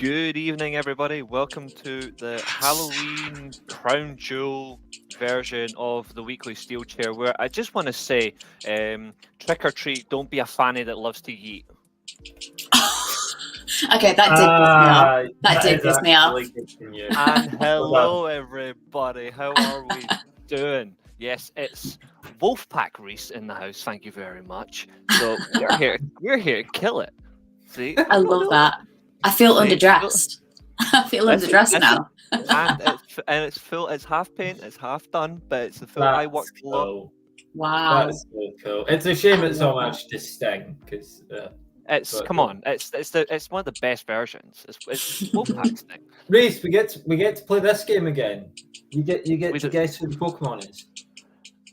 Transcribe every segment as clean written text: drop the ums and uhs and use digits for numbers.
Good evening, everybody. Welcome to the Halloween Crown Jewel version of the weekly Steelchair, where I just want to say, trick or treat, don't be a fanny that loves to yeet. Okay, that did piss me off. That did piss me off. And hello, everybody. How are we doing? Yes, it's Wolfpack Reece in the house. Thank you very much. So we're here. We're here to kill it. See, I love that. I feel underdressed. I feel underdressed now. and it's full. It's half paint. It's half done. But it's the full. I worked a lot. Wow, that's so cool. It's a shame it's so much to sting because. Come on, it's one of the best versions. It's Wolfpack's thing. Reece, we get to play this game again. You get to guess who the Pokemon is.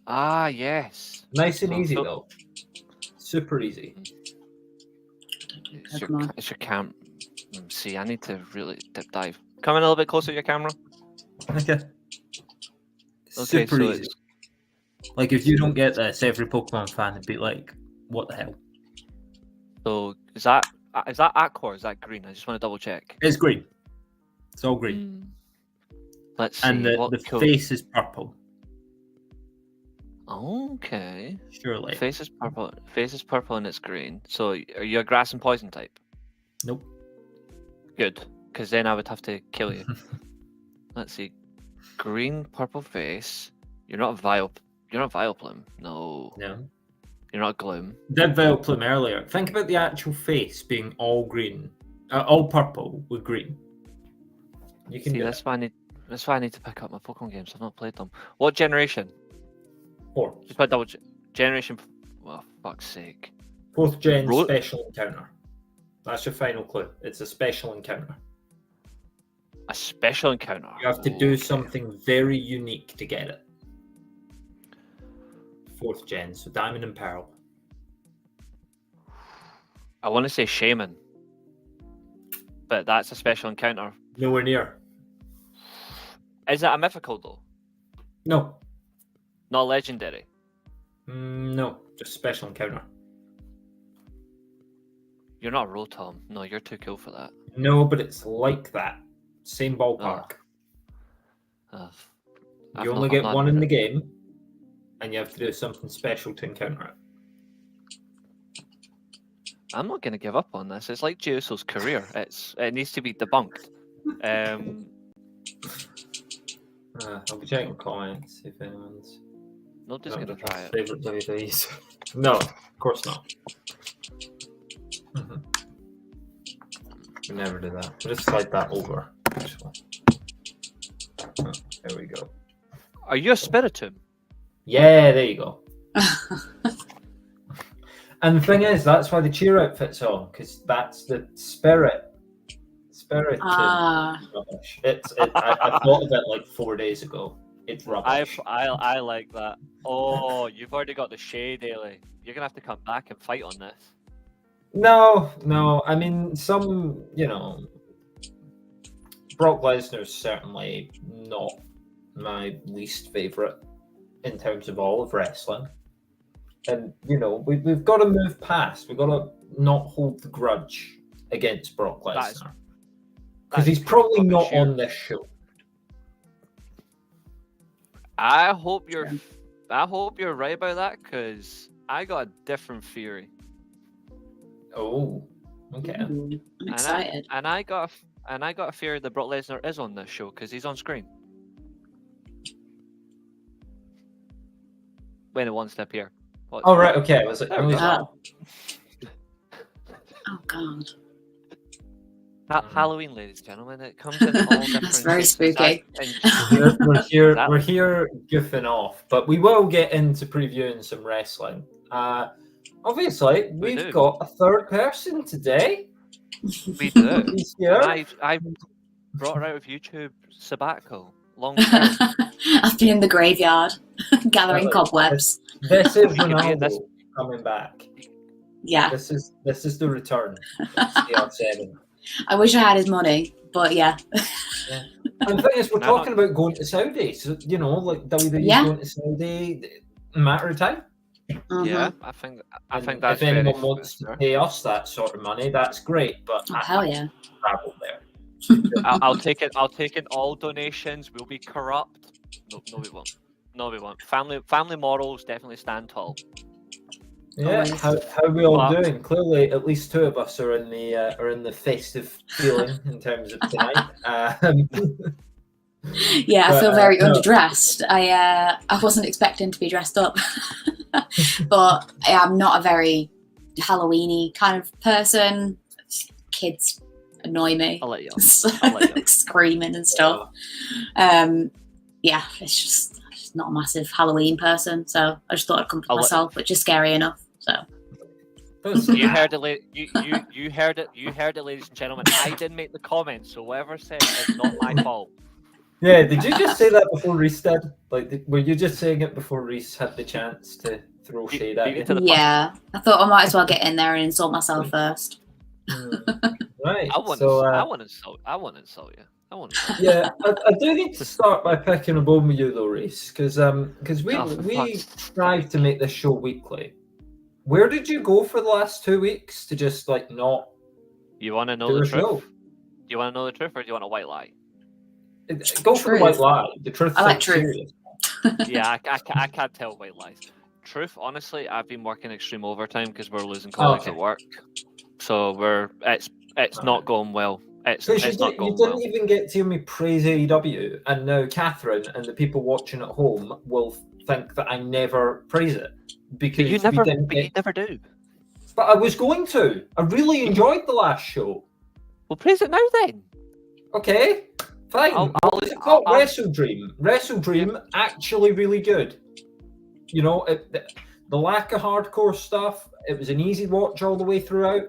Ah, yes. Nice and easy though. Super easy. It's your cam. See, I need to really deep dive. Come in a little bit closer to your camera. Okay. Super easy. Like if you don't get this, every Pokemon fan would be like, "What the hell?" So is that aqua or is that green? I just want to double check. It's green. It's all green. Let's see. And the face is purple. Okay. Surely. Face is purple. Face is purple and it's green. So are you a grass and poison type? Nope. Good, because then I would have to kill you. Let's see. Green, purple face. You're not Vileplume. No. No. You're not Gloom. Did Vileplume earlier. Think about the actual face being all green, all purple with green. You can. See, that's why I need to pick up my Pokemon games. I've not played them. What generation? 4th. Just put double generation. Well, fuck's sake. 4th gen special encounter. That's your final clue. It's a special encounter. A special encounter. You have to do something very unique to get it. 4th gen, so Diamond and Pearl. I want to say Shaman, but that's a special encounter. Nowhere near. Is it a mythical though? No. Not legendary? No, just special encounter. You're not Rotom. No, you're too cool for that. No, but it's like that. Same ballpark. You only get one in the game, and you have to do something special to encounter it. I'm not going to give up on this. It's like Juso's career. It needs to be debunked. I'll be checking comments if anyone's. Nobody's going to try it. Favorite WWEs? No, of course not. We never do that. We'll just slide that over. There we go. Are you a Spiritomb? Yeah, there you go. And the thing is, that's why the cheer outfit's on, because that's the spirit. Spirit. Rubbish. I thought of it like 4 days ago. It's rubbish. I like that. Oh, you've already got the shade, Ailey. You're gonna have to come back and fight on this. No. I mean, Brock Lesnar's certainly not my least favorite in terms of all of wrestling. And, we've got to move past. We've got to not hold the grudge against Brock Lesnar. Because he's probably not on this show. I hope you're right about that, because I got a different theory. Oh, okay. I'm excited. And I got a theory that Brock Lesnar is on this show because he's on screen. When it wants to appear. Oh right, okay. Was it? Oh God. Halloween, ladies and gentlemen, it comes in all different. That's very spooky. We're here goofing off, but we will get into previewing some wrestling. Obviously, we've got a third person today. We do. He's here. I brought her out of YouTube sabbatical. Long term. I've been in the graveyard gathering cobwebs. This is Ronaldo coming back. Yeah. This is the return. CR7. I wish I had his money, but yeah. And the thing is, we're talking about going to Saudi. So, like WWE going to Saudi, a matter of time. Yeah, I think that's if anyone wants to pay us that sort of money, that's great. But hell yeah, travel there. I'll take it. I'll take in all donations. We'll be corrupt. No, we won't. No, we won't. Family morals definitely stand tall. Yeah, how are we all doing? Clearly, at least two of us are in the festive feeling in terms of tonight. Yeah, I feel very underdressed. I wasn't expecting to be dressed up, but I'm not a very Halloweeny kind of person. Kids annoy me. I'll let you. Screaming and stuff. Yeah, it's just not a massive Halloween person, so I just thought I'd come to myself, which is scary enough. So you heard it, you heard it, ladies and gentlemen. I didn't make the comment, so whoever said it is not my fault. Yeah, did you just say that before Reece did? Like, were you just saying it before Reece had the chance to throw shade at you? Yeah, I thought I might as well get in there and insult myself first. Right. I want to insult you. Yeah, I do need to start by picking a bone with you though, Reece, because we strive to make this show weekly. Where did you go for the last 2 weeks to just like not? You want to know the truth? Do you want to know the truth, or do you want a white lie? Go for the white lie. The truth. I like truth. Yeah, I can't tell white lies. Truth, honestly, I've been working extreme overtime because we're losing colleagues at work, so it's not going well. You didn't even get to hear me praise AEW, and now Catherine and the people watching at home will think that I never praise it because you never do. But I was going to. I really enjoyed the last show. Well, praise it now then. Okay, fine. What was it called? Wrestle Dream. Wrestle Dream, actually really good. You know, the lack of hardcore stuff. It was an easy watch all the way throughout.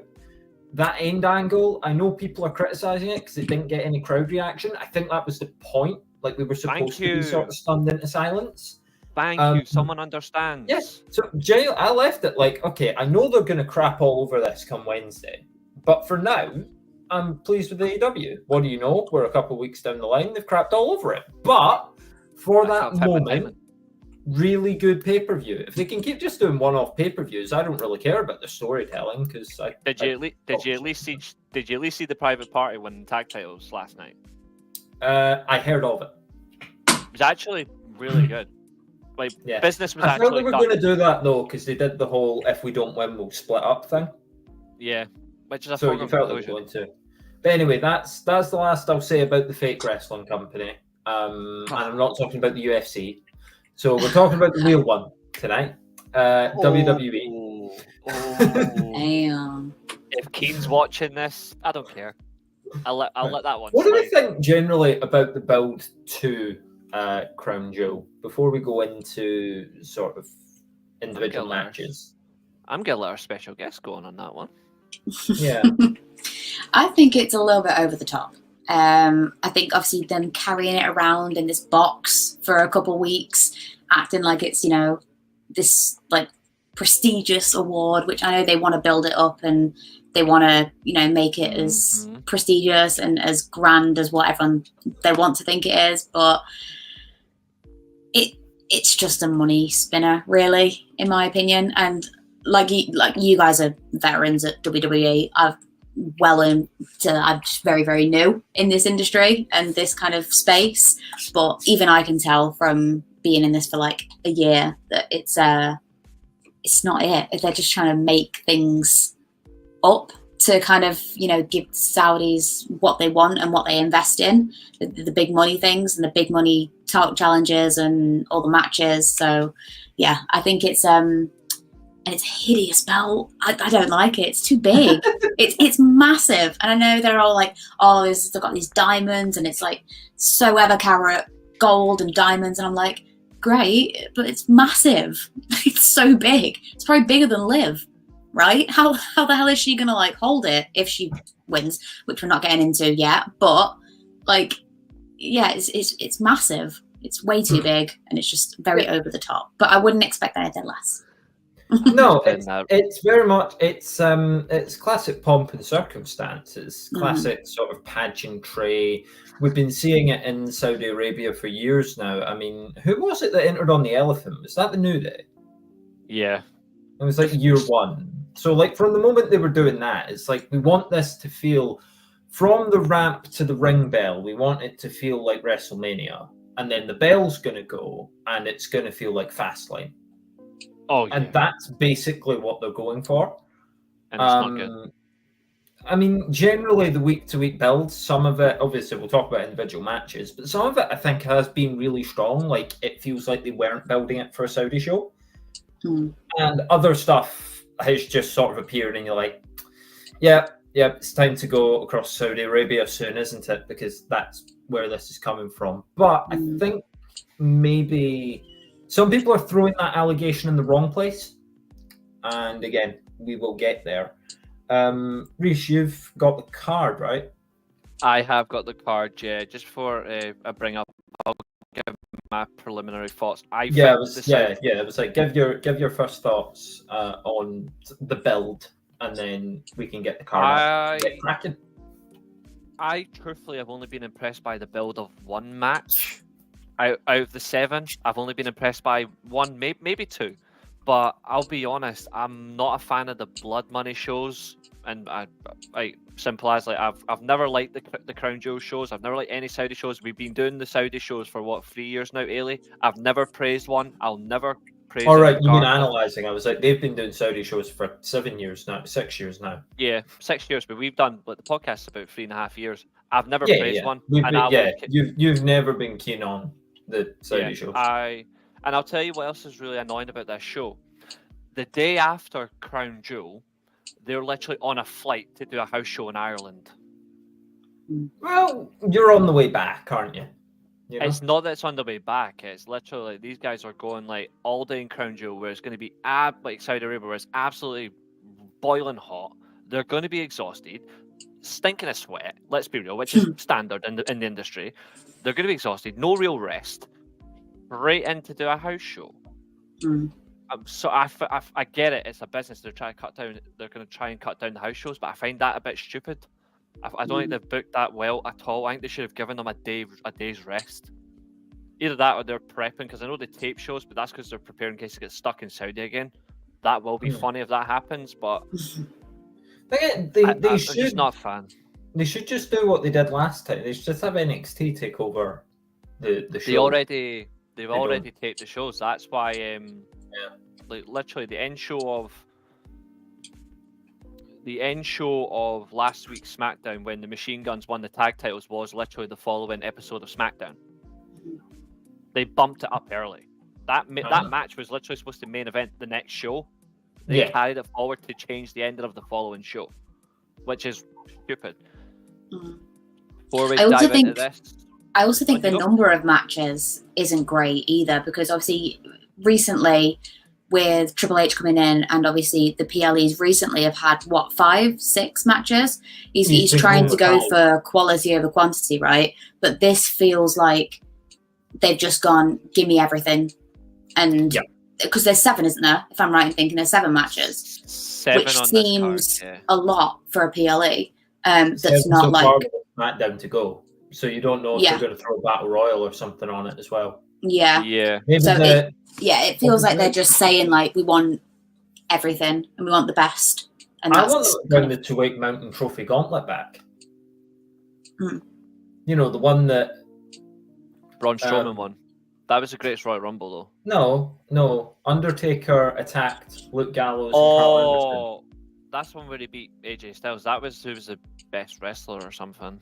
That end angle, I know people are criticizing it because it didn't get any crowd reaction. I think that was the point. Like, we were supposed to be sort of stunned into silence. Thank you. Someone understands. Yes. So, Jay, I left it like, okay, I know they're going to crap all over this come Wednesday. But for now, I'm pleased with AEW. What do you know? We're a couple of weeks down the line. They've crapped all over it. But for that moment, really good pay-per-view. If they can keep just doing one-off pay-per-views, I don't really care about the storytelling because Did you at least see the Private Party winning tag titles last night? I heard of it. It was actually really good. Like, business was actually. I thought they were going to do that though because they did the whole "if we don't win, we'll split up" thing. Yeah, which is a so you felt they were going to. But anyway, that's the last I'll say about the fake wrestling company. And I'm not talking about the UFC. So we're talking about the real one tonight, WWE. Damn. If Keen's watching this, I don't care. I'll let that one. What do you think generally about the build to Crown Jewel before we go into sort of individual matches? I'm gonna let our special guest go on that one. Yeah, I think it's a little bit over the top. I think obviously them carrying it around in this box for a couple of weeks, acting like it's, you know, this like prestigious award, which I know they want to build it up and they want to, you know, make it as prestigious and as grand as what everyone they want to think it is, but it's just a money spinner, really, in my opinion. And like you guys are veterans at WWE. I'm just very, very new in this industry and this kind of space. But even I can tell from being in this for like a year that it's not it. They're just trying to make things up to kind of, you know, give Saudis what they want and what they invest in, the big money things and the big money talk challenges and all the matches. So yeah, I think it's and it's a hideous belt. I don't like it. It's too big. it's massive. And I know they're all like, oh, they've got these diamonds and it's like so ever carat gold and diamonds. And I'm like, great, but it's massive. It's so big. It's probably bigger than Liv, right? How the hell is she gonna like hold it if she wins, which we're not getting into yet. But like, yeah, it's massive. It's way too big and it's just very over the top. But I wouldn't expect anything less. No, it's very much it's classic pomp and circumstances, classic sort of pageantry. We've been seeing it in Saudi Arabia for years now. I mean, who was it that entered on the elephant? Was that the New Day? Yeah, it was like year one. So like from the moment they were doing that, it's like we want this to feel from the ramp to the ring bell, we want it to feel like WrestleMania. And then the bell's going to go and it's going to feel like Fastlane. Oh, yeah. And that's basically what they're going for. And it's not good. I mean, generally the week-to-week build, some of it, obviously we'll talk about individual matches, but some of it I think has been really strong. Like, it feels like they weren't building it for a Saudi show. And other stuff has just sort of appeared and you're like, yeah, it's time to go across Saudi Arabia soon, isn't it? Because that's where this is coming from. But I think maybe some people are throwing that allegation in the wrong place. And again, we will get there. Reece, you've got the card, right? I have got the card, yeah. Just before I bring up, I'll give my preliminary thoughts. It was like give your first thoughts on the build, and then we can get the card. Get cracking. I truthfully have only been impressed by the build of one match. Out of the 7, I've only been impressed by one, maybe 2. But I'll be honest, I'm not a fan of the blood money shows, and I simple as like I've never liked the Crown Jewel shows. I've never liked any Saudi shows. We've been doing the Saudi shows for what, 3 years now, Ailey? I've never praised one. I'll never praise. All right, you mean analysing? I was like, they've been doing Saudi shows for 7 years now, 6 years now. Yeah, 6 years, but we've done the podcast's about 3.5 years. I've never praised one. You've never been keen on the Saudi shows. And I'll tell you what else is really annoying about this show. The day after Crown Jewel, they're literally on a flight to do a house show in Ireland. Well, you're on the way back, aren't you? You know? It's not that it's on the way back. It's literally these guys are going like all day in Crown Jewel, where it's going to be like Saudi Arabia, where it's absolutely boiling hot. They're going to be exhausted, stinking of sweat. Let's be real, which is standard in the industry. They're going to be exhausted, no real rest. Right in to do a house show. So I get it. It's a business. They're trying to cut down. They're going to try and cut down the house shows, but I find that a bit stupid. I don't think they've booked that well at all. I think they should have given them a day's rest. Either that or they're prepping, because I know they tape shows, but that's because they're preparing in case they get stuck in Saudi again. That will be funny if that happens, but they I'm should just not a fan. They should just do what they did last time. They should just have NXT take over the show. They've already taped the shows. That's why like literally the end show of last week's SmackDown, when the Machine Guns won the tag titles, was literally the following episode of SmackDown. They bumped it up early. That match was literally supposed to main event the next show. They carried it forward to change the ending of the following show, which is stupid. Before we dive into this, I also think the number of matches isn't great either, because obviously recently with Triple H coming in, and obviously the PLEs recently have had 5-6 matches. He's trying to go for quality over quantity, right? But this feels like they've just gone, give me everything. And because there's 7, isn't there? If I'm right in thinking there's 7 matches, 7 which on seems card, a lot for a PLE. That's not like SmackDown to go. So you don't know if they're going to throw a Battle Royal or something on it as well. Yeah. Maybe so it feels like they're just saying like, we want everything and we want the best. And I want to bring the 2-week Mountain Trophy Gauntlet back. You know, the one that Braun Strowman won. That was the greatest Royal Rumble, though. No. Undertaker attacked Luke Gallows. Oh, that's one where he beat AJ Styles. That was who was the best wrestler or something.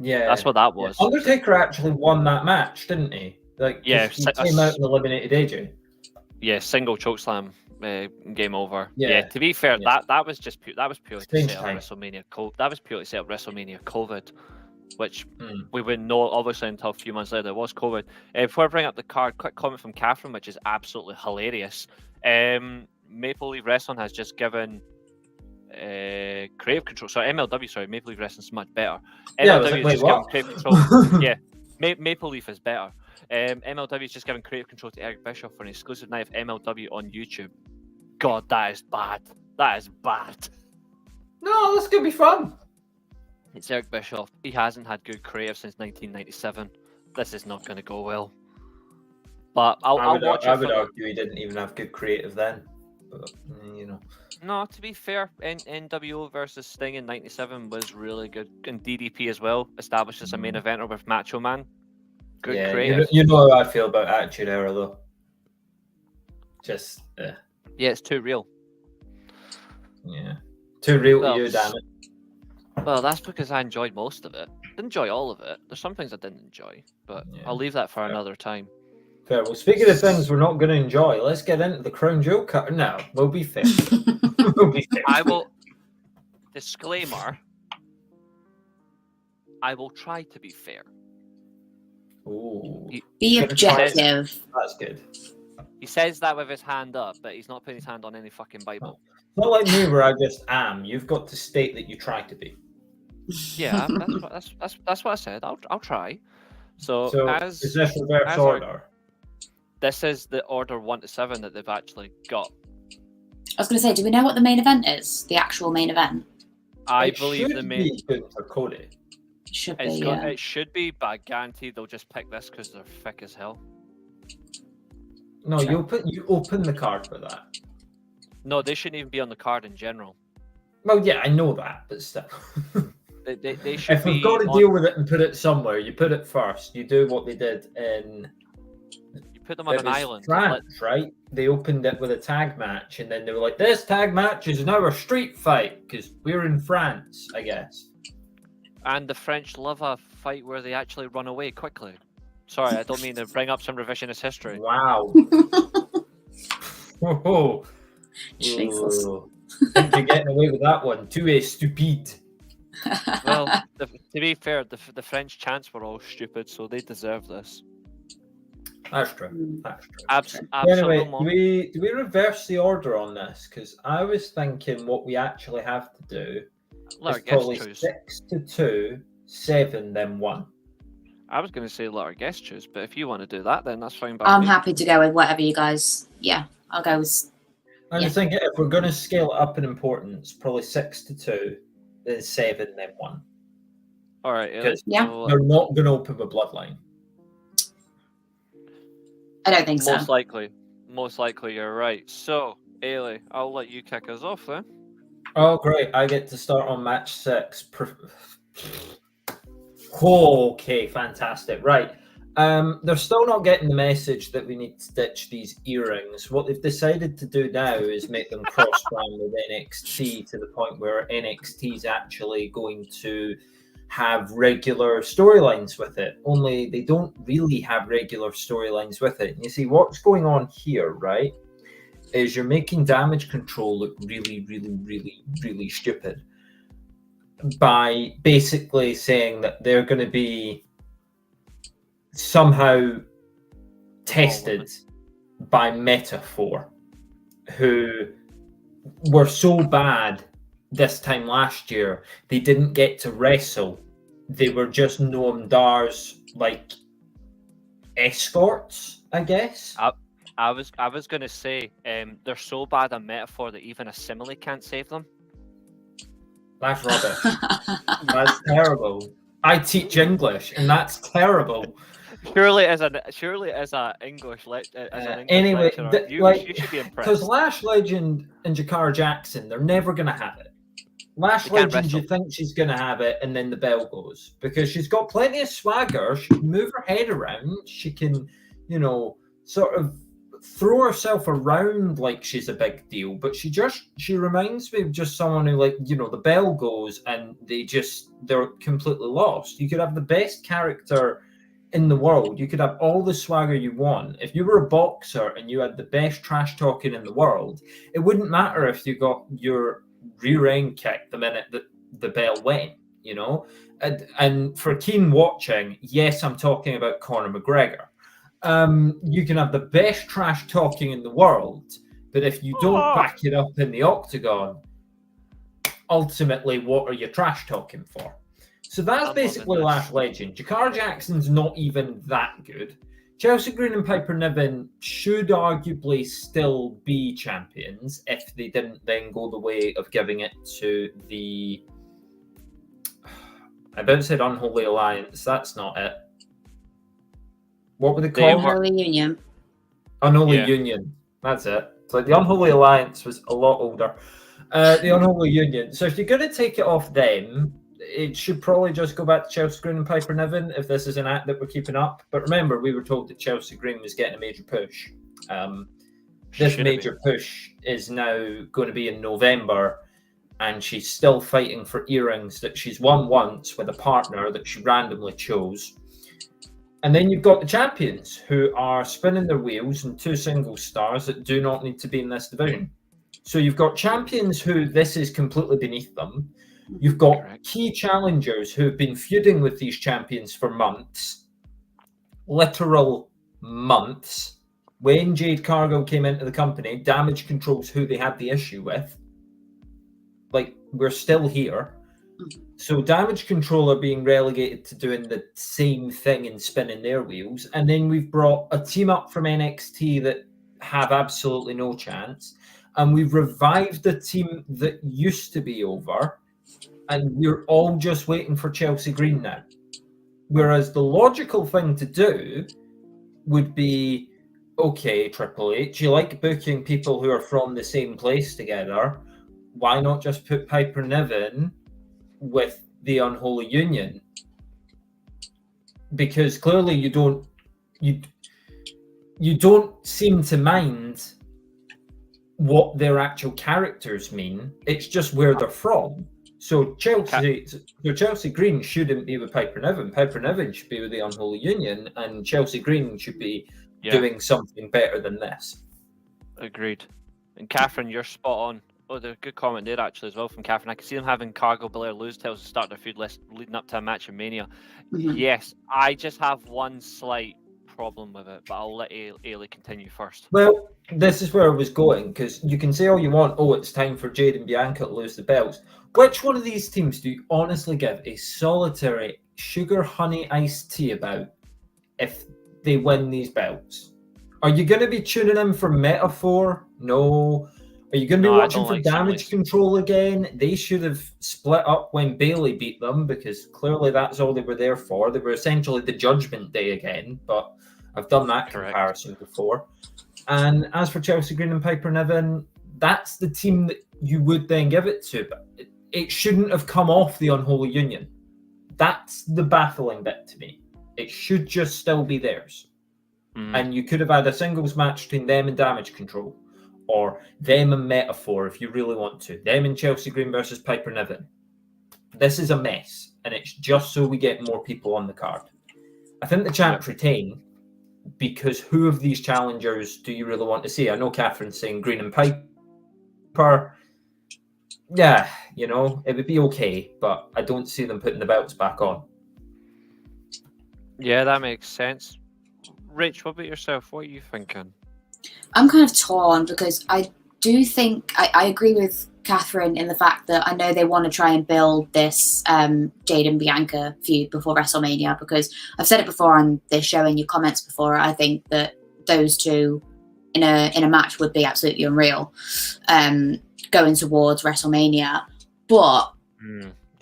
Yeah, that's what that was. Undertaker actually won that match, didn't he? Like, he came out and eliminated AJ. Yeah, single chokeslam, game over. Yeah, to be fair, that was just that was purely to set up WrestleMania. That was purely set up WrestleMania COVID, which we wouldn't know obviously until a few months later. There was COVID. Before I bring up the card, quick comment from Catherine, which is absolutely hilarious. Maple Leaf Wrestling has just given creative control. Sorry, MLW. Sorry, Maple Leaf Wrestling's much better. MLW is just giving creative control. Yeah, Maple Leaf is better. MLW is just giving creative control to Eric Bischoff for an exclusive night of MLW on YouTube. God, that is bad. That is bad. No, this could be fun. It's Eric Bischoff. He hasn't had good creative since 1997. This is not going to go well. But I'll watch it. I would argue he didn't even have good creative then. but you know. No, to be fair, NWO versus Sting in '97 was really good, and DDP as well, established as a main eventer with Macho Man. Good Yeah, creative. you know how I feel about Attitude Era though. Just Yeah, it's too real. yeah, too real Well, to you, damn it. Well, that's because I enjoyed most of it. Didn't enjoy all of it. There's some things I didn't enjoy, but Yeah. I'll leave that for another time. Fair. Well, speaking of things we're not going to enjoy, let's get into the Crown Jewel cut. No, we'll be fair. We'll be fair. I will. Disclaimer. I will try to be fair. Ooh, Be Good choice. objective. that's good. He says that with his hand up, but he's not putting his hand on any fucking Bible. It's not like me where I just am. You've got to state that you try to be. Yeah, that's what I said. I'll try. So is this reverse as order? this is the order 1 to 7 that they've actually got. I was going to say, do we know what the main event is? The actual main event? I It believe should the main. be good for Cody. Should be, It's yeah. it should be, but I guarantee they'll just pick this because they're thick as hell. No, Sure. you open the card for that. No, they shouldn't even be on the card in general. Well, yeah, I know that, but still. They should If be. we've got to on- deal with it and put it somewhere, you put it first. You do what they did in You put them on it an was island. France, right? They opened it with a tag match, and then they were like, "This tag match is now a street fight because we're in France, I guess." And the French love a fight where they actually run away quickly. Sorry, I don't mean to bring up some revisionist history. Wow. Oh, Jesus. think you're getting away with that one. Tu es stupide. Well, to be fair, the French chants were all stupid, so they deserve this. That's true. That's true. Absolutely. Anyway, do we reverse the order on this? Because I was thinking what we actually have to do Let our is probably guests choose. 6 to 2, 7, then 1. I was going to say let our guests choose, but if you want to do that, then that's fine by I'm me. happy to go with whatever you guys. Yeah, I'll go with. I'm just thinking if we're going to scale it up in importance, probably 6 to 2, then 7, then 1. All right. Because Yeah. so, they're not going to open with Bloodline. I don't think so. Most likely, you're right. So, Ailey, I'll let you kick us off then. Oh, great. I get to start on match 6. Okay, fantastic. Right. They're still not getting the message that we need to ditch these earrings. What they've decided to do now is make them cross-brand with NXT to the point where NXT is actually going to have regular storylines with it. Only they don't really have regular storylines with it. And you see, what's going on here, right, is you're making Damage Control look really, really, really, really stupid by basically saying that they're going to be somehow tested by Metaphor, who were so bad this time last year they didn't get to wrestle. They were just Noam Dar's like escorts, I guess. I was going to say they're so bad at Metaphor that even a simile can't save them. That's rubbish. That's terrible. I teach English, and that's terrible. Surely, as an English Anyway, lecturer, you should be impressed. Because Lash Legend and Jakara Jackson, they're never going to have it. Lash They can't Legend, you wrestle. think she's going to have it, and then the bell goes. Because she's got plenty of swagger. She can move her head around. She can, sort of throw herself around like she's a big deal. But she reminds me of just someone who, the bell goes and they're completely lost. You could have the best character in the world. You could have all the swagger you want. If you were a boxer and you had the best trash talking in the world, it wouldn't matter if you got your rear end kicked the minute that the bell went, and for keen watching, yes, I'm talking about Conor McGregor. You can have the best trash talking in the world, but if you don't back it up in the octagon, ultimately what are you trash talking for? So that's basically Lash Legend. Jakara Jackson's not even that good. Chelsea Green and Piper Niven should arguably still be champions if they didn't then go the way of giving it to the... I about said Unholy Alliance. That's not it. What were they called? Unholy Union. Unholy Yeah. Union. That's it. Like the Unholy Alliance was a lot older. The Unholy Union. So if you're going to take it off them, it should probably just go back to Chelsea Green and Piper Niven if this is an act that we're keeping up. But remember, we were told that Chelsea Green was getting a major push. This major push is now going to be in November, and she's still fighting for earrings that she's won once with a partner that she randomly chose. And then you've got the champions who are spinning their wheels and 2 single stars that do not need to be in this division. So you've got champions who this is completely beneath them. You've got key challengers who have been feuding with these champions for months, literal months. When Jade Cargill came into the company, Damage Control's who they had the issue with. Like, we're still here. So Damage Control are being relegated to doing the same thing and spinning their wheels. And then we've brought a team up from NXT that have absolutely no chance. And we've revived the team that used to be over. And we're all just waiting for Chelsea Green now. Whereas the logical thing to do would be, okay, Triple H, you like booking people who are from the same place together. Why not just put Piper Niven with the Unholy Union? Because clearly you don't seem to mind what their actual characters mean. It's just where they're from. So Chelsea Green shouldn't be with Piper Niven. Piper Niven should be with the Unholy Union, and Chelsea Green should be doing something better than this. Agreed. And Catherine, you're spot on. Oh, there's a good comment there actually as well from Catherine. I can see them having Cargill, Belair lose tails to start their feud list leading up to a match in Mania. Yes, I just have one slight problem with it, but I'll let Ailey continue first. Well, this is where I was going, because you can say all you want, oh, it's time for Jade and Bianca to lose the belts. Which one of these teams do you honestly give a solitary sugar honey iced tea about if they win these belts? Are you going to be tuning in for Metaphor? No. Are you going to be watching for Damage Control again? They should have split up when Bayley beat them, because clearly that's all they were there for. They were essentially the Judgment Day again, but I've done that comparison before. And as for Chelsea Green and Piper Niven, that's the team that you would then give it to, but it shouldn't have come off the Unholy Union. That's the baffling bit to me. It should just still be theirs. And you could have had a singles match between them and Damage Control, or them and Metaphor if you really want to. Them and Chelsea Green versus Piper Niven. This is a mess, and it's just so we get more people on the card. I think the champs retain, because who of these challengers do you really want to see? I know Catherine's saying Green and Piper. Yeah, you know, it would be okay, but I don't see them putting the belts back on. Yeah, that makes sense. Rich, what about yourself? What are you thinking? I'm kind of torn, because I do think I agree with Catherine in the fact that I know they want to try and build this Jade and Bianca feud before WrestleMania, because I've said it before on this show and your comments before. I think that those two in a match would be absolutely unreal going towards WrestleMania. But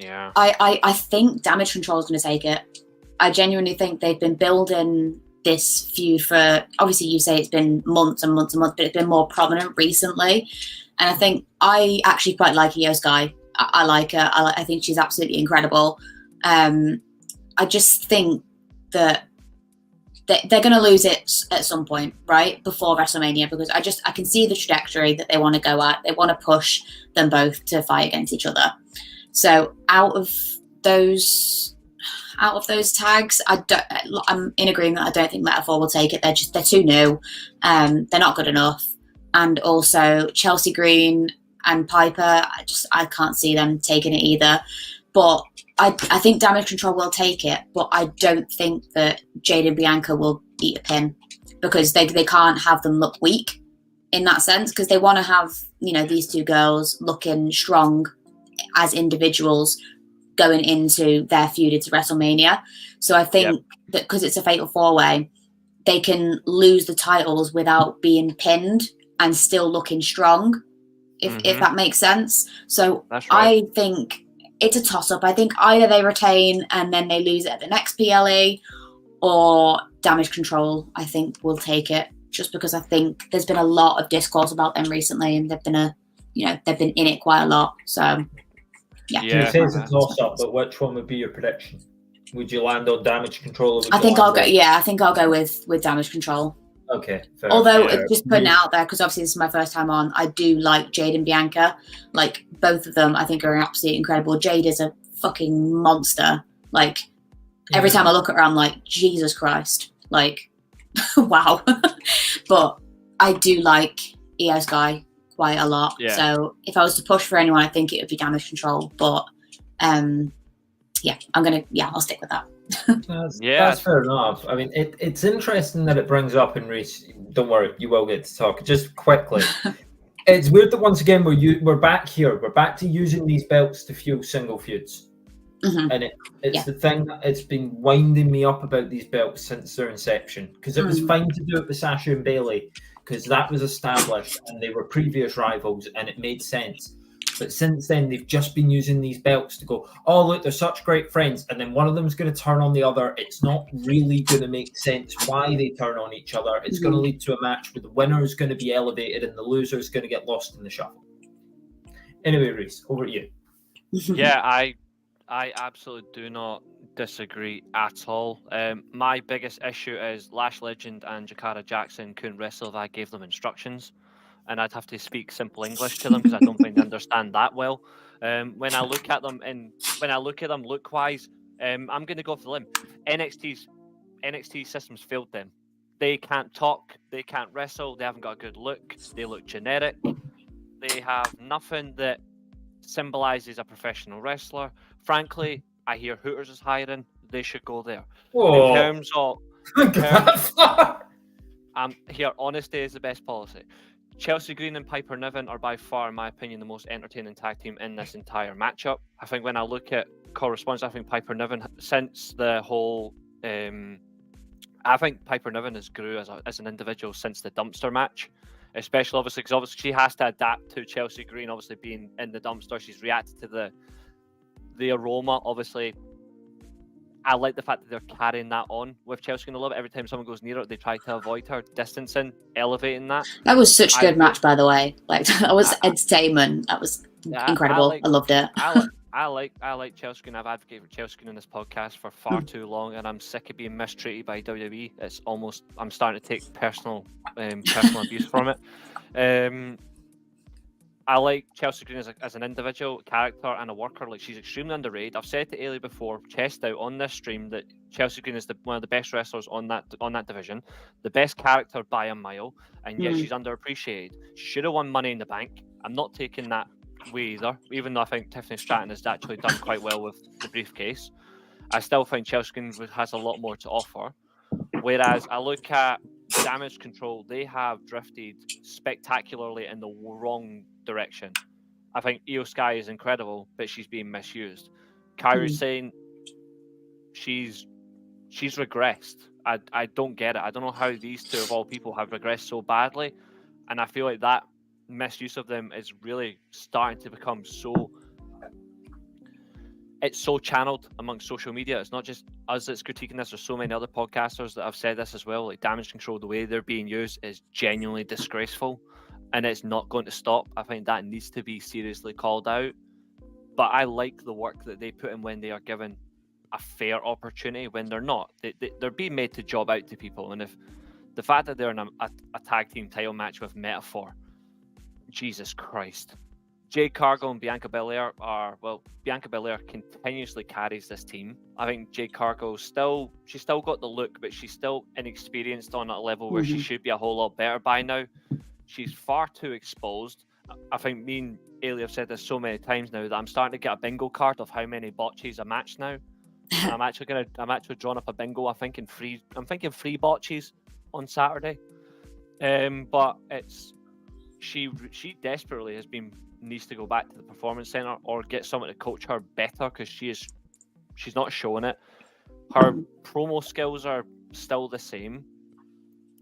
I think Damage Control is going to take it. I genuinely think they've been building this feud for, obviously you say it's been months and months and months, but it's been more prominent recently. And I think I actually quite like Io Sky. I like her. I think she's absolutely incredible. I just think that they're going to lose it at some point, right, before WrestleMania, because I can see the trajectory that they want to go at. They want to push them both to fight against each other. So out of those tags, I'm in agreement. I don't think Metaphor will take it. They're too new. They're not good enough. And also Chelsea Green and Piper, I can't see them taking it either. But I think Damage Control will take it, but I don't think that Jade and Bianca will eat a pin, because they can't have them look weak in that sense, because they want to have, you know, these two girls looking strong as individuals going into their feud into WrestleMania. So I think that because it's a fatal four-way, they can lose the titles without being pinned and still looking strong, if that makes sense. So right. I think it's a toss-up. I think either they retain and then they lose it at the next PLE, or Damage Control, I think, will take it just because I think there's been a lot of discourse about them recently, and they've been in it quite a lot. So yeah. It says it's toss up, but which one would be your prediction? Would you land on Damage Control? I think I'll go with Damage Control. Okay. Fair. Although just putting it out there, because obviously this is my first time on, I do like Jade and Bianca. Like both of them, I think are absolutely incredible. Jade is a fucking monster. Like every time I look at her, I'm like, Jesus Christ, like wow. But I do like Io Sky quite a lot. Yeah. So if I was to push for anyone, I think it would be Damage Control. But I'll stick with that. That's fair enough. I mean, it's interesting that it brings up in Reece. Don't worry, you will get to talk. Just quickly, it's weird that once again we're back here. We're back to using these belts to fuel single feuds, and it's the thing that it's been winding me up about these belts since their inception. Because it was fine to do it with Sasha and Bayley, because that was established and they were previous rivals, and it made sense. But since then, they've just been using these belts to go, oh, look, they're such great friends. And then one of them's going to turn on the other. It's not really going to make sense why they turn on each other. It's going to lead to a match where the winner is going to be elevated and the loser is going to get lost in the shuffle. Anyway, Reece, over to you. Yeah, I absolutely do not disagree at all. My biggest issue is Lash Legend and Jakara Jackson couldn't wrestle if I gave them instructions. And I'd have to speak simple English to them because I don't think they understand that well. When I look at them look-wise, I'm going to go off the limb. NXT systems failed them. They can't talk, they can't wrestle, they haven't got a good look, they look generic. They have nothing that symbolizes a professional wrestler. Frankly, I hear Hooters is hiring. They should go there. Whoa. In terms of... here, honesty is the best policy. Chelsea Green and Piper Niven are by far, in my opinion, the most entertaining tag team in this entire matchup. I think when I look at correspondence, I think Piper Niven, since the whole... I think Piper Niven has grew as an individual since the dumpster match, especially because she has to adapt to Chelsea Green, obviously being in the dumpster. She's reacted to the aroma, obviously. I like the fact that they're carrying that on with Chelsea Green a little bit. Every time someone goes near her, they try to avoid her, distancing, elevating that. That was such a good match, by the way. Like that was entertainment. That was incredible. I loved it. I like Chelsea Green. I've advocated for Chelsea Green in this podcast for far too long, and I'm sick of being mistreated by WWE. It's almost I'm starting to take personal abuse from it. I like Chelsea Green as an individual character and a worker. Like, she's extremely underrated. I've said to Ailey before, chest out on this stream, that Chelsea Green is one of the best wrestlers on that division, the best character by a mile, and yet she's underappreciated. She should have won Money in the Bank. I'm not taking that way either, even though I think Tiffany Stratton has actually done quite well with the briefcase. I still think Chelsea Green has a lot more to offer. Whereas I look at Damage Control, they have drifted spectacularly in the wrong direction. I think Io Sky is incredible, but she's being misused. Kairi's saying she's regressed. I don't get it. I don't know how these two of all people have regressed so badly, and I feel like that misuse of them is really starting to become so channeled amongst social media. It's not just us that's critiquing this. There's so many other podcasters that have said this as well. Like, Damage Control, the way they're being used is genuinely disgraceful, and it's not going to stop. I think that needs to be seriously called out. But I like the work that they put in when they are given a fair opportunity. When they're not, they're being made to job out to people. And if the fact that they're in a tag team title match with Metaphor, Jesus Christ. Jade Cargill and Bianca Belair Bianca Belair continuously carries this team. I think Jade Cargill she's still got the look, but she's still inexperienced on a level where she should be a whole lot better by now. She's far too exposed. I think me and Ailey have said this so many times now that I'm starting to get a bingo card of how many botches a match now. And I'm actually drawing up a bingo. I'm thinking three botches on Saturday. But she desperately needs to go back to the performance center or get someone to coach her better, because she's not showing it. Her promo skills are still the same.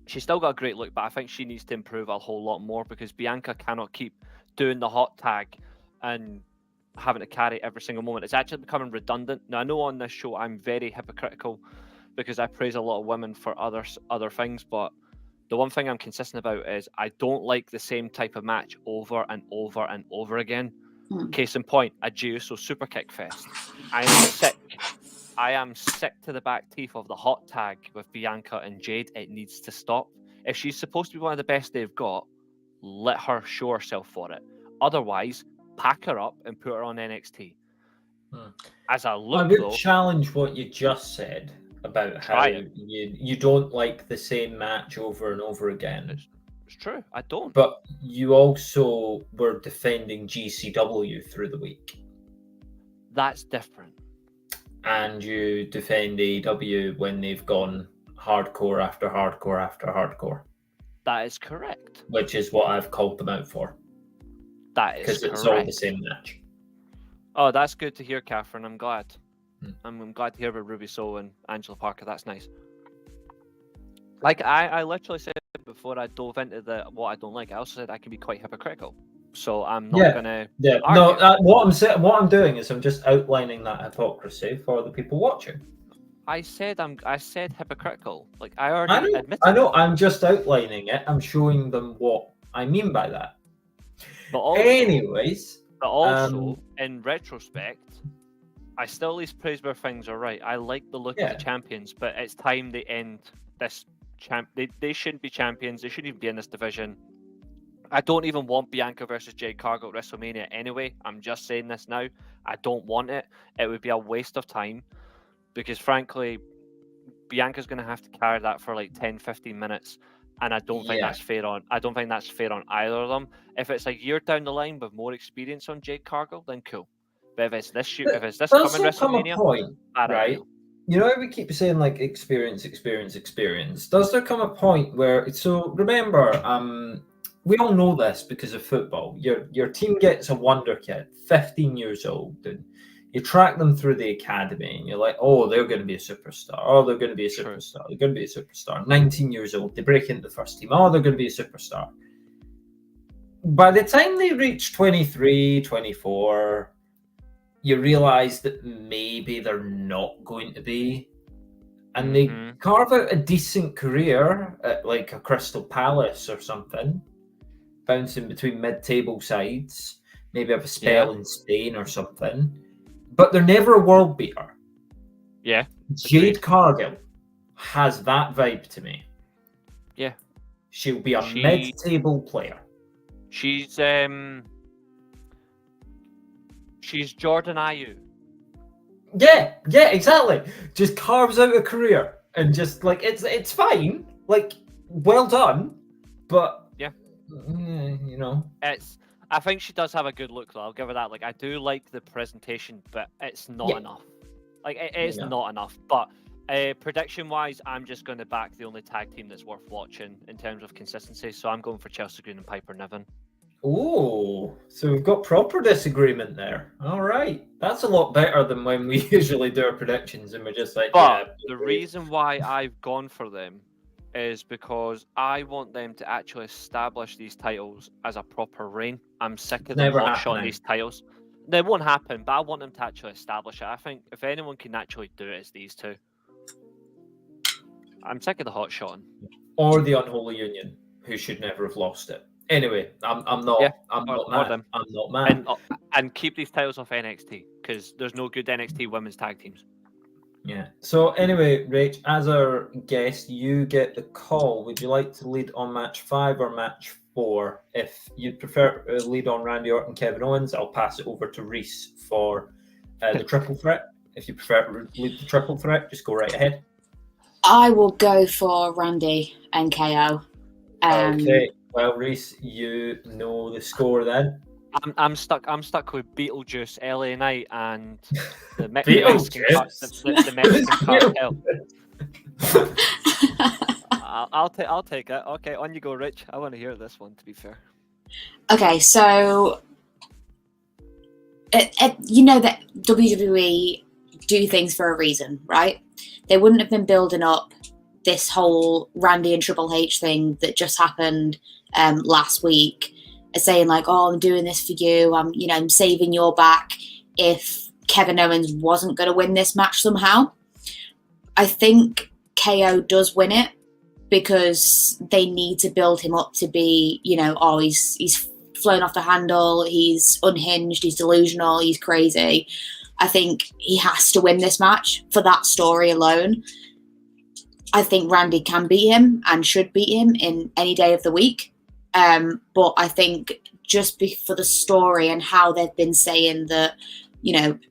She's still got a great look, but I think she needs to improve a whole lot more, because Bianca cannot keep doing the hot tag and having to carry every single moment. It's actually becoming redundant. Now, I know on this show I'm very hypocritical because I praise a lot of women for other things, but The one thing I'm consistent about is I don't like the same type of match over and over and over again. Case in point, a Uso super kick fest. I am sick to the back teeth of the hot tag with Bianca and Jade. It needs to stop. If she's supposed to be one of the best they've got, let her show herself for it. Otherwise, pack her up and put her on NXT. As I look, I would though, challenge what you just said about how you don't like the same match over and over again. It's true. I don't. But you also were defending GCW through the week. That's different. And you defend AEW when they've gone hardcore after hardcore after hardcore. That is correct. Which is what I've called them out for. That is correct. Because it's all the same match. Oh, that's good to hear, Catherine. I'm glad. I'm glad to hear about Ruby Soho and Angela Parker. That's nice. Like I literally said before I dove into what I don't like. I also said I can be quite hypocritical. So I'm not gonna. Yeah. Argue. No. What I'm doing is I'm just outlining that hypocrisy for the people watching. I said hypocritical. Like I already admitted. I know. I'm just outlining it. I'm showing them what I mean by that. But also, anyways, in retrospect, I still at least praise where things are right. I like the look of the champions, but it's time they end this They shouldn't be champions. They shouldn't even be in this division. I don't even want Bianca versus Jade Cargill at WrestleMania anyway. I'm just saying this now. I don't want it. It would be a waste of time because, frankly, Bianca's going to have to carry that for like 10, 15 minutes. And I don't think that's fair on. I don't think that's fair on either of them. If it's a year down the line with more experience on Jade Cargill, then cool. But if it's this coming WrestleMania, right? You know, we keep saying like experience. Does there come a point where? So remember, we all know this because of football. Your team gets a wonder kid, 15 years old, and you track them through the academy, and you're like, oh, they're going to be a superstar. Oh, they're going to be a superstar. They're going to be a superstar. 19 years old, they break into the first team. Oh, they're going to be a superstar. By the time they reach 23, 24, you realize that maybe they're not going to be. And they carve out a decent career at like a Crystal Palace or something, bouncing between mid-table sides, maybe have a spell in Spain or something. But they're never a world beater. Yeah. Jade Cargill has that vibe to me. Yeah. She'll be a mid-table player. She's Jordan Ayew. Yeah, exactly. Just carves out a career and just like it's fine. Like, well done, but you know, I think she does have a good look though. I'll give her that. Like, I do like the presentation, but it's not enough. Like, it is not enough. But prediction-wise, I'm just going to back the only tag team that's worth watching in terms of consistency. So I'm going for Chelsea Green and Piper Niven. Oh, so we've got proper disagreement there. All right. That's a lot better than when we usually do our predictions and we're just like, the reason why I've gone for them is because I want them to actually establish these titles as a proper reign. I'm sick of them hot-shotting these titles. They won't happen, but I want them to actually establish it. I think if anyone can actually do it, it's these two. I'm sick of the hot-shotting. Or the Unholy Union, who should never have lost it. Anyway, I'm not mad. And keep these titles off NXT because there's no good NXT women's tag teams. Yeah. So anyway, Rach, as our guest, you get the call. Would you like to lead on match 5 or match 4? If you'd prefer to lead on Randy Orton, Kevin Owens, I'll pass it over to Reece for the triple threat. If you prefer to lead the triple threat, just go right ahead. I will go for Randy and KO. Okay. Well, Reece, you know the score then. I'm stuck with Beetlejuice, LA Knight, and the Mexican cartel. I'll take it. Okay, on you go, Rich. I want to hear this one. To be fair. Okay, so you know that WWE do things for a reason, right? They wouldn't have been building up this whole Randy and Triple H thing that just happened last week, saying like, "Oh, I'm doing this for you. I'm saving your back." If Kevin Owens wasn't going to win this match somehow, I think KO does win it because they need to build him up to be, oh, he's flown off the handle, he's unhinged, he's delusional, he's crazy. I think he has to win this match for that story alone. I think Randy can beat him and should beat him in any day of the week. But I think just for the story and how they've been saying that,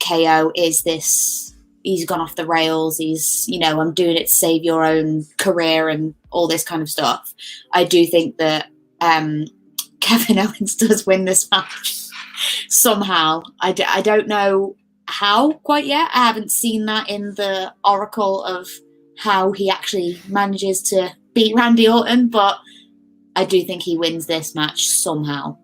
KO is this, he's gone off the rails, he's, I'm doing it to save your own career and all this kind of stuff. I do think that Kevin Owens does win this match somehow. I don't know how quite yet. I haven't seen that in the oracle of how he actually manages to beat Randy Orton, but I do think he wins this match somehow.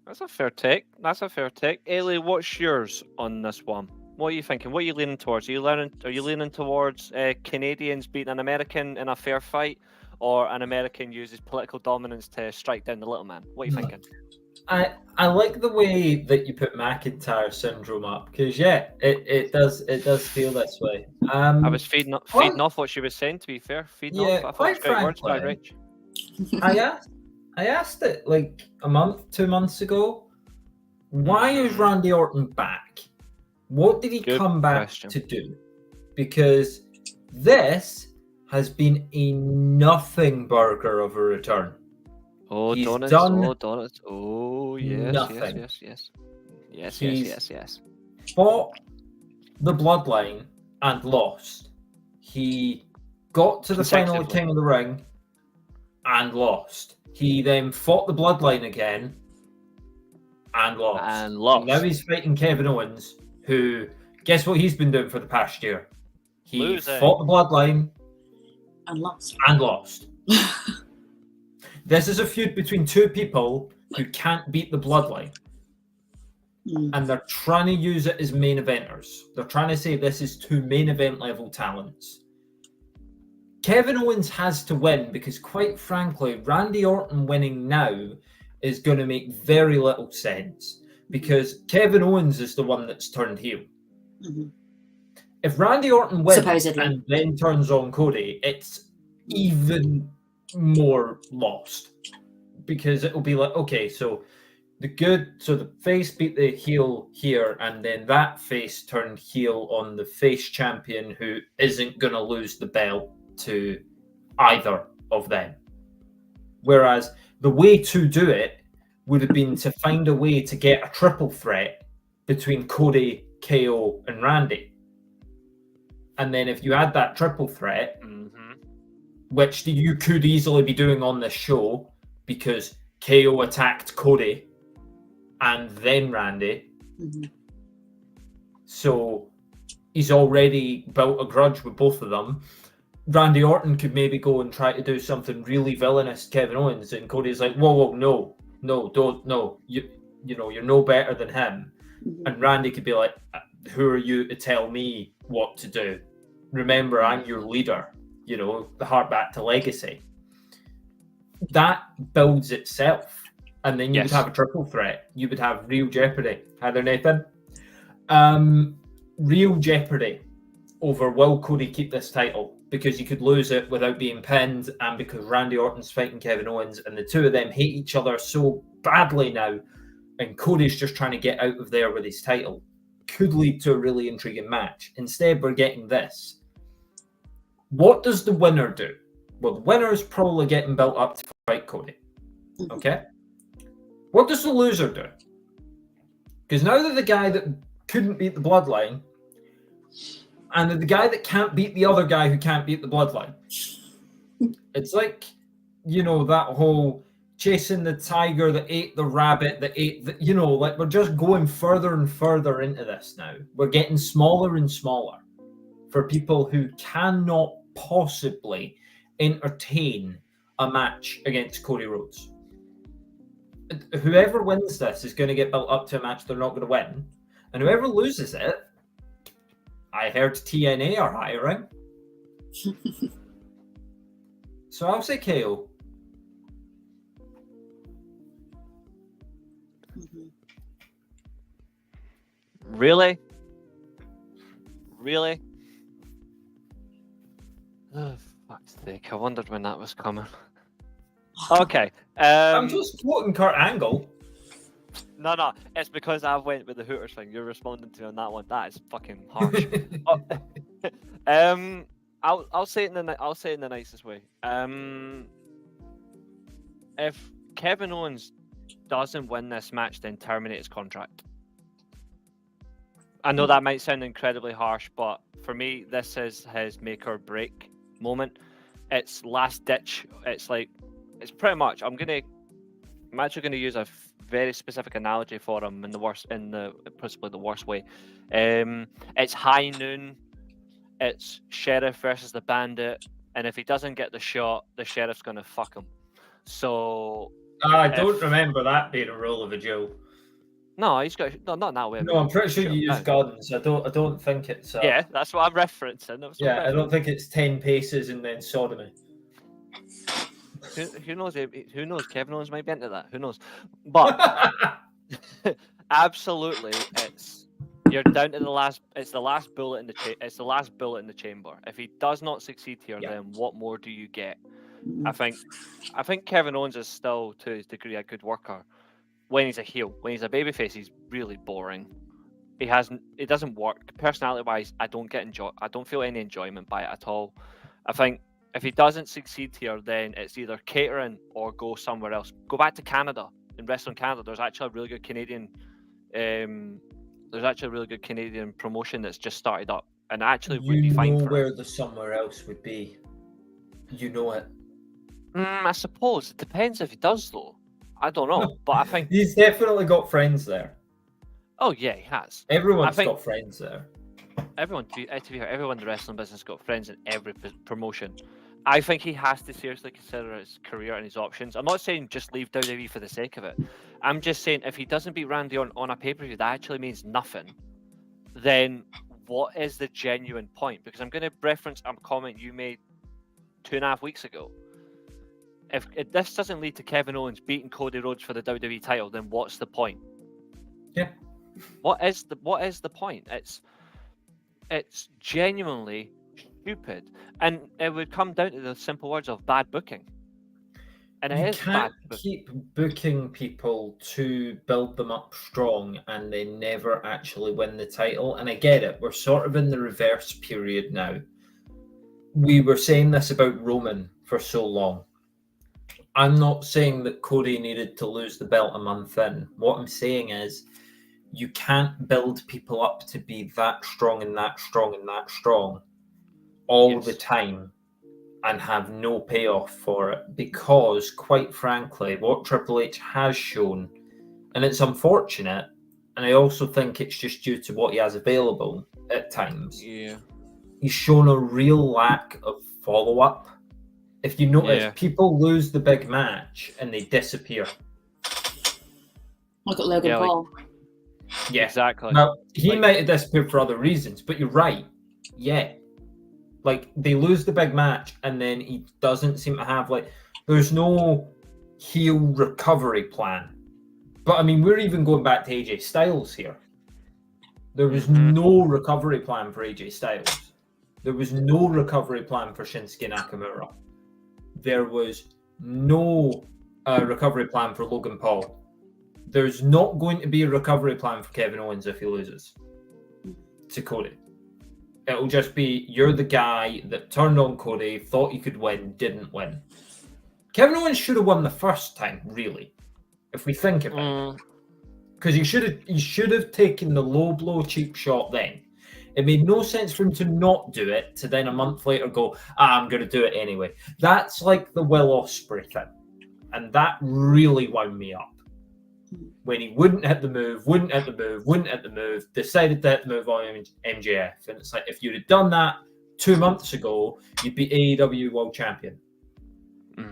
That's a fair take. Ailey, what's yours on this one? What are you thinking? What are you leaning towards? Are you leaning towards Canadians beating an American in a fair fight, or an American uses political dominance to strike down the little man? What are you thinking? I like the way that you put McIntyre syndrome up, because it does feel this way. I was feeding off what she was saying. To be fair, off. I thought it was great words by Rich. I asked it like a month, 2 months ago. Why is Randy Orton back? What did he come back to do? Because this has been a nothing burger of a return. Oh, He's donuts! done Oh, donuts! Oh, yes, nothing. yes. Fought the Bloodline and lost. He got to the final of King of the Ring and lost. He then fought the Bloodline again and lost. And now he's fighting Kevin Owens, who, guess what he's been doing for the past year? He fought the Bloodline and lost. This is a feud between two people who can't beat the Bloodline. And they're trying to use it as main eventers. They're trying to say this is two main event level talents. Kevin Owens has to win because, quite frankly, Randy Orton winning now is going to make very little sense because Kevin Owens is the one that's turned heel. Mm-hmm. If Randy Orton wins and then turns on Cody, it's even more lost because it'll be like, okay, so the face beat the heel here, and then that face turned heel on the face champion who isn't going to lose the belt to either of them. Whereas the way to do it would have been to find a way to get a triple threat between Cody, KO, and Randy. And then if you had that triple threat, which you could easily be doing on this show because KO attacked Cody and then Randy. So he's already built a grudge with both of them. Randy Orton could maybe go and try to do something really villainous to Kevin Owens, and Cody's like, whoa, no, don't, no, you're no better than him. And Randy could be like, who are you to tell me what to do? Remember, I'm your leader. The heart back to legacy. That builds itself. And then you would have a triple threat. You would have real jeopardy. Hi there, Nathan. Real jeopardy over will Cody keep this title? Because you could lose it without being pinned, and because Randy Orton's fighting Kevin Owens, and the two of them hate each other so badly now, and Cody's just trying to get out of there with his title. Could lead to a really intriguing match. Instead, we're getting this. What does the winner do? Well, the winner is probably getting built up to fight Cody. Okay? What does the loser do? Because now they're the guy that couldn't beat the Bloodline, and they're the guy that can't beat the other guy who can't beat the Bloodline. It's like, that whole chasing the tiger that ate the rabbit that ate the, like we're just going further and further into this now. We're getting smaller and smaller for people who cannot possibly entertain a match against Cody Rhodes. Whoever wins this is going to get built up to a match they're not going to win. And whoever loses it, I heard TNA are hiring. So I'll say KO. Really? Oh, fuck. sake, I wondered when that was coming. Okay. I'm just quoting Kurt Angle. No, it's because I went with the Hooters thing. You're responding to me on that one. That is fucking harsh. I'll say it in the nicest way. If Kevin Owens doesn't win this match, then terminate his contract. I know that might sound incredibly harsh, but for me, this is his make or break moment. It's last ditch. It's pretty much. I'm actually gonna use a very specific analogy for him possibly the worst way. It's high noon. It's Sheriff versus the Bandit, and if he doesn't get the shot, the Sheriff's gonna fuck him. So I don't remember that being a rule of a Joe. No, he's got not that way. No, I'm pretty sure you use guns. I don't think it's. Yeah, that's what I'm referencing. I don't think it's 10 paces and then sodomy. Who knows? Who knows? Kevin Owens might be into that. Who knows? But absolutely, you're down to the last. It's the last bullet in the It's the last bullet in the chamber. If he does not succeed here, then what more do you get? I think Kevin Owens is still, to his degree, a good worker. When he's a heel, when he's a babyface, he's really boring. It doesn't work. Personality-wise, I don't feel any enjoyment by it at all. I think if he doesn't succeed here, then it's either catering or go somewhere else. Go back to Canada and wrestle in Canada. There's actually a really good Canadian. There's actually a really good Canadian promotion that's just started up, and actually would be fine. You know where the somewhere else would be. You know it. I suppose it depends if he does, though. I don't know, but I think he's definitely got friends there. Oh yeah, he has. Everyone's got friends there. Everyone, to be fair, everyone in the wrestling business got friends in every promotion. I think he has to seriously consider his career and his options. I'm not saying just leave WWE for the sake of it. I'm just saying if he doesn't beat Randy on a pay-per-view, that actually means nothing. Then what is the genuine point? Because I'm going to reference a comment you made 2.5 weeks ago. If this doesn't lead to Kevin Owens beating Cody Rhodes for the WWE title, then what's the point? Yeah. What is the point? It's genuinely stupid, and it would come down to the simple words of bad booking. And it is bad booking. Keep booking people to build them up strong, and they never actually win the title. And I get it. We're sort of in the reverse period now. We were saying this about Roman for so long. I'm not saying that Cody needed to lose the belt a month in. What I'm saying is you can't build people up to be that strong and that strong and that strong all the time and have no payoff for it, because, quite frankly, what Triple H has shown, and it's unfortunate, and I also think it's just due to what he has available at times, he's shown a real lack of follow-up. If you notice, people lose the big match and they disappear. Look at Logan Paul. Yeah, exactly. Now, he might have disappeared for other reasons, but you're right. Yeah. Like, they lose the big match and then he doesn't seem to have, there's no heel recovery plan. But, I mean, we're even going back to AJ Styles here. There was no recovery plan for AJ Styles. There was no recovery plan for Shinsuke Nakamura. There was no recovery plan for Logan Paul. There's not going to be a recovery plan for Kevin Owens if he loses to Cody. It'll just be, you're the guy that turned on Cody, thought you could win, didn't win. Kevin Owens should have won the first time, really, if we think about it. Because he should have taken the low blow cheap shot then. It made no sense for him to not do it, to then a month later go, I'm going to do it anyway. That's like the Will Ospreay thing. And that really wound me up. When he wouldn't hit the move, decided to hit the move on MJF. And it's like, if you'd have done that 2 months ago, you'd be AEW World Champion.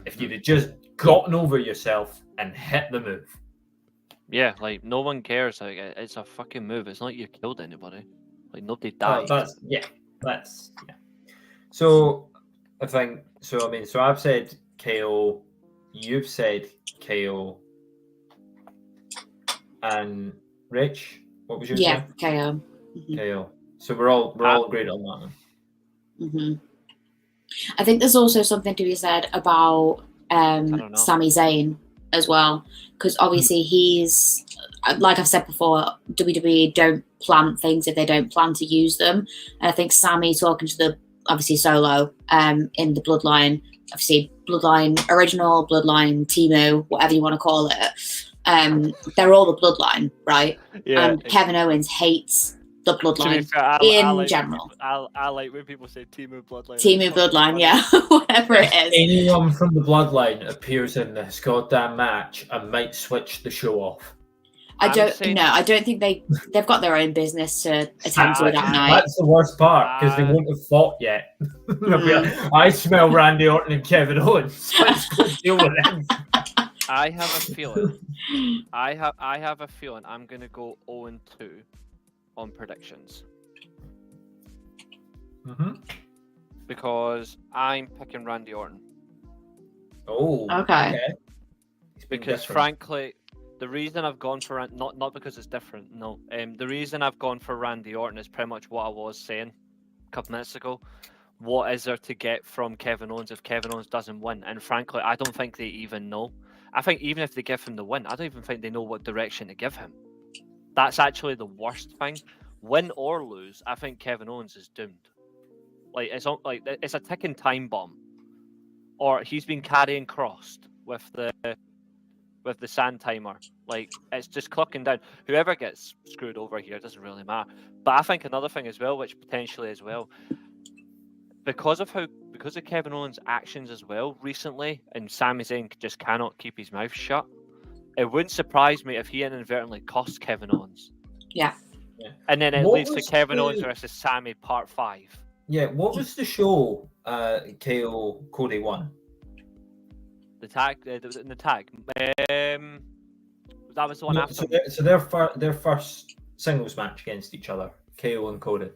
If you'd have just gotten over yourself and hit the move. Yeah, no one cares. It's a fucking move. It's not like you killed anybody. Nobody died. So I think so I've said KO, you've said KO, and Rich, what was yours? Yeah, KO. KO. So we're all agreed on that one. I think there's also something to be said about don't know. Sami Zayn as well, because obviously he's, like I've said before, WWE don't plant things if they don't plan to use them. And I think Sami talking to the, obviously Solo, in the Bloodline, obviously Bloodline Original, Bloodline Timu, whatever you want to call it, they're all the Bloodline, right? Yeah. And Kevin Owens hates the To be Bloodline fair, in general. I like when people say Timu Bloodline. Timu It's fucking Bloodline, funny. yeah, whatever it is. Anyone from the Bloodline appears in this goddamn match and might switch the show off. I I'm don't saying- know. I don't think they've got their own business to attend to I- that night. That's the worst part, because they won't have fought yet. I smell Randy Orton and Kevin Owens. Let's go deal with them. I have a feeling. I have a feeling I'm gonna go 0-2 on predictions because I'm picking Randy Orton. Oh, Okay. Because frankly, the reason I've gone for not because it's different. No, the reason I've gone for Randy Orton is pretty much what I was saying a couple minutes ago. What is there to get from Kevin Owens if Kevin Owens doesn't win? And frankly, I don't think they even know. I think even if they give him the win, I don't even think they know what direction to give him. That's actually the worst thing. Win or lose, I think Kevin Owens is doomed. Like it's a ticking time bomb, or he's been carrying crossed with the sand timer. Like it's just clocking down. Whoever gets screwed over here doesn't really matter. But I think another thing as well, which potentially as well, because of Kevin Owens' actions as well recently, and Sami Zayn just cannot keep his mouth shut. It wouldn't surprise me if he inadvertently cost Kevin Owens. Yeah. And then it What leads to was Kevin the- Owens versus Sami Part 5. Yeah, what was the show KO Cody won? The tag. That was the one No, after. so their first singles match against each other, KO and Cody.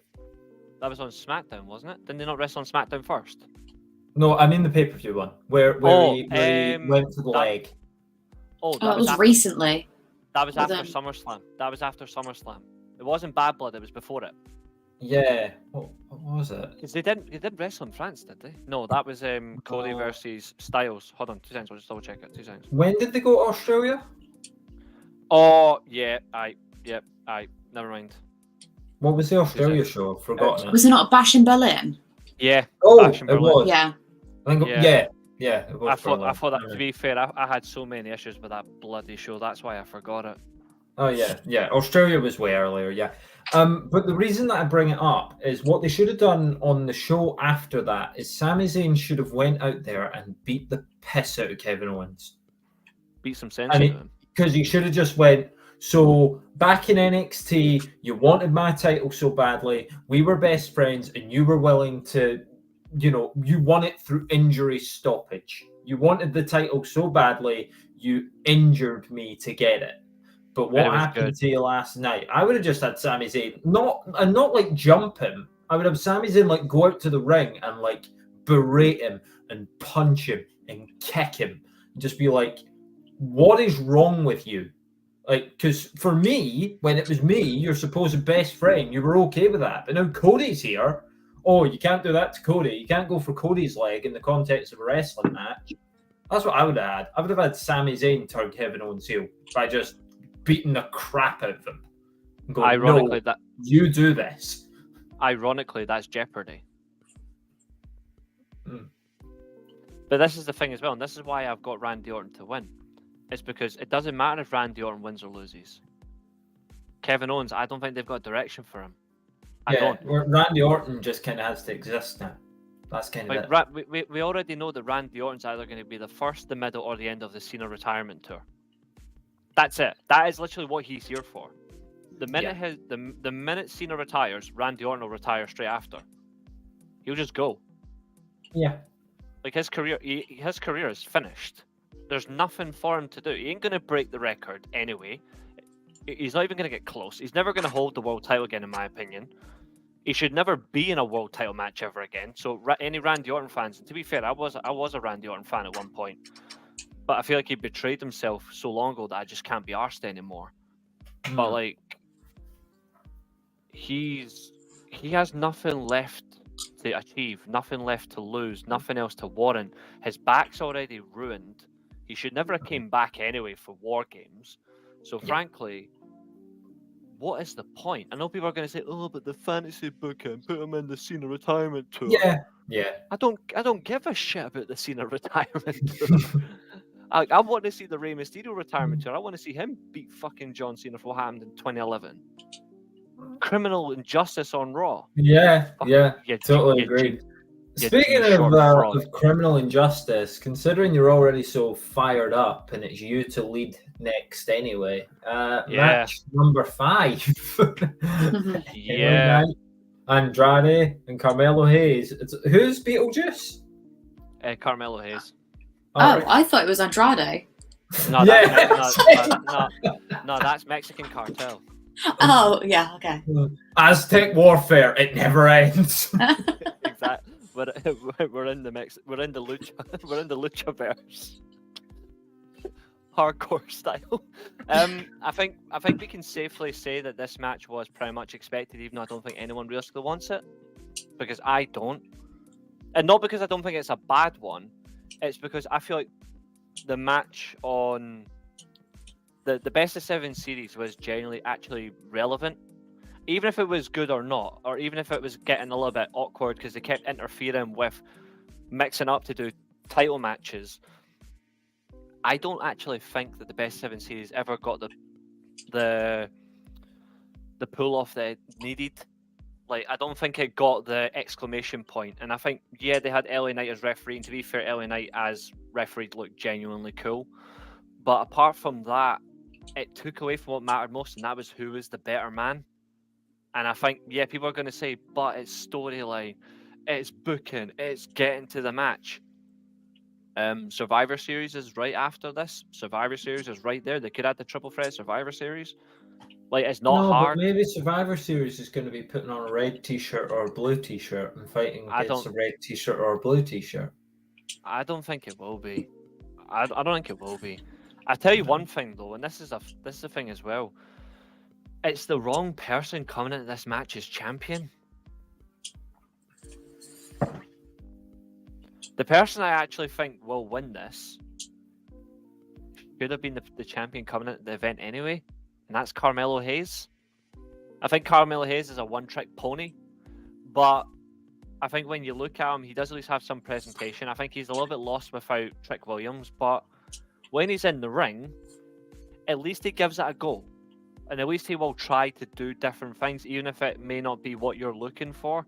That was on SmackDown, wasn't it? Didn't they not wrestle on SmackDown first? No, I mean the pay-per-view one, where he went for the leg. Oh, Oh, it was recently. That was Well, after then- SummerSlam. That was after SummerSlam. It wasn't Bad Blood. It was before it. Yeah, what was it? Because they didn't wrestle in France, did they? No, that was Cody No. versus Styles. Hold on, 2 seconds. I'll just double check it. 2 seconds. When did they go to Australia? Oh yeah, never mind. What was the Australia show? I've forgotten it. Was it not Bash in Berlin? Yeah. Oh, Bash in it Berlin. was. Yeah. I think, Yeah. yeah, it was. I thought that. To be fair, I had so many issues with that bloody show. That's why I forgot it. Oh yeah. Australia was way earlier. Yeah. But the reason that I bring it up is what they should have done on the show after that is Sami Zayn should have went out there and beat the piss out of Kevin Owens. Beat some sense And into him. Because he should have just went, so back in NXT, you wanted my title so badly. We were best friends and you were willing to, you won it through injury stoppage. You wanted the title so badly, you injured me to get it. But what happened to you last night? I would have just had Sami Zayn, not like jump him. I would have Sami Zayn like go out to the ring and like berate him and punch him and kick him. And just be like, what is wrong with you? Like, because for me, when it was me, your supposed best friend, you were okay with that. But now Cody's here. Oh, you can't do that to Cody. You can't go for Cody's leg in the context of a wrestling match. That's what I would have had. I would have had Sami Zayn turn Kevin Owens heel by just beating the crap out of him. And going, Ironically, no, you do this. Ironically, that's Jeopardy. But this is the thing as well, and this is why I've got Randy Orton to win. It's because it doesn't matter if Randy Orton wins or loses. Kevin Owens, I don't think they've got direction for him. I don't. Randy Orton just kind of has to exist now. That's kind of it. We already know that Randy Orton's either going to be the first, the middle, or the end of the Cena retirement tour. That's it. That is literally what he's here for. The minute the minute Cena retires, Randy Orton will retire straight after. He'll just go. Yeah. Like his career is finished. There's nothing for him to do. He ain't going to break the record anyway. He's not even going to get close. He's never going to hold the world title again, in my opinion. He should never be in a world title match ever again. So any Randy Orton fans, and to be fair, I was a Randy Orton fan at one point, but I feel like he betrayed himself so long ago that I just can't be arsed anymore. But like, he has nothing left to achieve, nothing left to lose, nothing else to warrant. His back's already ruined. He should never have came back anyway for War Games. So frankly, what is the point? I know people are going to say, "Oh, but the fantasy booking, put him in the Cena retirement tour." Yeah. I don't give a shit about the Cena retirement tour. I want to see the Rey Mysterio retirement tour. I want to see him beat fucking John Cena for what happened in 2011. Criminal injustice on Raw. Yeah, You- totally you- agree. you Speaking G-short fraud. of criminal injustice, considering you're already so fired up and it's you to lead next anyway, match number 5. Yeah. Andrade and Carmelo Hayes. Who's Beetlejuice? Carmelo Hayes. Oh, I thought it was Andrade. No, that's Mexican Cartel. Oh, yeah, okay. Aztec warfare. It never ends. Exactly. We're in the Luchaverse. Hardcore style. I think we can safely say that this match was pretty much expected, even though I don't think anyone realistically wants it. Because I don't. And not because I don't think it's a bad one. It's because I feel like the match on the best of 7 series was genuinely actually relevant. Even if it was good or not, or even if it was getting a little bit awkward because they kept interfering with mixing up to do title matches, I don't actually think that the best 7 series ever got the pull off that it needed. Like, I don't think it got the exclamation point. And I think, yeah, they had LA Knight as referee, and to be fair, LA Knight as referee looked genuinely cool. But apart from that, it took away from what mattered most, and that was who was the better man. And I think, yeah, people are going to say, but it's storyline, it's booking, it's getting to the match. Survivor Series is right after this. Survivor Series is right there. They could add the Triple Threat Survivor Series. Like, it's not hard. But maybe Survivor Series is going to be putting on a red t-shirt or a blue t-shirt and fighting against a red t-shirt or a blue t-shirt. I don't think it will be. I don't think it will be. I tell you one thing though, and this is the thing as well. It's the wrong person coming into this match as champion. The person I actually think will win this should have been the champion coming into the event anyway, and that's Carmelo Hayes. I think Carmelo Hayes is a one-trick pony, but I think when you look at him, he does at least have some presentation. I think he's a little bit lost without Trick Williams, but when he's in the ring, at least he gives it a go. And at least he will try to do different things, even if it may not be what you're looking for.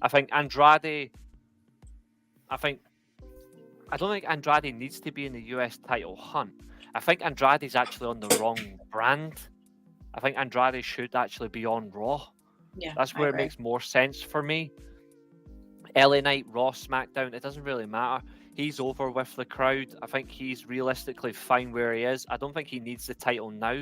I think Andrade... I don't think Andrade needs to be in the US title hunt. I think Andrade's actually on the wrong brand. I think Andrade should actually be on Raw. Yeah, that's where it makes more sense for me. LA Knight, Raw, SmackDown, it doesn't really matter. He's over with the crowd. I think he's realistically fine where he is. I don't think he needs the title now.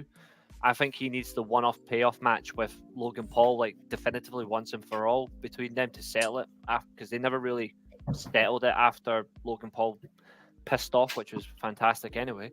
I think he needs the one-off payoff match with Logan Paul, like definitively once and for all between them to settle it, because they never really settled it after Logan Paul pissed off, which was fantastic anyway.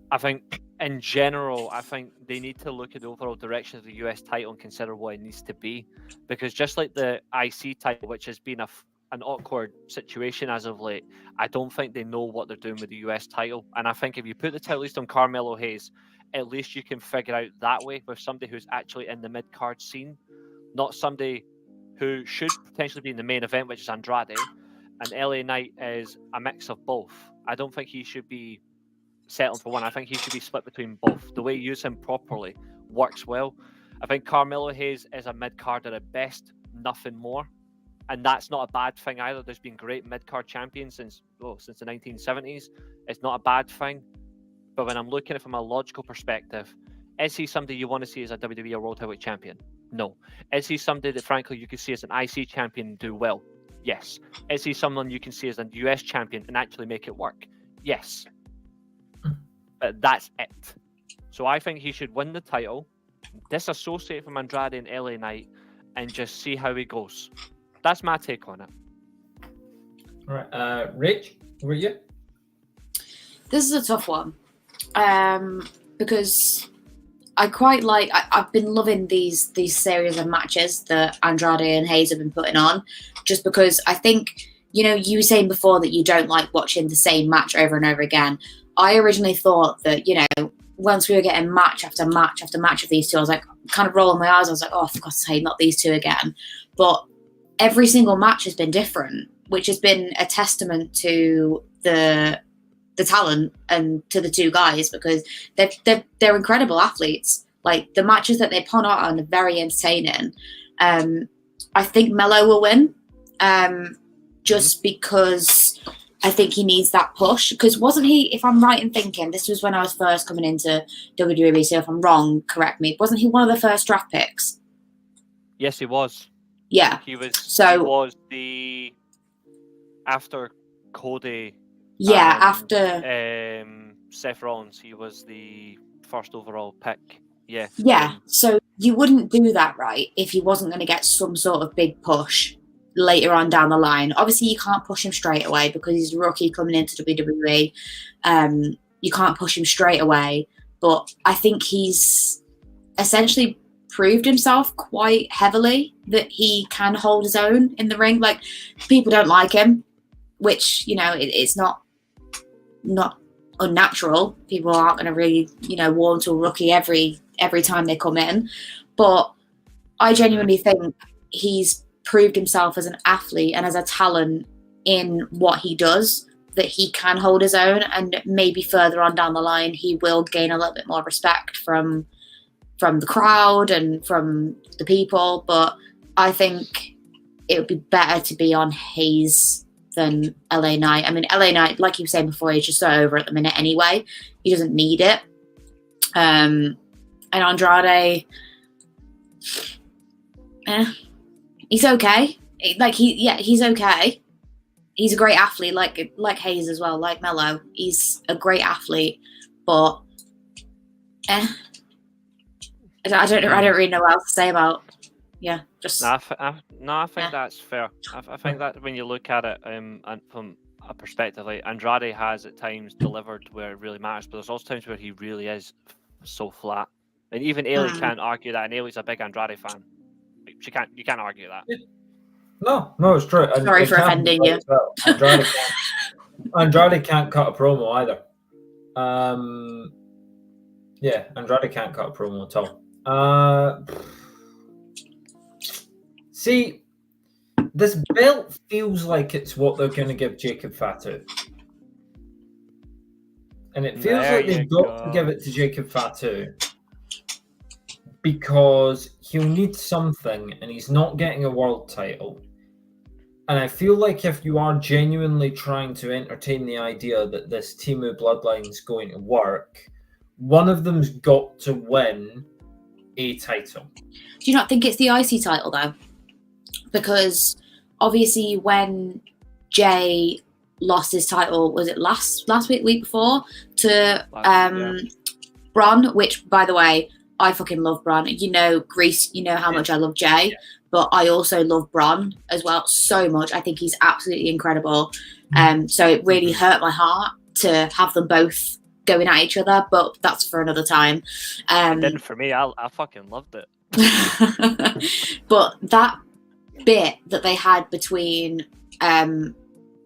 I think in general, I think they need to look at the overall direction of the US title and consider what it needs to be, because just like the IC title, which has been an awkward situation as of late, I don't think they know what they're doing with the US title. And I think if you put the title at least on Carmelo Hayes, at least you can figure out that way with somebody who's actually in the mid-card scene, not somebody who should potentially be in the main event, which is Andrade, and LA Knight is a mix of both. I don't think he should be settling for one. I think he should be split between both. The way you use him properly works well. I think Carmelo Hayes is a mid-carder at best, nothing more. And that's not a bad thing either. There's been great mid-card champions since the 1970s. It's not a bad thing. But when I'm looking at it from a logical perspective, is he somebody you want to see as a WWE World Heavyweight Champion? No. Is he somebody that, frankly, you could see as an IC champion and do well? Yes. Is he someone you can see as a US champion and actually make it work? Yes. But that's it. So I think he should win the title, disassociate from Andrade and LA Knight, and just see how he goes. That's my take on it. All right. Rich, who are you? This is a tough one. Because I quite like. I've been loving these series of matches that Andrade and Hayes have been putting on, just because I think, you were saying before that you don't like watching the same match over and over again. I originally thought that, once we were getting match after match after match of these two, I was like, kind of rolling my eyes. I was like, oh, for God's sake, not these two again. But every single match has been different, which has been a testament to the talent and to the two guys, because they're incredible athletes. Like, the matches that they put on are very entertaining. I think Melo will win, just because I think he needs that push. Because wasn't he, if I'm right in thinking, this was when I was first coming into WWE, so if I'm wrong, correct me. Wasn't he one of the first draft picks? Yes, he was. Yeah. He was. So he was the after Cody. Yeah, and, after Seth Rollins, he was the first overall pick. Yeah. Yeah. So you wouldn't do that, right, if he wasn't going to get some sort of big push later on down the line. Obviously, you can't push him straight away because he's a rookie coming into WWE. You can't push him straight away, but I think he's essentially proved himself quite heavily that he can hold his own in the ring. Like, people don't like him, which, it's not unnatural. People aren't going to really, warm to a rookie every time they come in. But I genuinely think he's proved himself as an athlete and as a talent in what he does, that he can hold his own, and maybe further on down the line he will gain a little bit more respect from the crowd and from the people. But I think it would be better to be on Hayes than LA Knight. I mean, LA Knight, like you were saying before, he's just so over at the minute anyway. He doesn't need it. And Andrade, he's okay. He's okay. He's a great athlete, like Hayes as well, like Melo. He's a great athlete, but I don't really know what else to say about. Yeah, just. I think that's fair. I think that when you look at it, and from a perspective, like Andrade has at times delivered where it really matters, but there's also times where he really is so flat. And even Ailey can't argue that, and Ailey's a big Andrade fan. You can't argue that. No, it's true. Sorry for offending you. Well. Andrade can't cut a promo either. Andrade can't cut a promo at all. See, this belt feels like it's what they're going to give Jacob Fatu. And it feels like they've got to give it to Jacob Fatu because he'll need something, and he's not getting a world title. And I feel like if you are genuinely trying to entertain the idea that this Timu bloodline is going to work, one of them's got to win a title. Do you not think it's the IC title, though? Because obviously when Jay lost his title, was it last week before, to Bron, which, by the way, I fucking love Bron. Grease, how much I love Jay, but I also love Bron as well so much. I think he's absolutely incredible. So it really hurt my heart to have them both going at each other, but that's for another time. It didn't for me. I fucking loved it. But that bit that they had between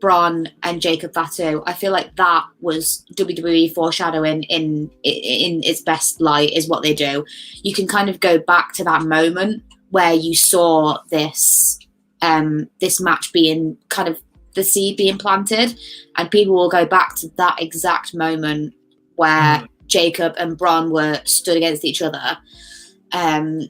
Bron and Jacob Fatu, I feel like that was WWE foreshadowing in its best light, is what they do. You can kind of go back to that moment where you saw this match being kind of the seed being planted, and people will go back to that exact moment where Jacob and Bron were stood against each other, and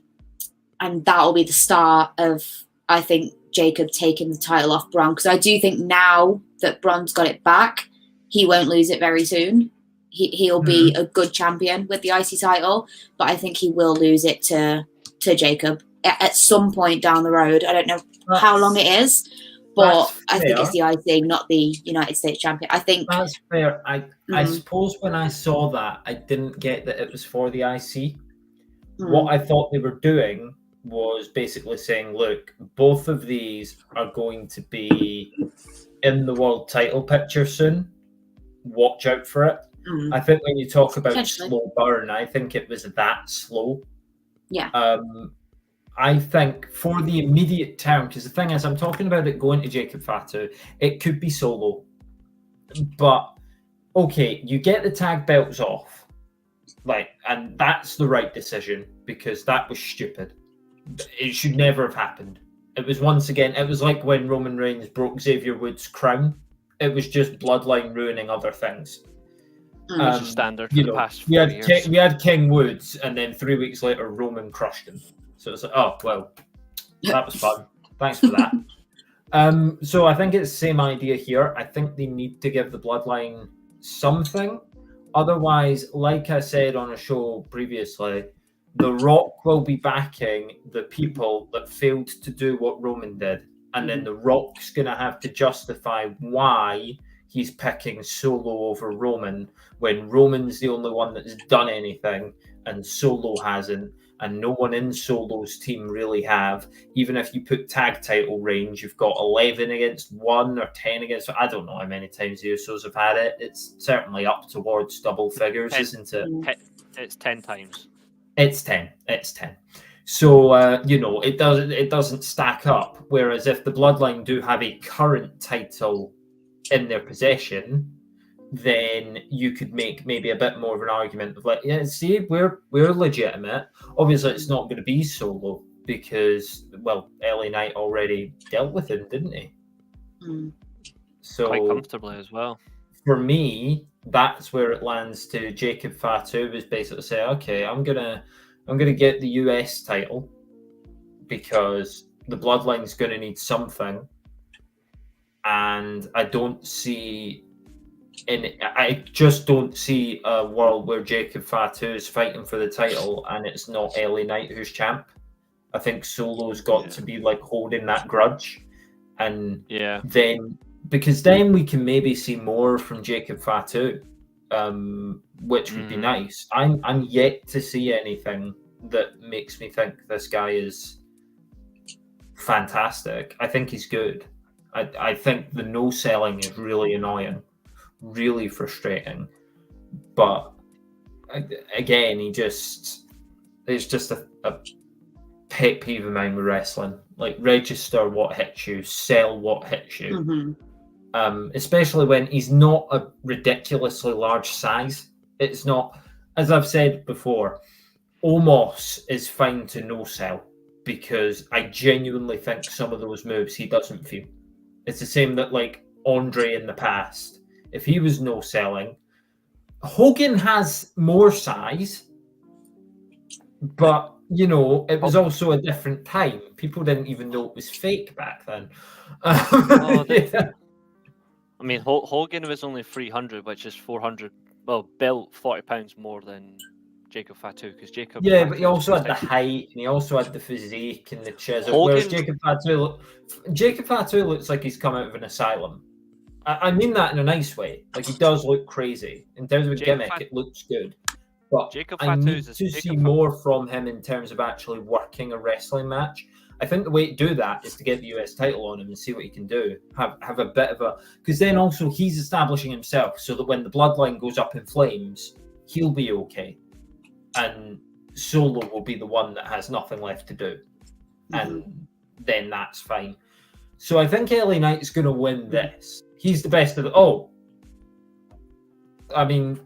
that will be the start of, I think, Jacob taking the title off Bron, because I do think now that Bron's got it back, he won't lose it very soon. He'll be a good champion with the IC title, but I think he will lose it to Jacob at some point down the road. I don't know how long it is, but I think it's the IC, not the United States champion. I think that's fair. I suppose when I saw that, I didn't get that it was for the IC. What I thought they were doing was basically saying, look, both of these are going to be in the world title picture soon. Watch out for it. I think when you talk about Potentially. slow burn, I think it was that slow. Yeah. I think for the immediate term, because the thing is, I'm talking about it going to Jacob Fatu, it could be Solo. But, okay, you get the tag belts off, and that's the right decision, because that was stupid. It should never have happened. It was, once again, it was like when Roman Reigns broke Xavier Woods' crown. It was just bloodline ruining other things. Which is standard for the past 4 years. We had King Woods, and then 3 weeks later, Roman crushed him. So it's like, oh, well, that was fun. Thanks for that. So I think it's the same idea here. I think they need to give the bloodline something. Otherwise, like I said on a show previously, The Rock will be backing the people that failed to do what Roman did. And then The Rock's going to have to justify why he's picking Solo over Roman when Roman's the only one that's done anything and Solo hasn't. And no one in Solo's team really have. Even if you put tag title range, you've got 11 against 1 or 10 against... I don't know how many times the Usos have had it. It's certainly up towards double figures, isn't it? It's 10 times. It's 10. It's 10. So, it doesn't stack up. Whereas if the Bloodline do have a current title in their possession, then you could make maybe a bit more of an argument of like, yeah, see, we're legitimate. Obviously, it's not going to be Solo because, well, LA Knight already dealt with him, didn't he? So quite comfortably as well. For me, that's where it lands to Jacob Fatu was basically say, okay, I'm gonna get the US title because the Bloodline's going to need something, and I just don't see a world where Jacob Fatu is fighting for the title and it's not LA Knight who's champ. I think Solo's got to be like holding that grudge, and then we can maybe see more from Jacob Fatu, which would be nice. I'm yet to see anything that makes me think this guy is fantastic. I think he's good. I think the no selling is really annoying, really frustrating. But again, it's just a pet peeve of mine with wrestling. Like, register what hits you, sell what hits you. Especially when he's not a ridiculously large size. It's not, as I've said before, Omos is fine to no sell because I genuinely think some of those moves he doesn't feel. It's the same that like Andre in the past. If he was no selling, Hogan has more size, but it was also a different time. People didn't even know it was fake back then. I mean, Hogan was only 300, which is 400. Well, built 40 pounds more than Jacob Fatu because Jacob. Yeah, but he also had the height and he also had the physique and the chisel. Whereas Jacob Fatu looks like he's come out of an asylum. I mean that in a nice way. Like, he does look crazy in terms of a gimmick. It looks good, but I need to see more from him in terms of actually working a wrestling match. I think the way to do that is to get the US title on him and see what he can do. Have a bit of a... Because then also he's establishing himself so that when the Bloodline goes up in flames, he'll be okay. And Solo will be the one that has nothing left to do. And then that's fine. So I think LA Knight's going to win this. He's the best of the... Oh! I mean,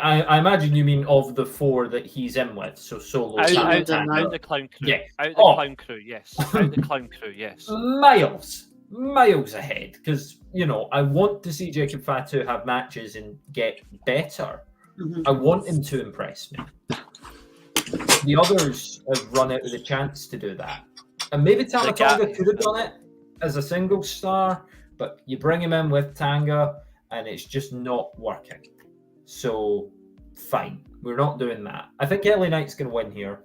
I imagine you mean of the 4 that he's in with. So Solo, out the clown crew. Yeah. Out the clown crew, yes. Out the clown crew, yes. Miles ahead. Because, I want to see Jacob Fatu have matches and get better. I want him to impress me. The others have run out of the chance to do that. And maybe Tama Tonga could have done it as a single star, but you bring him in with Tanga and it's just not working. So, fine. We're not doing that. I think LA Knight's going to win here.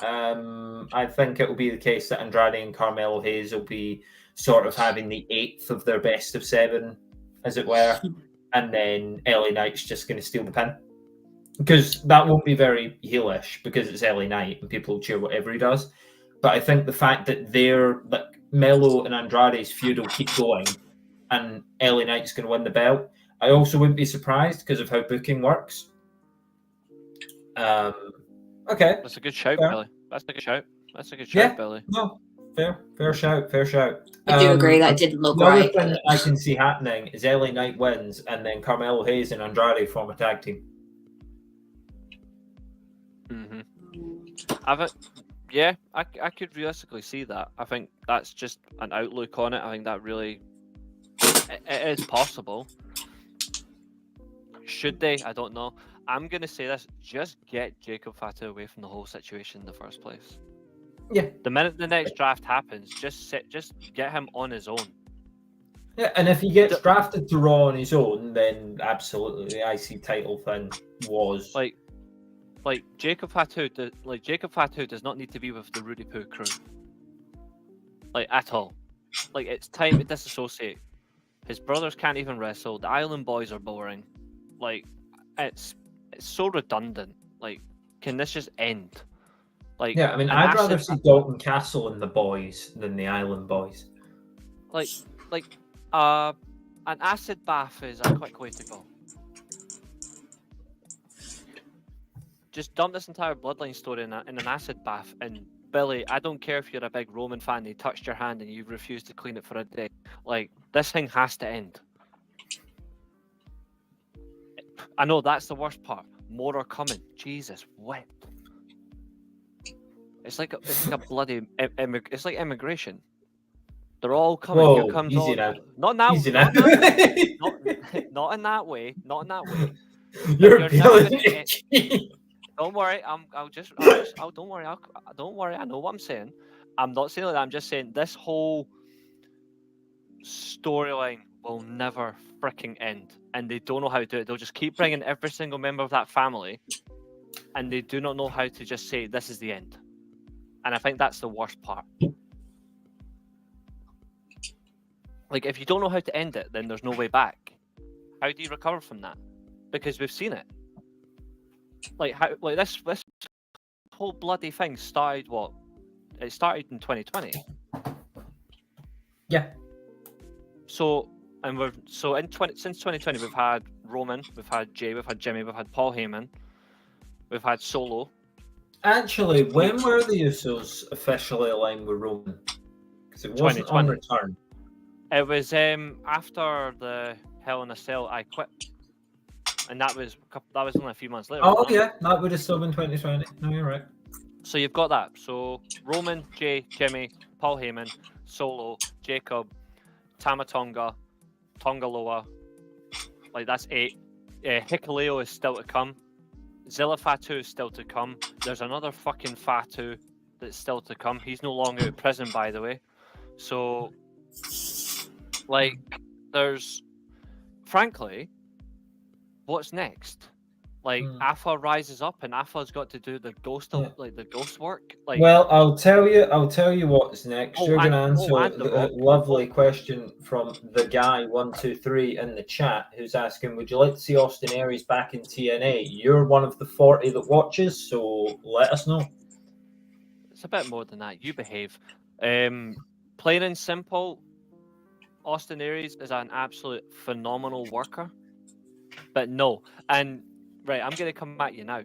I think it will be the case that Andrade and Carmelo Hayes will be sort of having the 8th of their best of 7, as it were. And then LA Knight's just going to steal the pin. Because that won't be very heelish because it's LA Knight and people will cheer whatever he does. But I think the fact that Melo and Andrade's feud will keep going and LA Knight's going to win the belt, I also wouldn't be surprised because of how booking works. Okay. That's a good shout, Fair. Billy. That's a good shout. That's a good Yeah. shout, Billy. No, fair shout. I do agree that didn't look the other right. thing that I can see happening is LA Knight wins, and then Carmelo Hayes and Andrade form a tag team. Mm-hmm. I could realistically see that. I think that's just an outlook on it. I think that really, it is possible. Should they? I don't know. I'm gonna say this: just get Jacob Fatu away from the whole situation in the first place. Yeah. The minute the next draft happens, just get him on his own. Yeah, and if he gets drafted to Raw on his own, then absolutely the IC title thing was like Jacob Fatu. Jacob Fatu does not need to be with the Rudy Poo crew, like at all. Like it's time to disassociate. His brothers can't even wrestle. The Island Boys are boring. Like it's so redundant. Like, can this just end? Like, yeah, I mean, I'd rather see Dalton Castle and the boys than the Island Boys. An acid bath is a quick way to go. Just dump this entire Bloodline story in an acid bath, and Billy, I don't care if you're a big Roman fan, they touched your hand and you refused to clean it for a day. Like, this thing has to end. I know that's the worst part. More are coming. Jesus, what? It's like a bloody it's like immigration. They're all coming. Whoa, Here comes easy all. now. Not now. Easy Not, now. not in that way. Not in that way. You're never feeling gonna get- itchy. Don't worry. Don't worry. Don't worry. I know what I'm saying. I'm not saying that. I'm just saying this whole storyline will never freaking end, and they don't know how to do it. They'll just keep bringing every single member of that family, and they do not know how to just say this is the end. And I think that's the worst part. Like, if you don't know how to end it, then there's no way back. How do you recover from that? Because we've seen it. Like this whole bloody thing started what? It started in 2020. Yeah. So since 2020 we've had Roman, we've had Jay, we've had Jimmy, we've had Paul Heyman, we've had Solo. Actually, when were the Usos officially aligned with Roman? Because it wasn't on return. It was after the Hell in a Cell I quit, and that was only a few months later. Oh yeah, that would have still been 2020. No, you're right. So you've got that. So Roman, Jay, Jimmy, Paul Heyman, Solo, Jacob, Tama Tonga, Tongaloa. Like that's 8. Hikuleo is still to come. Zilla Fatu is still to come. There's another fucking Fatu that's still to come. He's no longer in prison, by the way. So, like, there's, frankly, what's next? Like, Afa rises up, and Afa's got to do the ghost the ghost work. Like, well, I'll tell you what's next. You're going to answer the lovely question from the guy 123 in the chat, who's asking, "Would you like to see Austin Aries back in TNA?" You're one of the 40 that watches, so let us know. It's a bit more than that. You behave. Plain and simple, Austin Aries is an absolute phenomenal worker. But no, and right, I'm going to come at you now.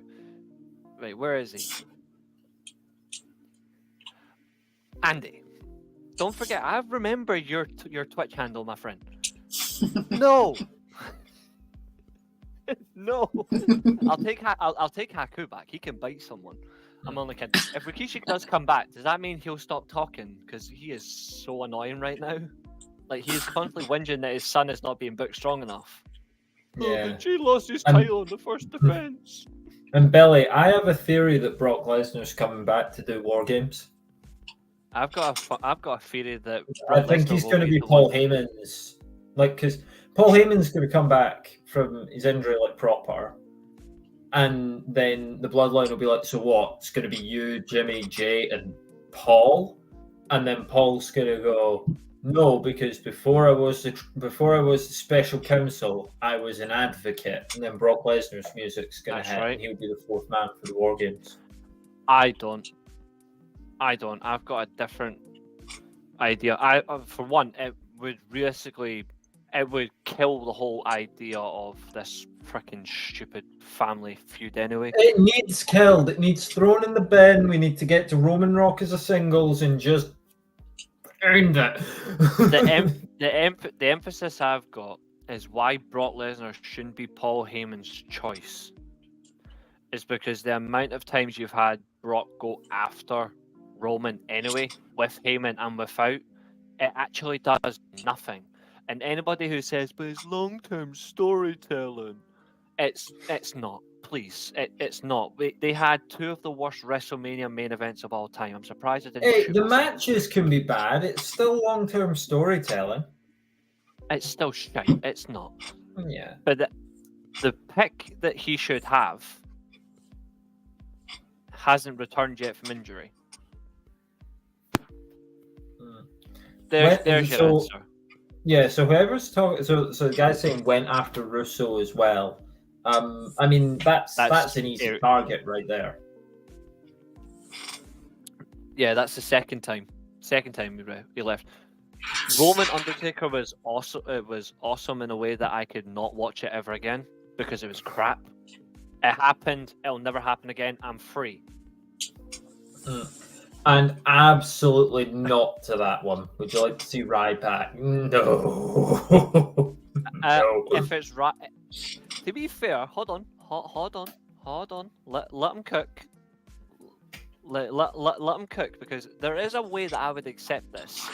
Right, where is he? Andy, don't forget, I remember your Twitch handle, my friend. No. No. I'll take Haku back. He can bite someone. I'm only kidding. If Rikishi does come back, does that mean he'll stop talking? Because he is so annoying right now. Like, he's constantly whinging that his son is not being booked strong enough. Yeah. He lost his title in the first defense. And Billy, I have a theory that Brock Lesnar's coming back to do War Games. I've got a theory that I think he's going to be Paul Heyman's, like, because Paul Heyman's going to come back from his injury like proper, and then the Bloodline will be like, so what? It's going to be you, Jimmy, Jay, and Paul, and then Paul's going to go, no, because before I was the special counsel, I was an advocate, and then Brock Lesnar's music's going to hit, right. And he'll be the fourth man for the War Games. I don't. I've got a different idea. For one, it would realistically it would kill the whole idea of this freaking stupid family feud anyway. It needs killed. It needs thrown in the bin. We need to get to Roman Rock as a singles and just end it. The emphasis I've got is why Brock Lesnar shouldn't be Paul Heyman's choice. Is because the amount of times you've had Brock go after Roman anyway, with Heyman and without, it actually does nothing. And anybody who says, but it's long-term storytelling, it's not. Please, it's not. They had two of the worst WrestleMania main events of all time. I'm surprised it didn't. Hey, shoot the us. matches can be bad. It's still long-term storytelling. It's still shite. It's not. Yeah. But the pick that he should have hasn't returned yet from injury. There's your answer. Yeah, so whoever's talking, so the guy's saying went after Russo as well. I mean that's an easy target right there. Yeah, that's the second time. We left. Roman Undertaker was awesome. It was awesome in a way that I could not watch it ever again because it was crap. It happened. It'll never happen again. I'm free. And absolutely not to that one. Would you like to see Ryback? No. No. If it's right, to be fair, hold on. Let him cook. Let him cook, because there is a way that I would accept this.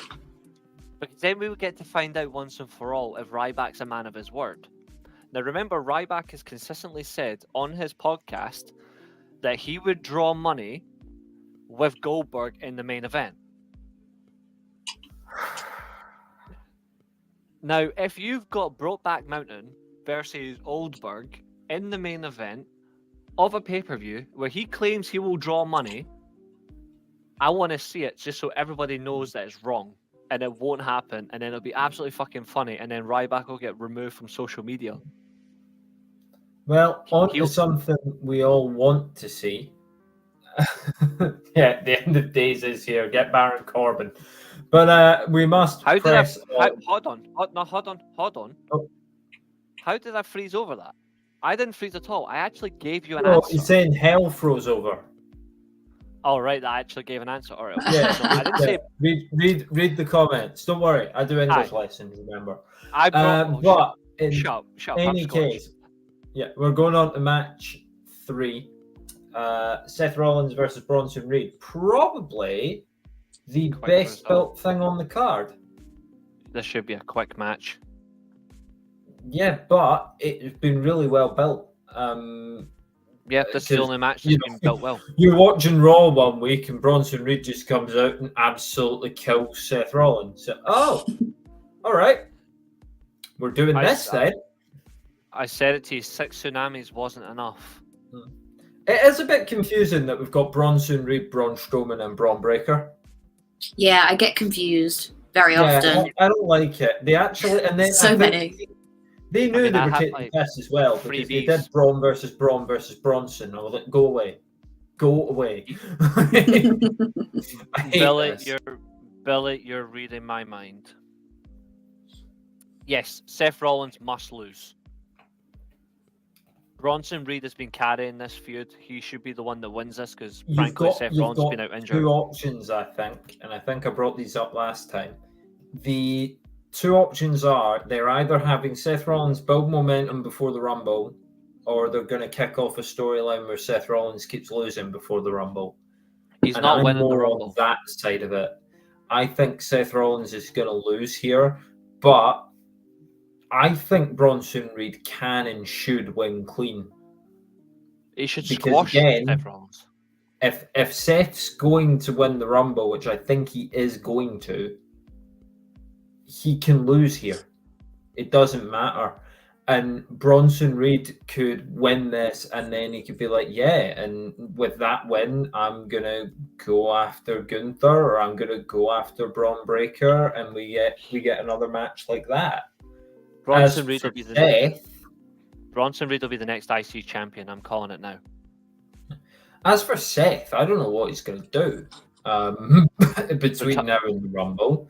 Because then we would get to find out once and for all if Ryback's a man of his word. Now remember, Ryback has consistently said on his podcast that he would draw money with Goldberg in the main event. Now, if you've got Brokeback Mountain versus Goldberg in the main event of a pay-per-view where he claims he will draw money, I want to see it just so everybody knows that it's wrong and it won't happen, and then it'll be absolutely fucking funny, and then Ryback will get removed from social media. Well, on to something we all want to see. Yeah, the end of days is here. Get Baron Corbin. But we must hold on. Oh. How did I freeze over that? I didn't freeze at all. I actually gave you an answer. He's saying hell froze over. Oh, right, I actually gave an answer. All right. Yeah, no, I didn't say... read the comments. Don't worry, I do English lessons, remember. But in any case, yeah, we're going on to match 3. Seth Rollins versus Bronson Reed. Probably the best built thing on the card. This should be a quick match. Yeah, but it's been really well built. Yeah, this is the only match that's been built well. You're watching Raw one week and Bronson Reed just comes out and absolutely kills Seth Rollins. So, all right. We're doing this then. I said it to you, 6 tsunamis wasn't enough. It is a bit confusing that we've got Bronson Reed, Braun Strowman, and Braun Breaker. Yeah, I get confused very often. I don't like it. They actually, and then so many. They knew they were taking this as well because they did Braun versus Bronson. I was like, go away. I hate Billy, you're reading my mind. Yes, Seth Rollins must lose. Bronson Reed has been carrying this feud. He should be the one that wins this because, frankly, Seth Rollins has been out injured. 2 options, I think, and I think I brought these up last time. The 2 options are they're either having Seth Rollins build momentum before the Rumble, or they're going to kick off a storyline where Seth Rollins keeps losing before the Rumble. He's not winning the Rumble. On that side of it. I think Seth Rollins is going to lose here, but I think Bronson Reed can and should win clean. He should squash Seth Rollins. If Seth's going to win the Rumble, which I think he is going to, he can lose here. It doesn't matter. And Bronson Reed could win this, and then he could be like, yeah, and with that win, I'm going to go after Gunther, or I'm going to go after Braun Breaker, and we get another match like that. Bronson Reed will be the next IC champion. I'm calling it now. As for Seth, I don't know what he's going to do between now and the Rumble.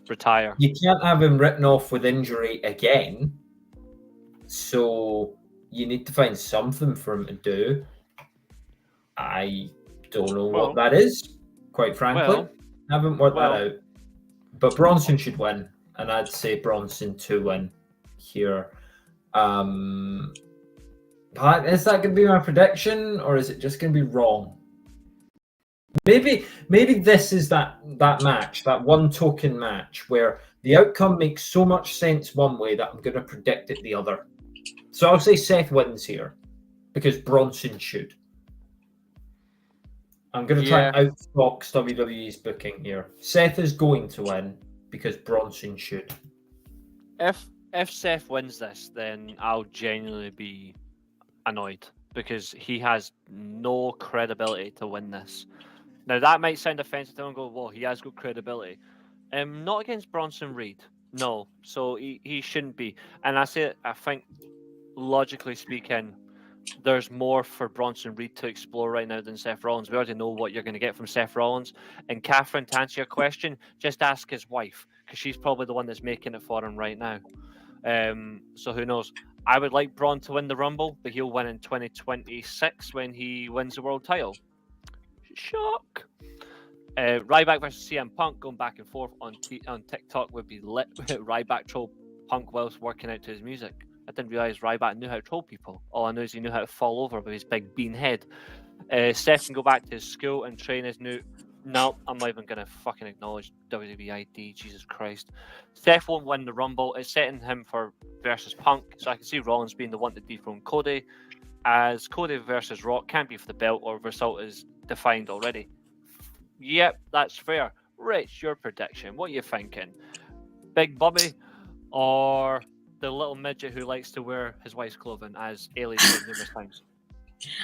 retire. You can't have him written off with injury again. So you need to find something for him to do. I don't know what that is, quite frankly. Haven't worked that out. But Bronson should win, and I'd say Bronson to win here. Is that going to be my prediction, or is it just going to be wrong? Maybe this is that match, that one token match, where the outcome makes so much sense one way that I'm going to predict it the other. So I'll say Seth wins here, because Bronson should. I'm going to try and outfox WWE's booking here. Seth is going to win, because Bronson should. If Seth wins this, then I'll genuinely be annoyed, because he has no credibility to win this. Now, that might sound offensive to him and go, well, he has got credibility. Not against Bronson Reed. No. So he shouldn't be. And I think, logically speaking, there's more for Bronson Reed to explore right now than Seth Rollins. We already know what you're going to get from Seth Rollins. And Catherine, to answer your question, just ask his wife, because she's probably the one that's making it for him right now. So who knows? I would like Braun to win the Rumble, but he'll win in 2026 when he wins the world title. Shock. Ryback versus CM Punk going back and forth on TikTok would be lit. Ryback troll Punk whilst working out to his music. I didn't realise Ryback knew how to troll people. All I know is he knew how to fall over with his big bean head. Seth can go back to his school and train his new... No, I'm not even going to fucking acknowledge WWE ID. Jesus Christ. Seth won't win the Rumble. It's setting him for versus Punk. So I can see Rollins being the one to dethrone Cody. As Cody versus Rock can't be for the belt, or result is defined already. Yep, that's fair. Rich, your prediction. What are you thinking? Big Bobby or the little midget who likes to wear his wife's clothing, as Ailey said numerous times?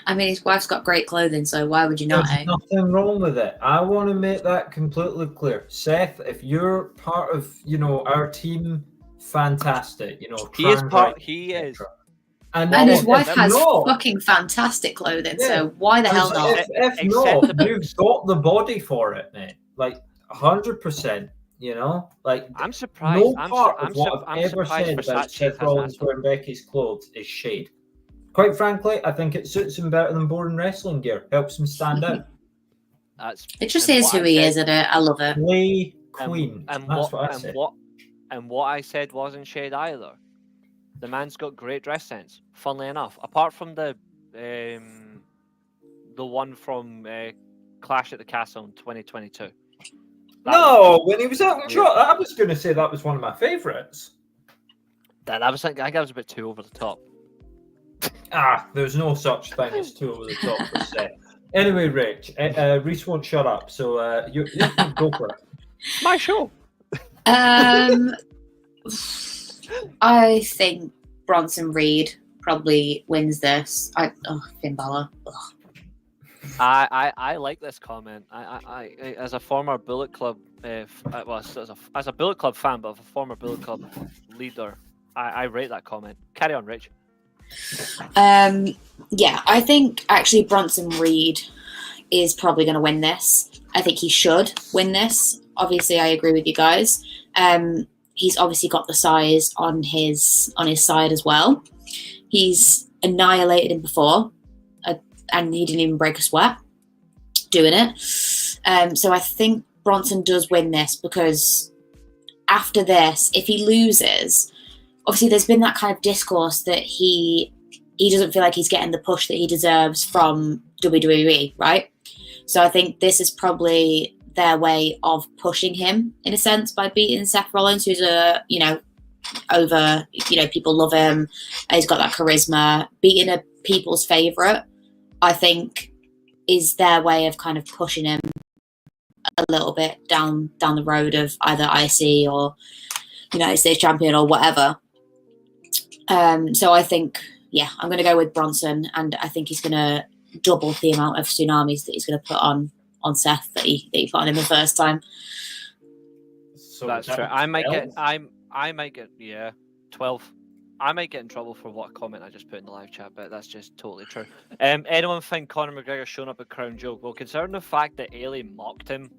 I mean, his wife's got great clothing, so why would you not? There's nothing wrong with it. I want to make that completely clear. Seth, if you're part of, our team, fantastic. He is. And his wife has fucking fantastic clothing, so why the hell not? If not, you've got the body for it, mate. Like 100%. I'm surprised. No part of what I've ever said about Seth Rollins wearing Becky's clothes is shade. Quite frankly, I think it suits him better than boring wrestling gear. Helps him stand out. It just is who he is, and I love it. Play Queen. That's what I said. And what I said wasn't shade either. The man's got great dress sense. Funnily enough, apart from the one from Clash at the Castle in 2022. When he was out in Trot, I was going to say that was one of my favourites. I think that was a bit too over the top. There's no such thing as too over the top for Seth. Anyway, Rich, Reece won't shut up, so you can go for it. My show. I think Bronson Reed probably wins this. Finn Balor. I like this comment. I as a former Bullet Club, as a Bullet Club fan, but a former Bullet Club leader, I rate that comment. Carry on, Rich. I think actually Bronson Reed is probably going to win this. I think he should win this. Obviously, I agree with you guys. He's obviously got the size on his side as well. He's annihilated him before, and he didn't even break a sweat doing it. So I think Bronson does win this, because after this, if he loses, obviously there's been that kind of discourse that he doesn't feel like he's getting the push that he deserves from WWE, right? So I think this is probably their way of pushing him in a sense by beating Seth Rollins, who's people love him. He's got that charisma. Beating a people's favorite, I think, is their way of kind of pushing him a little bit down the road of either IC or United States champion or whatever. So I think, I'm going to go with Bronson, and I think he's going to double the amount of tsunamis that he's going to put on Seth that he put on him the first time. So that's fair. I might get 12. I might get in trouble for what comment I just put in the live chat, but that's just totally true. Anyone think Conor McGregor showing up at Crown Jewel? Well, considering the fact that Ailey mocked him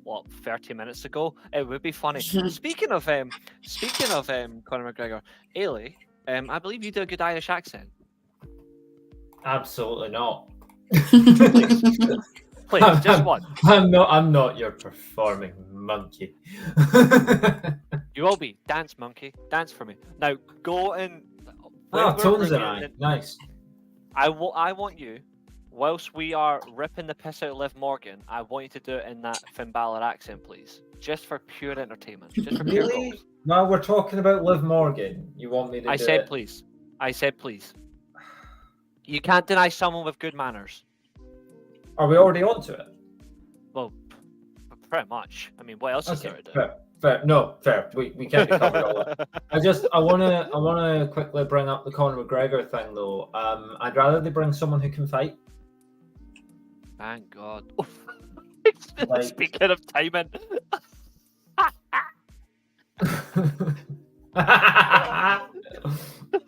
30 minutes ago, it would be funny. Speaking of Conor McGregor, Ailey, I believe you do a good Irish accent. Absolutely not. Please, just one. I'm not your performing monkey. You will be. Dance, monkey. Dance for me. Now, go and... Tones and I. Nice. I want you, whilst we are ripping the piss out of Liv Morgan, I want you to do it in that Finn Balor accent, please. Just for pure entertainment. Just for pure Really? goals. Now we're talking about Liv Morgan. You want me to I do said it? please. I said please. You can't deny someone with good manners. Are we already onto it? Well, pretty much. I mean, what else is there to do? Fair. No, fair. We can't be covered all that. I wanna quickly bring up the Conor McGregor thing though. I'd rather they bring someone who can fight. Thank God. Like- Speaking of timing.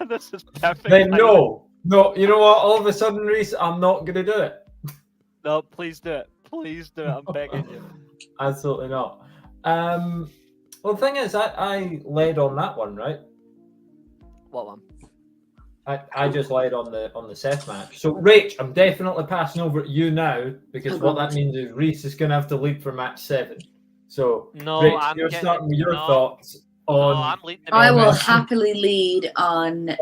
This is perfect. Then timing. no. You know what? All of a sudden, Reece, I'm not gonna do it. No, please do it. Please do it. I'm begging you. Absolutely not. Well, the thing is, I led on that one, right? What one? I just led on the Seth match. So, Rach, I'm definitely passing over to you now because what that means is Reece is going to have to lead for match 7. So, No, Rach, you're starting with your thoughts on. I'm leading. I will mention- happily lead on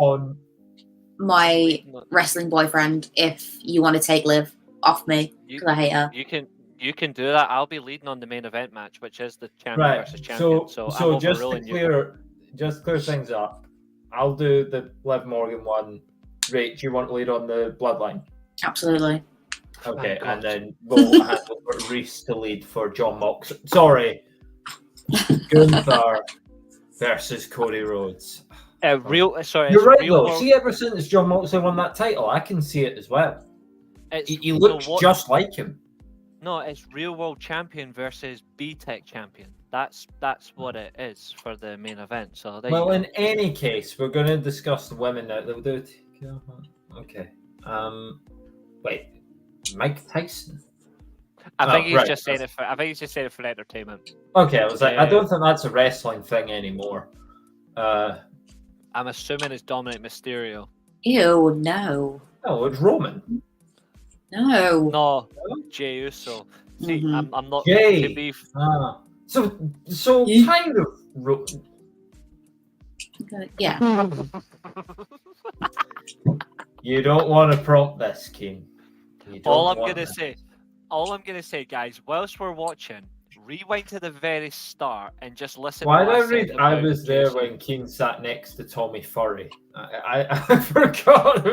my wrestling boyfriend if you want to take Liv off me because I hate her. You can do that. I'll be leading on the main event match, which is the champion Right. versus champion. So I'm just to overruling you. clear things up, I'll do the Liv Morgan one. Rach, you want to lead on the Bloodline? Absolutely. Okay, Oh, and God. then we'll hand over Reece to lead for John Mox. Sorry, Gunther versus Cody Rhodes. You're You're it's right real though. world- See, ever since John Moxley won that title, I can see it as well. it's- He looks so what- just like him. No, it's real world champion versus B-Tech champion. That's what it is for the main event. So there Well, you in go. any case, we're going to discuss the women now. They'll do it. Okay. Wait, Mike Tyson. I think he's right. just saying it for. I think he's just saying it for entertainment. Okay, I was like, I Yeah. don't think that's a wrestling thing anymore. I'm assuming it's Dominic Mysterio. Ew, no. No, it's Roman. No. No, Jey Uso. See, Mhm. I'm not Jey. to be. So You- kind of. Yeah. You don't want to prompt this, Keen. You don't All I'm want gonna this. say, guys, whilst we're watching, rewind to the very start and just listen. Why to did what I read? said I about was there Jason. when Keen sat next to Tommy Furry. I forgot.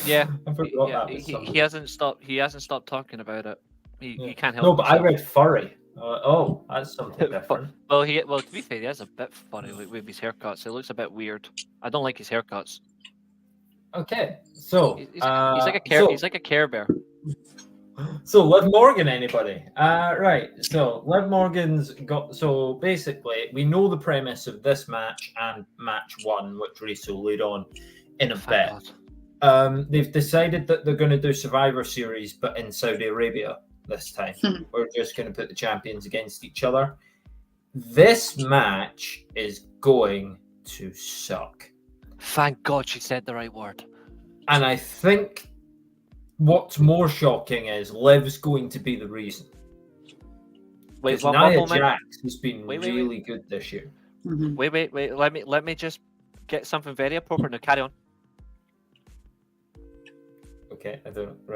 Yeah, I forgot Yeah, that was he something. hasn't stopped. He hasn't stopped talking about it. He Yeah. can't help. No, but I himself. read furry. Oh, that's something different. Well, to be fair, he has a bit funny with his haircuts. It looks a bit weird. I don't like his haircuts. Okay, so He's like a care. He's like a Care Bear. So Liv Morgan, anybody? Right. So Liv Morgan's got. So basically, we know the premise of this match and match 1, which Reece will lead on in a Thank bit. God. They've decided that they're going to do Survivor Series, but in Saudi Arabia this time. We're just going to put the champions against each other. This match is going to suck. Thank God she said the right word. And I think what's more shocking is Liv's going to be the reason. Wait, Because one Nia moment. Jax has been Wait. really good this year. Mhm. Wait. Let me just get something very appropriate. Now carry on. Okay, I don't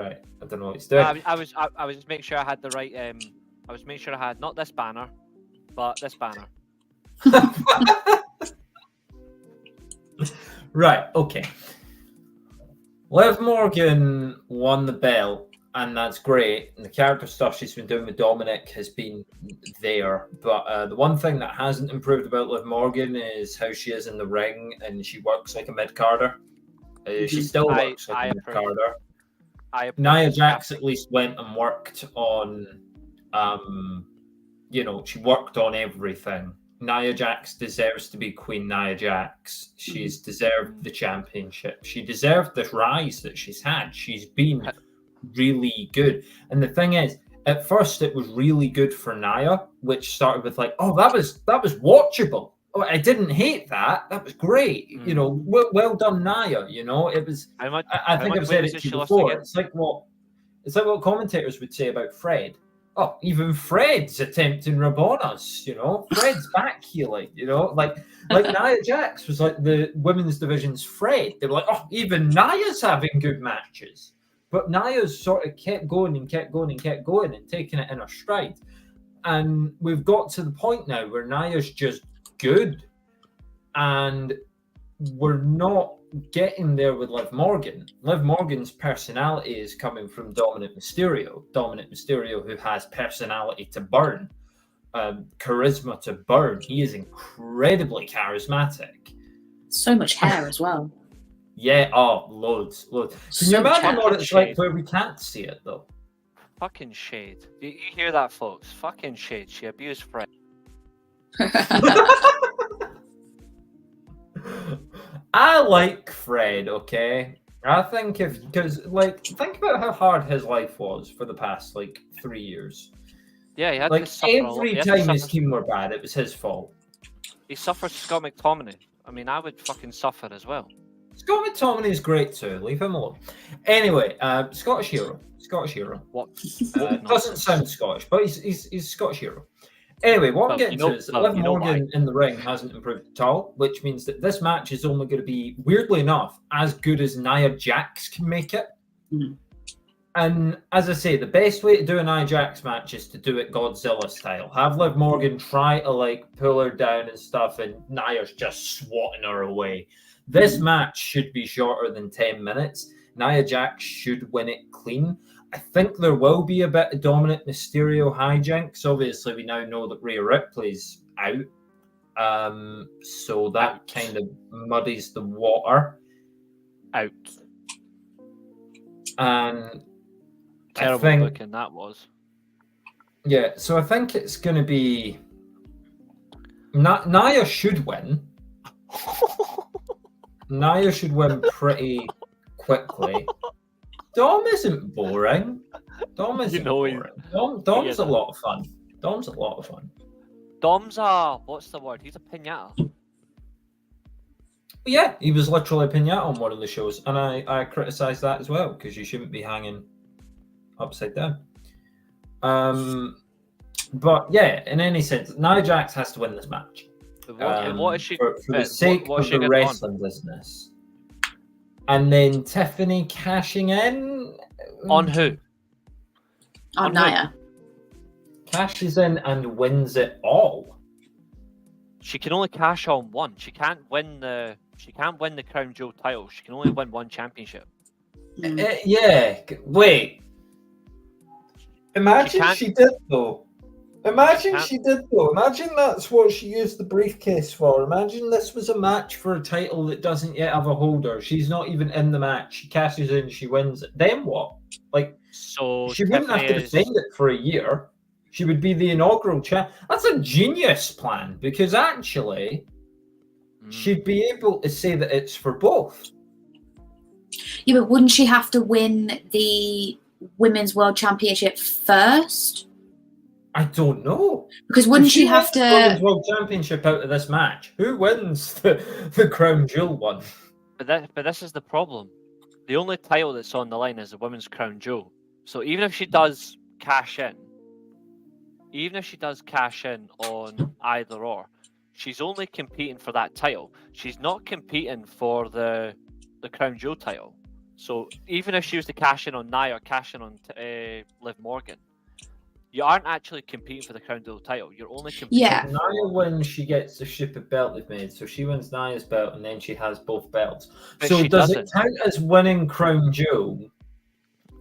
know what he's doing. I was just making sure I had the right. I was making sure I had not this banner, but this banner. Right, okay. Liv Morgan won the belt, and that's great. And the character stuff she's been doing with Dominic has been there. But the one thing that hasn't improved about Liv Morgan is how she is in the ring, and she works like a mid-carder. She still works I like a approve. mid-carder. I Nia Jax at least went and worked on, she worked on everything. Nia Jax deserves to be Queen Nia Jax. She's deserved the championship. She deserved the rise that she's had. She's been really good. And the thing is, at first it was really good for Nia, which started with like, oh, that was watchable. Oh, I didn't hate that. That was great. You know, well done, Nia. You know, it was. I think I've said it to you before. It's like what commentators would say about Fred. Oh, even Fred's attempting Rabonas, you know. Fred's back healing, you know. Like Nia Jax was like the women's division's Fred. They were like, oh, even Nia's having good matches. But Nia's sort of kept going and taking it in her stride. And we've got to the point now where Nia's just good. And we're not getting there with Liv Morgan. Liv Morgan's personality is coming from Dominic Mysterio. Dominic Mysterio, who has personality to burn, charisma to burn. He is incredibly charismatic. So much hair as well. Yeah, loads. Can you imagine what it's like where we can't see it, though? Fucking shade. You hear that, folks? Fucking shade. She abused Fred. I like Fred, okay? I think because think about how hard his life was for the past 3 years. Yeah, he had like to suffer every time his team were bad, it was his fault. He suffered Scott McTominay. I mean, I would fucking suffer as well. Scott McTominay is great too. Leave him alone. Anyway, Scottish hero. What? Doesn't sound Scottish, but he's Scottish hero. Anyway, what I'm getting to is that Liv Morgan in the ring hasn't improved at all, which means that this match is only going to be, weirdly enough, as good as Nia Jax can make it. Mm. And as I say, the best way to do a Nia Jax match is to do it Godzilla style. Have Liv Morgan try to pull her down and stuff, and Nia's just swatting her away. This match should be shorter than 10 minutes. Nia Jax should win it clean. I think there will be a bit of Dominic Mysterio hijinks. Obviously, we now know that Rhea Ripley's out. So that kind of muddies the water. Out. And terrible booking that was. Yeah, so I think it's going to be... Nia should win. Nia should win pretty quickly. Dom isn't boring. Dom's a lot of fun. Dom's what's the word? He's a piñata. Yeah, he was literally a piñata on one of the shows, and I criticised that as well, because you shouldn't be hanging upside down. But yeah, in any sense, Nia Jax has to win this match. What is she for the sake of the wrestling business? And then Tiffany cashing in on who? On Nia. Cashes in and wins it all. She can only cash on one. She can't win the Crown Jewel title. She can only win one championship. Yeah. Wait. Imagine she did though. Imagine that's what she used the briefcase for. Imagine this was a match for a title that doesn't yet have a holder. She's not even in the match. She cashes in, she wins it. Then what? So she wouldn't have to defend it for a year. She would be the inaugural champ. That's a genius plan, because actually she'd be able to say that it's for both. Yeah, but wouldn't she have to win the Women's World Championship first? I don't know. Because wouldn't she have to... Women's World Championship out of this match? Who wins the Crown Jewel one? But this is the problem. The only title that's on the line is the Women's Crown Jewel. So even if she does cash in on either or, she's only competing for that title. She's not competing for the Crown Jewel title. So even if she was to cash in on Nia or cash in on Liv Morgan, you aren't actually competing for the Crown Jewel title. You're only competing. Yeah. Nia wins, she gets the stupid belt they've made. So she wins Nia's belt, and then she has both belts. But so does it count as winning Crown Jewel?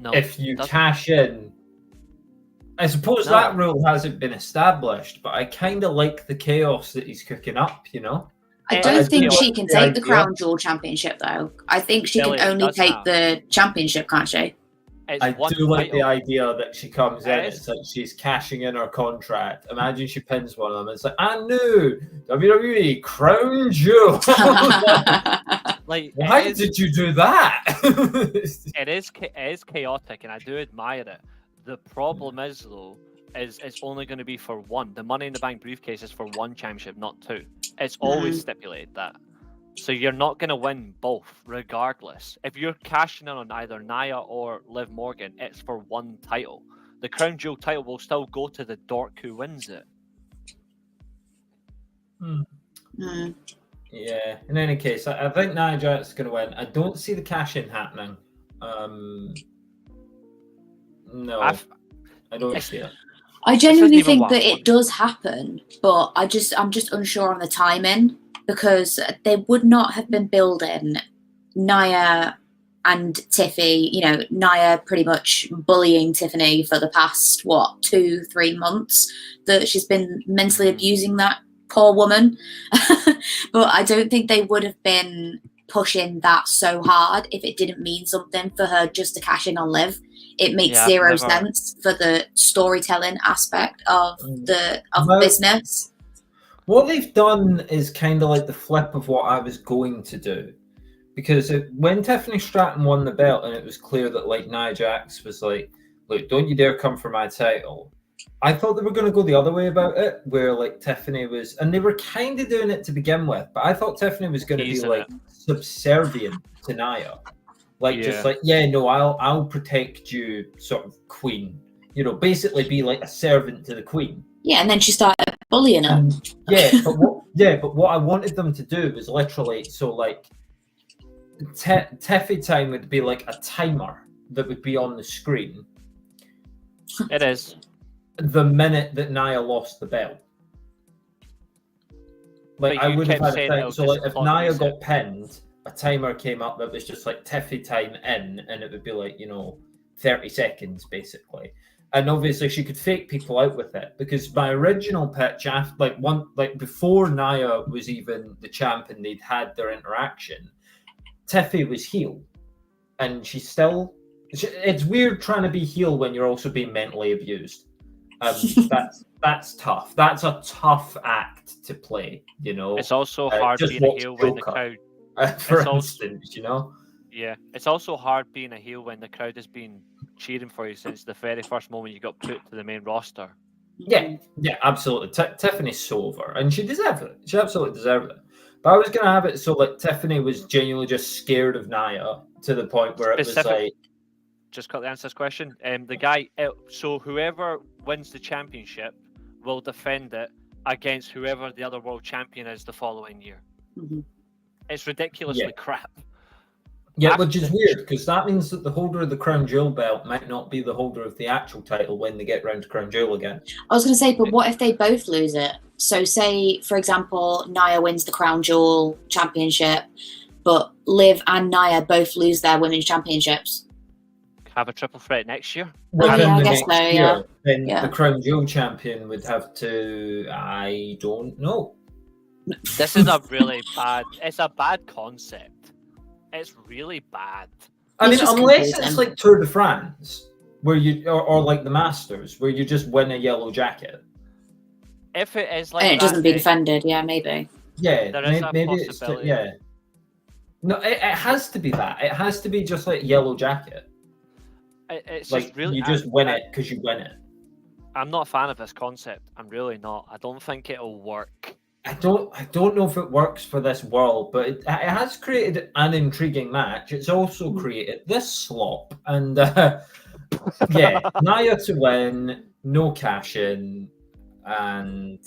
No. If you cash in, I suppose that rule hasn't been established, but I kind of like the chaos that he's cooking up. You know. I don't think she can take the Crown Jewel Championship though. I think she can only take the championship, can't she? It's I one do like the title. idea that she comes in. Yes. It's like she's cashing in her contract. Imagine she pins one of them. It's like, I knew WWE Crown Jewel. Like, Why did you do that? it is chaotic, and I do admire it. The problem is though, is it's only going to be for one. The Money in the Bank briefcase is for one championship, not two. It's always stipulated that. So you're not going to win both, regardless. If you're cashing in on either Nia or Liv Morgan, it's for one title. The Crown Jewel title will still go to the dork who wins it. Yeah. In any case, I think Nia Jax is going to win. I don't see the cash-in happening. No, I don't see it. I genuinely think that it does happen, but I'm just unsure on the timing, because they would not have been building Nia and Tiffy, you know, Nia pretty much bullying Tiffany for the past, 2-3 months, that she's been mentally abusing that poor woman. But I don't think they would have been pushing that so hard if it didn't mean something for her just to cash in on Liv. It makes zero sense for the storytelling aspect of the business. What they've done is kind of like the flip of what I was going to do. Because when Tiffany Stratton won the belt and it was clear that like Nia Jax was like, look, don't you dare come for my title. I thought they were going to go the other way about it, where like Tiffany was, and they were kind of doing it to begin with, but I thought Tiffany was going to be like subservient to Nia. Like just like, no, I'll protect you, sort of queen. You know, basically be like a servant to the queen. Yeah, and then she started bullying her. But what I wanted them to do was literally, so like Tiffy time would be like a timer that would be on the screen. It is. The minute that Nia lost the belt. Like I would have had a time. So like if Nia got pinned, a timer came up that was just like Tiffy time in, and it would be like, 30 seconds basically. And obviously she could fake people out with it, because my original pitch after before Nia was even the champ and they'd had their interaction, Tiffy was heel. And it's weird trying to be heel when you're also being mentally abused. That's tough. That's a tough act to play, It's also hard being a heel when the crowd instance, Yeah, it's also hard being a heel when the crowd has been cheering for you since the very first moment you got put to the main roster. Yeah, absolutely. Tiffany's so over, and she deserved it. She absolutely deserved it. But I was going to have it so like Tiffany was genuinely just scared of Nia to the point where it was like... Just got to answer this question. The guy, so whoever wins the championship will defend it against whoever the other world champion is the following year. Mm-hmm. It's ridiculously crap. Yeah, which is weird, because that means that the holder of the Crown Jewel belt might not be the holder of the actual title when they get round to Crown Jewel again. I was going to say, but what if they both lose it? So say, for example, Nia wins the Crown Jewel championship, but Liv and Nia both lose their women's championships. Have a triple threat next year? I guess so, yeah. Then the Crown Jewel champion would have to... I don't know. This is a really bad... It's a bad concept. It's really bad. I mean, unless it's like Tour de France, where you or like the Masters, where you just win a yellow jacket. If it is like and it doesn't be defended, maybe. Yeah, there is maybe it's No, it has to be that. It has to be just like yellow jacket. It's like just really you just win it because you win it. I'm not a fan of this concept. I'm really not. I don't think it'll work. I don't know if it works for this world, but it has created an intriguing match. It's also created this slop, and Nia to win, no cash in, and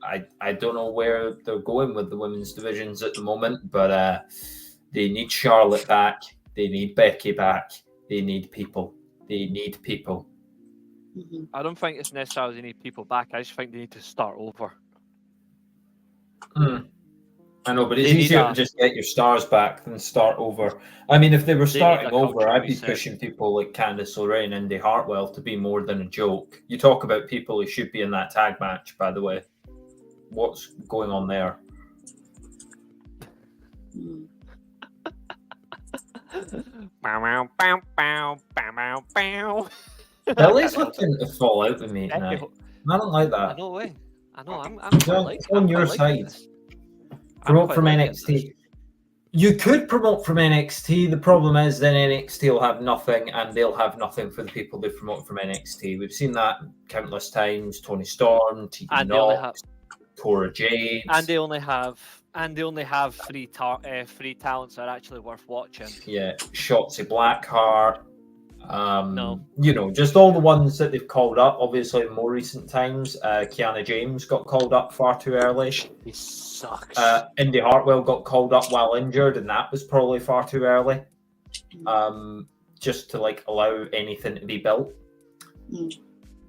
I don't know where they're going with the women's divisions at the moment, but they need Charlotte back, they need Becky back, they need people. I don't think it's necessarily they need people back. I just think they need to start over. I know, but it's easier to just get your stars back than start over. I mean, if they were starting over, I'd be pushing people like Candice LeRae and Indy Hartwell to be more than a joke. You talk about people who should be in that tag match, by the way. What's going on there? Bow, bow, bow, bow, bow, bow. Billy's looking to fall out with me Becky tonight. Ho- I don't like I that. know way. I know. I'm It's quite on, like. it's on I'm your quite liking side. this. I'm Promote quite from liking NXT. this. You could promote from NXT. The problem is then NXT will have nothing, and they'll have nothing for the people they promote from NXT. We've seen that countless times. Tony Storm, Tegan And they only have. Knox, Cora Jade. And they only have. And they only have free talents that are actually worth watching. Yeah, Shotzi Blackheart. No. You know, just all the ones that they've called up. Obviously, in more recent times, Kiana James got called up far too early. He sucks. Indy Hartwell got called up while injured, and that was probably far too early. Just to like allow anything to be built.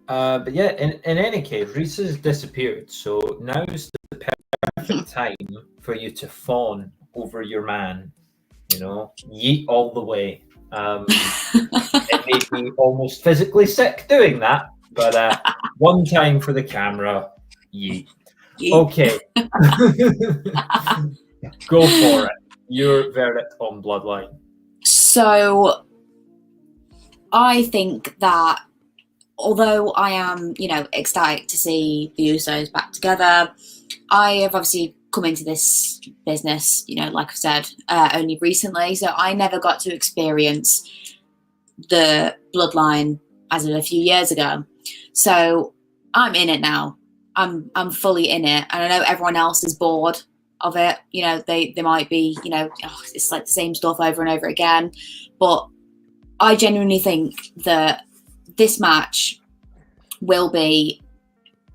But yeah, in any case, Reece has disappeared, so now's the perfect time for you to fawn over your man. You know, yeet all the way. It made me almost physically sick doing that, but one time for the camera, yeet. Okay, go for it. Your verdict on Bloodline. So, I think that although I am, ecstatic to see the Usos back together, I have obviously come into this business, like I've said, only recently. So I never got to experience the Bloodline as of a few years ago. So I'm in it now. I'm fully in it. And I know everyone else is bored of it. They might be, it's like the same stuff over and over again. But I genuinely think that this match will be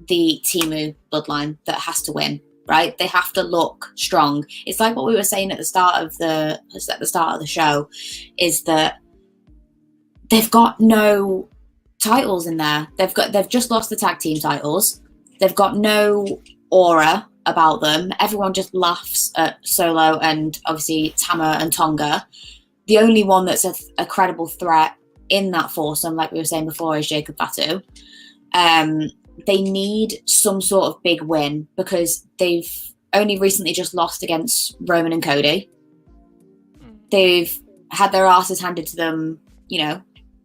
the Temu Bloodline that has to win, right? They have to look strong. It's like what we were saying at the start of the show, is that they've got no titles in there. They've just lost the tag team titles. They've got no aura about them. Everyone just laughs at Solo and obviously Tama and Tonga. The only one that's a credible threat in that foursome, like we were saying before, is Jacob Fatu. They need some sort of big win because they've only recently just lost against Roman and Cody. They've had their asses handed to them,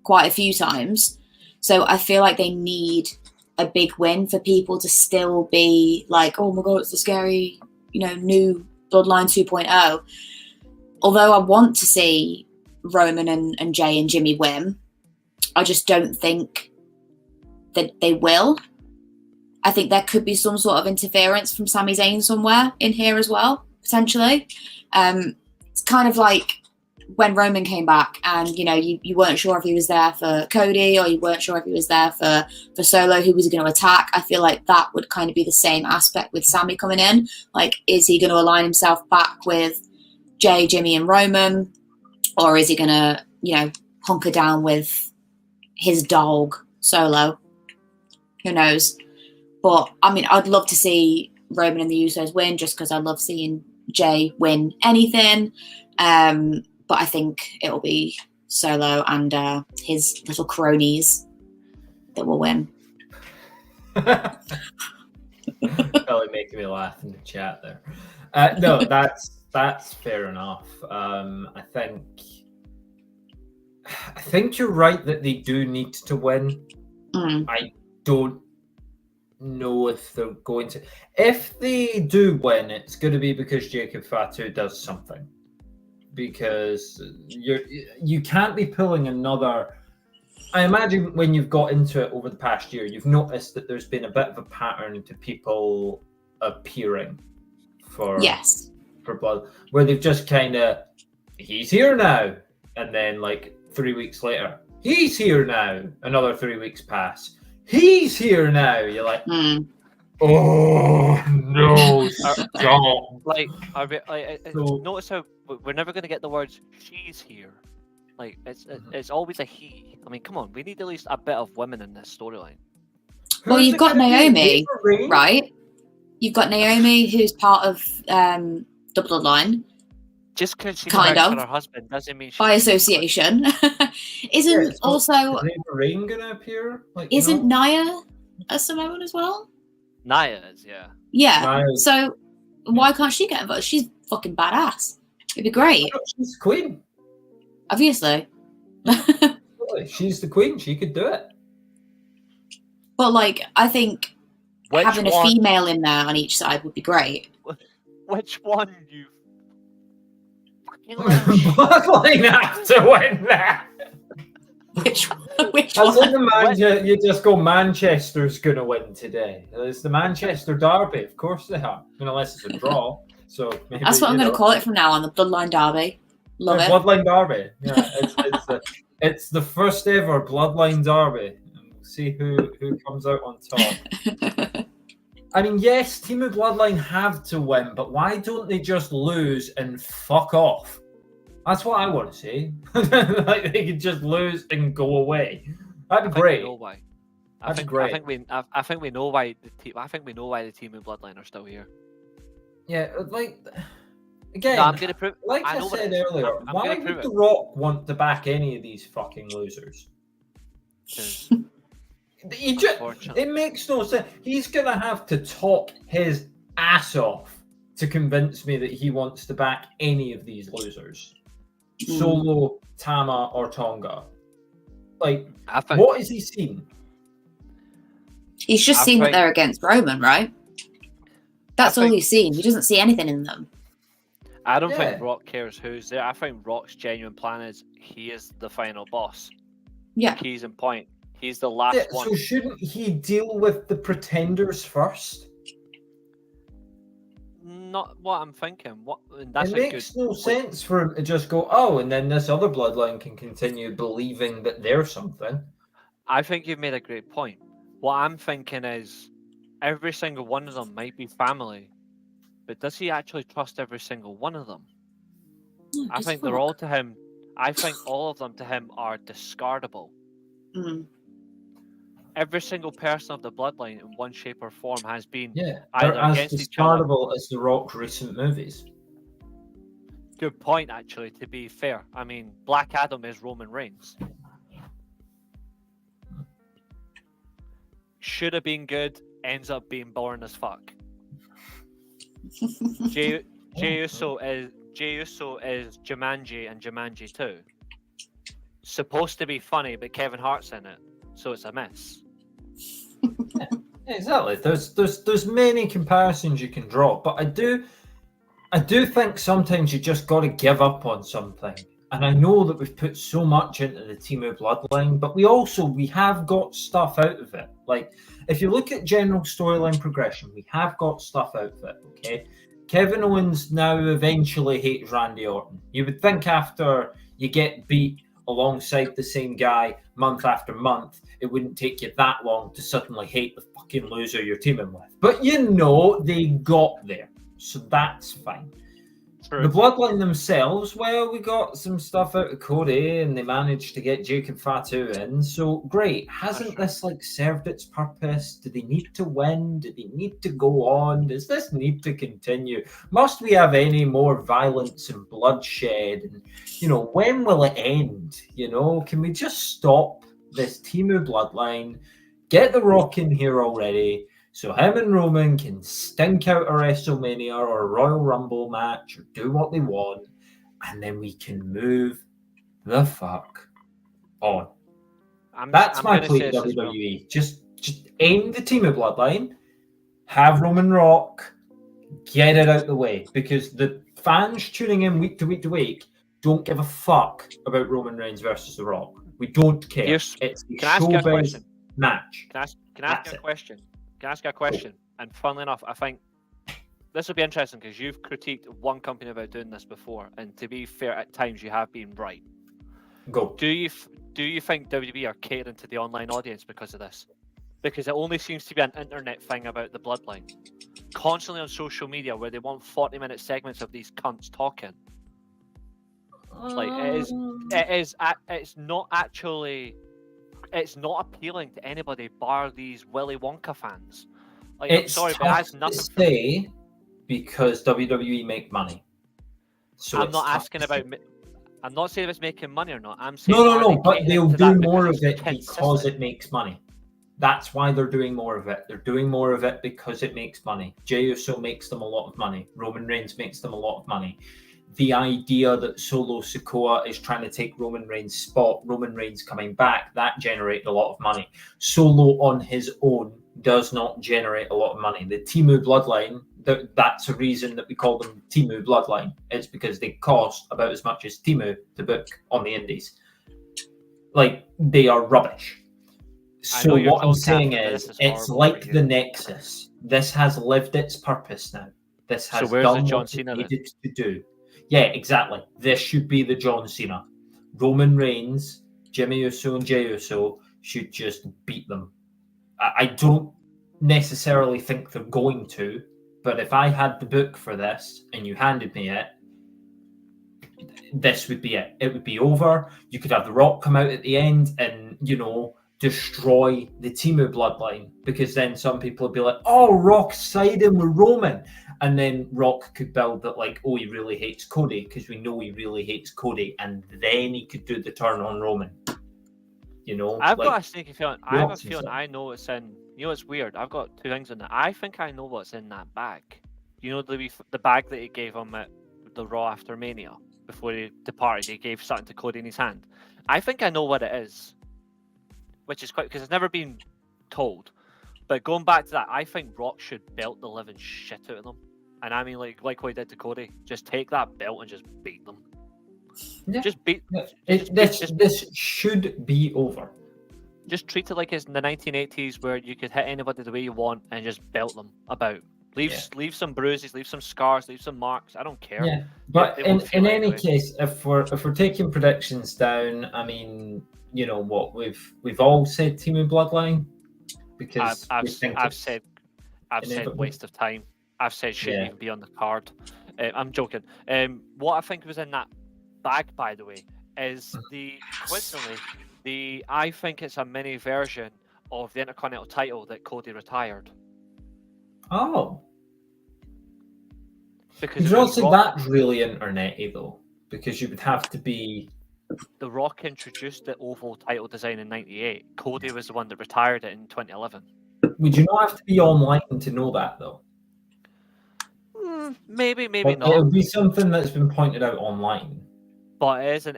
quite a few times. So I feel like they need a big win for people to still be like, oh my God, it's the scary, new Bloodline 2.0. Although I want to see Roman and Jay and Jimmy win, I just don't think that they will. I think there could be some sort of interference from Sami Zayn somewhere in here as well, potentially. It's kind of like when Roman came back and, you weren't sure if he was there for Cody or you weren't sure if he was there for Solo, who was he going to attack. I feel like that would kind of be the same aspect with Sami coming in. Like, is he going to align himself back with Jay, Jimmy and Roman? Or is he going to, hunker down with his dog, Solo? Who knows? But, I mean, I'd love to see Roman and the Usos win just because I love seeing Jay win anything. But I think it'll be Solo and his little cronies that will win. Probably making me laugh in the chat there. No, that's fair enough. I think you're right that they do need to win. I don't know if they're going to. If they do win, it's going to be because Jacob Fatu does something. Because you can't be pulling another. I imagine when you've got into it over the past year, you've noticed that there's been a bit of a pattern to people appearing for Blood, where they've just kind of, he's here now, and then like 3 weeks later, he's here now. Another 3 weeks pass. He's here now. You're like, oh no, stop. Notice how we're never going to get the words "she's here." Like it's always a he. I mean, come on, we need at least a bit of women in this storyline. Well, you've got Naomi, right? You've got Naomi, who's part of the Bloodline. Just because she kind works of for her husband doesn't mean by association. Isn't also is Ava Rain gonna appear? Like, isn't Nia a Samoan as well? Nia is, yeah. Yeah. Nia. So why can't she get involved? She's fucking badass. It'd be great. She's queen. Obviously. She's the queen. She could do it. But like, I think Which having one? a female in there on each side would be great. Which one, you fucking Bloodline have to win that. Which which As in one? you just go, Manchester's going to win today. It's the Manchester Derby. Of course they have. I mean, unless it's a draw. So maybe, That's what I'm going to call it from now on, the Bloodline Derby. Love it. Bloodline Derby. Yeah, it's the first ever Bloodline Derby. And we'll see who comes out on top. I mean, yes, Team of Bloodline have to win, but why don't they just lose and fuck off? That's what I want to see. Like, they could just lose and go away. That'd be great. We know why. That's great. I think we know why the team. I think we know why the Team of Bloodline are still here. Yeah, like again, No, I'm gonna prove. like I I know what said it is. earlier, I'm why gonna would prove The it. Rock want to back any of these fucking losers? 'Cause, unfortunately, It makes no sense. He's gonna have to talk his ass off to convince me that he wants to back any of these losers. Solo, Tama, or Tonga. Like, I think what has he seen? He's just I seen that think- they're against Roman, right? That's I all think- he's seen. He doesn't see anything in them. I don't Yeah. think Rock cares who's there. I think Rock's genuine plan is he is the final boss. Yeah. Keys in point. He's the last Yeah, one. so shouldn't he deal with the pretenders first? Not what I'm thinking. What? And that's It a makes good. no sense for him to just go, oh, and then this other bloodline can continue believing that they're something. I think you've made a great point. What I'm thinking is, every single one of them might be family, but does he actually trust every single one of them? I think they're all to him. I think all of them to him are discardable. Mm. Every single person of the bloodline, in one shape or form, has been Yeah, either they're as against each other. discardable as The Rock's recent movies. Good point, actually. To be fair, I mean, Black Adam is Roman Reigns. Should have been good, ends up being boring as fuck. Jey Uso is Jumanji and Jumanji 2. Supposed to be funny, but Kevin Hart's in it, so it's a mess. Yeah, exactly. There's many comparisons you can draw, but I do think sometimes you just got to give up on something. And I know that we've put so much into the Team of Bloodline, but we have got stuff out of it. Like, if you look at general storyline progression, we have got stuff out of it, okay? Kevin Owens now eventually hates Randy Orton. You would think after you get beat alongside the same guy month after month, it wouldn't take you that long to suddenly hate the fucking loser you're teaming with. But you know, they got there, so that's fine. True. The Bloodline themselves, well, we got some stuff out of Cody, and they managed to get Jake and Fatu in. So great. Hasn't this served its purpose? Do they need to win? Do they need to go on? Does this need to continue? Must we have any more violence and bloodshed? And when will it end? Can we just stop this Team of Bloodline? Get The Rock in here already. So him and Roman can stink out a WrestleMania or a Royal Rumble match or do what they want, and then we can move the fuck on. That's my plea to WWE. Just end the Team of Bloodline, have Roman Rock, get it out the way, because the fans tuning in week to week to week don't give a fuck about Roman Reigns versus The Rock. We don't care. Yes. It's a Can I ask you a showbiz question? match. Can I ask you a question? Can I ask you a question? And funnily enough, I think this will be interesting because you've critiqued one company about doing this before, and to be fair, at times you have been right. Go. Do you think WWE are catering to the online audience because of this? Because it only seems to be an internet thing about the bloodline, constantly on social media where they want 40-minute segments of these cunts talking. Like it's not appealing to anybody bar these Willy Wonka fans. Like, I'm sorry, but it has nothing. Say because WWE make money. So I'm not asking about. I'm not saying if it's making money or not. I'm saying no. But they'll do more of it's it consistent? because it makes money. That's why they're doing more of it. They're doing more of it because it makes money. Jey Uso makes them a lot of money. Roman Reigns makes them a lot of money. the idea that Solo Sikoa is trying to take Roman Reigns' spot, Roman Reigns coming back, that generated a lot of money. Solo on his own does not generate a lot of money. The Temu bloodline, that's a reason that we call them Temu bloodline. It's because they cost about as much as Temu to book on the indies. Like, they are rubbish. So what I'm saying is, it's like the Nexus. This has lived its purpose now. This has done what it needed to do. Yeah, exactly. This should be the John Cena. Roman Reigns, Jimmy Uso, and Jey Uso should just beat them. I don't necessarily think they're going to, but if I had the book for this and you handed me it, this would be it. It would be over. You could have The Rock come out at the end and, destroy the Temu bloodline, because then some people would be like, oh, Rock's siding with Roman. And then Rock could build that, like, oh, he really hates Cody, because we know he really hates Cody, and then he could do the turn on Roman. I've got a sneaky feeling. I have a feeling I know what's in. It's weird. I've got two things in there. I think I know what's in that bag. The bag that he gave him at the Raw after Mania before he departed. He gave something to Cody in his hand. I think I know what it is, which is quite, because it's never been told. But going back to that, I think Rock should belt the living shit out of them. And I mean, like what he did to Cody. Just take that belt and just beat them. Yeah. Just beat. This should be over. Just treat it like it's in the 1980s, where you could hit anybody the way you want and just belt them about. Leave some bruises, leave some scars, leave some marks. I don't care. Yeah, but in any case, if we're taking predictions down, I mean, what we've all said Temu bloodline, because I've said waste of time. I've said shouldn't even be on the card. I'm joking. What I think was in that bag, by the way, is I think it's a mini version of the Intercontinental title that Cody retired. Oh. Because also that's really internet-y though, because you would have to be. The Rock introduced the oval title design in '98. Cody was the one that retired it in 2011. Would you not have to be online to know that though? Maybe not. It would be something that's been pointed out online. But it is an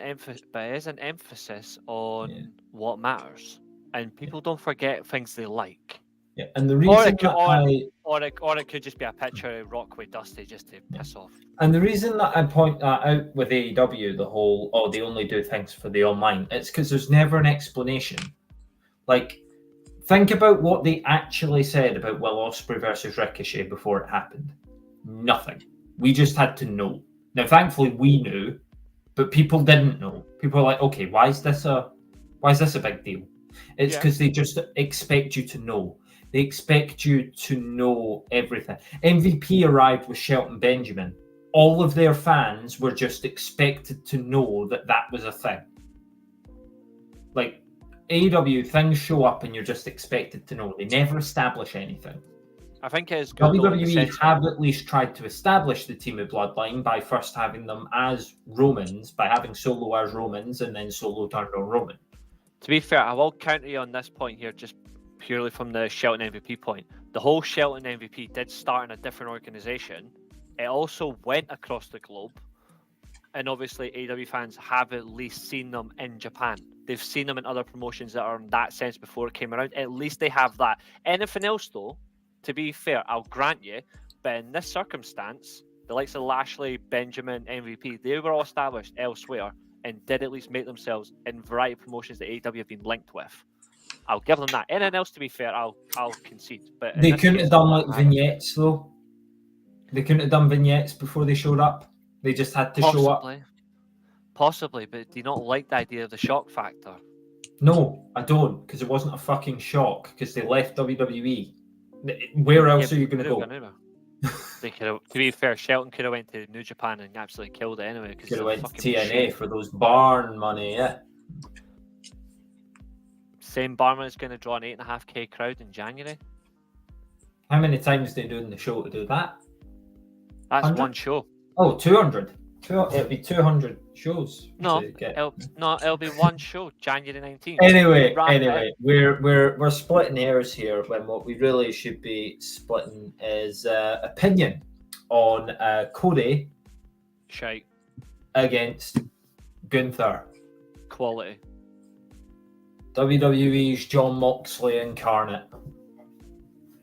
emphasis on what matters, and people don't forget things they like. Yeah, and the reason or it could just be a picture of Rock with Dusty just to piss off. And the reason that I point that out with AEW, the whole they only do things for the online, it's because there's never an explanation. Like, think about what they actually said about Will Ospreay versus Ricochet before it happened. Nothing. We just had to know. Now, thankfully, we knew, but people didn't know. People were like, okay, why is this a big deal? It's because they just expect you to know. They expect you to know everything. MVP arrived with Shelton Benjamin. All of their fans were just expected to know that was a thing. Like, AEW, things show up and you're just expected to know. They never establish anything. I think it is good. WWE have at least tried to establish the Temu bloodline by first having them as Romans, by having Solo as Romans, and then Solo turned on Roman. To be fair, I will counter you on this point here, just purely from the Shelton MVP point. The whole Shelton MVP did start in a different organization. It also went across the globe. And obviously, AEW fans have at least seen them in Japan. They've seen them in other promotions that are in that sense before it came around. At least they have that. Anything else, though, to be fair, I'll grant you, but in this circumstance, the likes of Lashley, Benjamin, MVP, they were all established elsewhere and did at least make themselves in variety of promotions that AEW have been linked with. I'll give them that. Anything else, to be fair, I'll concede. But they couldn't have done like vignettes, though. They couldn't have done vignettes before they showed up. They just had to show up. Possibly, but do you not like the idea of the shock factor? No, I don't, because it wasn't a fucking shock, because they left WWE. Where else are you going to go? They could have, to be fair, Shelton could have went to New Japan and absolutely killed it anyway. Could have went to TNA for those barn money, yeah. Same barman is going to draw an 8.5k crowd in January. How many times are they doing the show to do that? That's 100? One show. Oh, 200. It'll be 200 shows. No, it'll be one show, January 19th. Anyway, we're splitting hairs here when what we really should be splitting is opinion on Cody. Shite. against Gunther. Quality. WWE's John Moxley incarnate.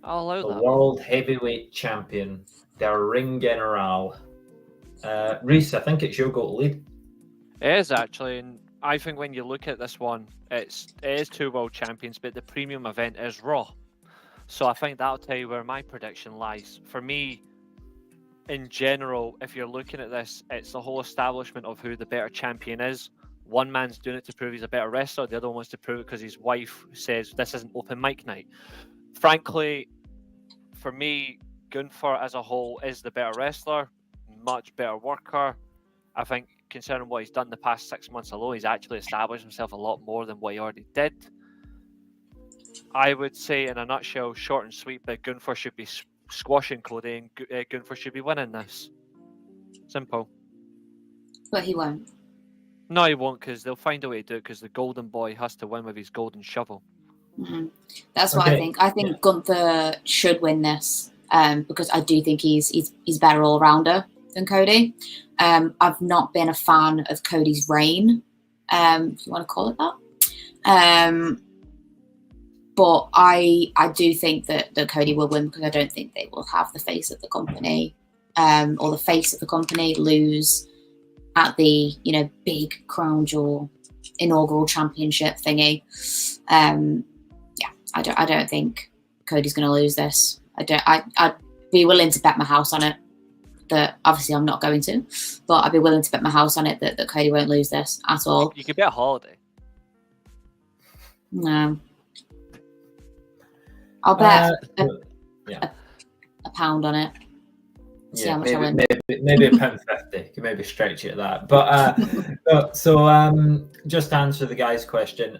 I'll allow The that. World Heavyweight Champion. Their Ring General. Reece, I think it's your go to lead. It is actually, and I think when you look at this one, it is 2 world champions, but the premium event is Raw. So I think that'll tell you where my prediction lies. For me, in general, if you're looking at this, it's the whole establishment of who the better champion is. One man's doing it to prove he's a better wrestler, the other one wants to prove it because his wife says this isn't open mic night. Frankly, for me, Gunther as a whole is the better wrestler, much better worker. I think considering what he's done the past 6 months alone, he's actually established himself a lot more than what he already did. I would say, in a nutshell, short and sweet, but Gunther should be squashing Cody, and Gunther should be winning this. Simple. But he won't. No, he won't, because they'll find a way to do it, because the golden boy has to win with his golden shovel. Mm-hmm. That's what I think. I think Gunther should win this because I do think he's better all-rounder than Cody. I've not been a fan of Cody's reign, if you want to call it that. But I do think that Cody will win because I don't think they will have the face of the company or the face of the company lose at the big Crown Jewel inaugural championship thingy. I don't think Cody's going to lose this. I'd be willing to bet my house on it. That obviously I'm not going to, but I'd be willing to bet my house on it that Cody won't lose this at all. You could bet a holiday. No. I'll bet a pound on it. See how much I win. Maybe £1.50. Can maybe stretch it at that. But just to answer the guy's question,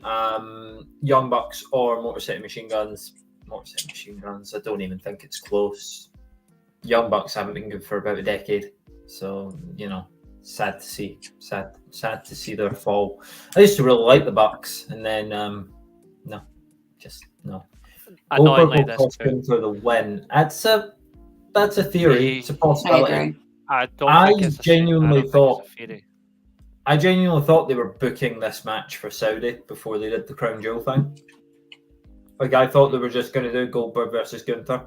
Young Bucks or Motor City Machine Guns? Motor City Machine Guns. I don't even think it's close. Young Bucks haven't been good for about a decade, so sad to see. Sad to see their fall. I used to really like the Bucks, and then no. Annoyingly, this too. For the win. That's a theory. It's a possibility. I genuinely thought they were booking this match for Saudi before they did the Crown Jewel thing. Like, I thought they were just going to do Goldberg versus Gunther.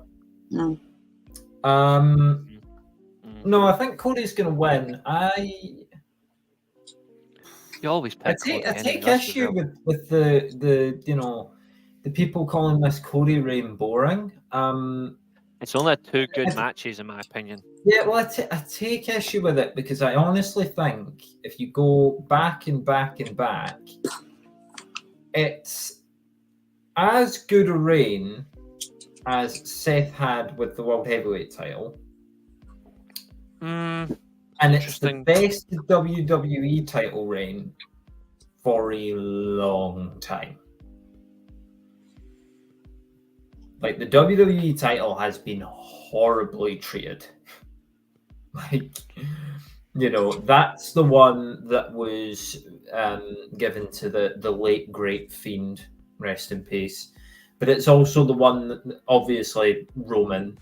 No. No, I think Cody's going to win. You always pick I take issue with the people calling this Cody reign boring. It's only 2 good matches, in my opinion. Yeah, well, I take issue with it because I honestly think if you go back and back and back, it's as good a reign as Seth had with the World Heavyweight title. And it's the best WWE title reign for a long time. Like, the WWE title has been horribly treated. That's the one that was given to the late great Fiend, rest in peace. But it's also the one that, obviously, Roman.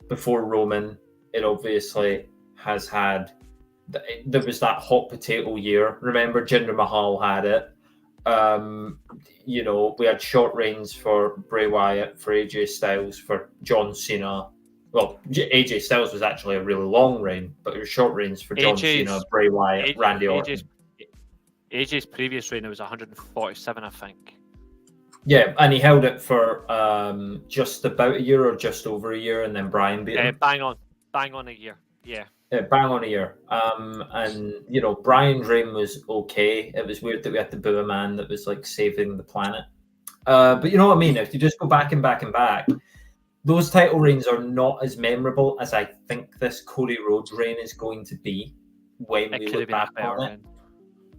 Before Roman, it obviously has had. There was that hot potato year. Remember, Jinder Mahal had it. We had short reigns for Bray Wyatt, for AJ Styles, for John Cena. Well, AJ Styles was actually a really long reign, but it was short reigns for John Cena, Bray Wyatt, Randy Orton. AJ's previous reign was 147, I think. Yeah, and he held it for just about a year or just over a year, and then Bryan beat him. Bang on a year. Yeah. Bang on a year. Bryan's reign was okay. It was weird that we had to boo a man that was like saving the planet. But you know what I mean? If you just go back and back and back, those title reigns are not as memorable as I think this Cody Rhodes reign is going to be when we look back on it.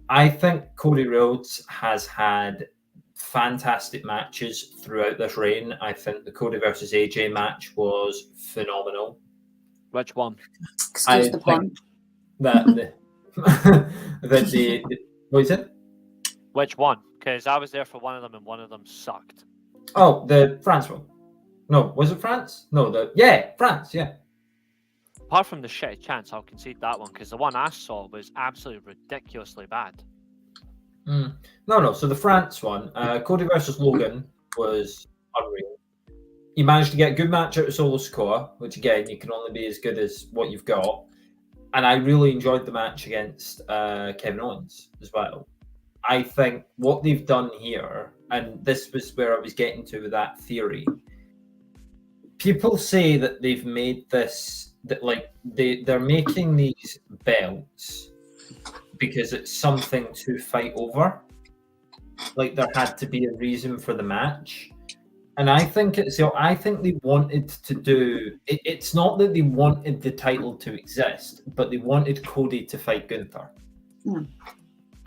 I think Cody Rhodes has had fantastic matches throughout this reign. I think the Cody versus AJ match was phenomenal. Which one? Excuse the pun. What is it? Which one? Because I was there for one of them and one of them sucked. Oh, the France one. No, was it France? No, France, yeah. Apart from the shitty chance, I'll concede that one because the one I saw was absolutely ridiculously bad. No. So the France one, Cody versus Logan, was unreal. You managed to get a good match out of Solo Sikoa, which again, you can only be as good as what you've got. And I really enjoyed the match against Kevin Owens as well. I think what they've done here, and this was where I was getting to with that theory. People say that they've made this, that like they're making these belts because it's something to fight over. Like there had to be a reason for the match. And I think I think they wanted to do it. It's not that they wanted the title to exist, but they wanted Cody to fight Gunther.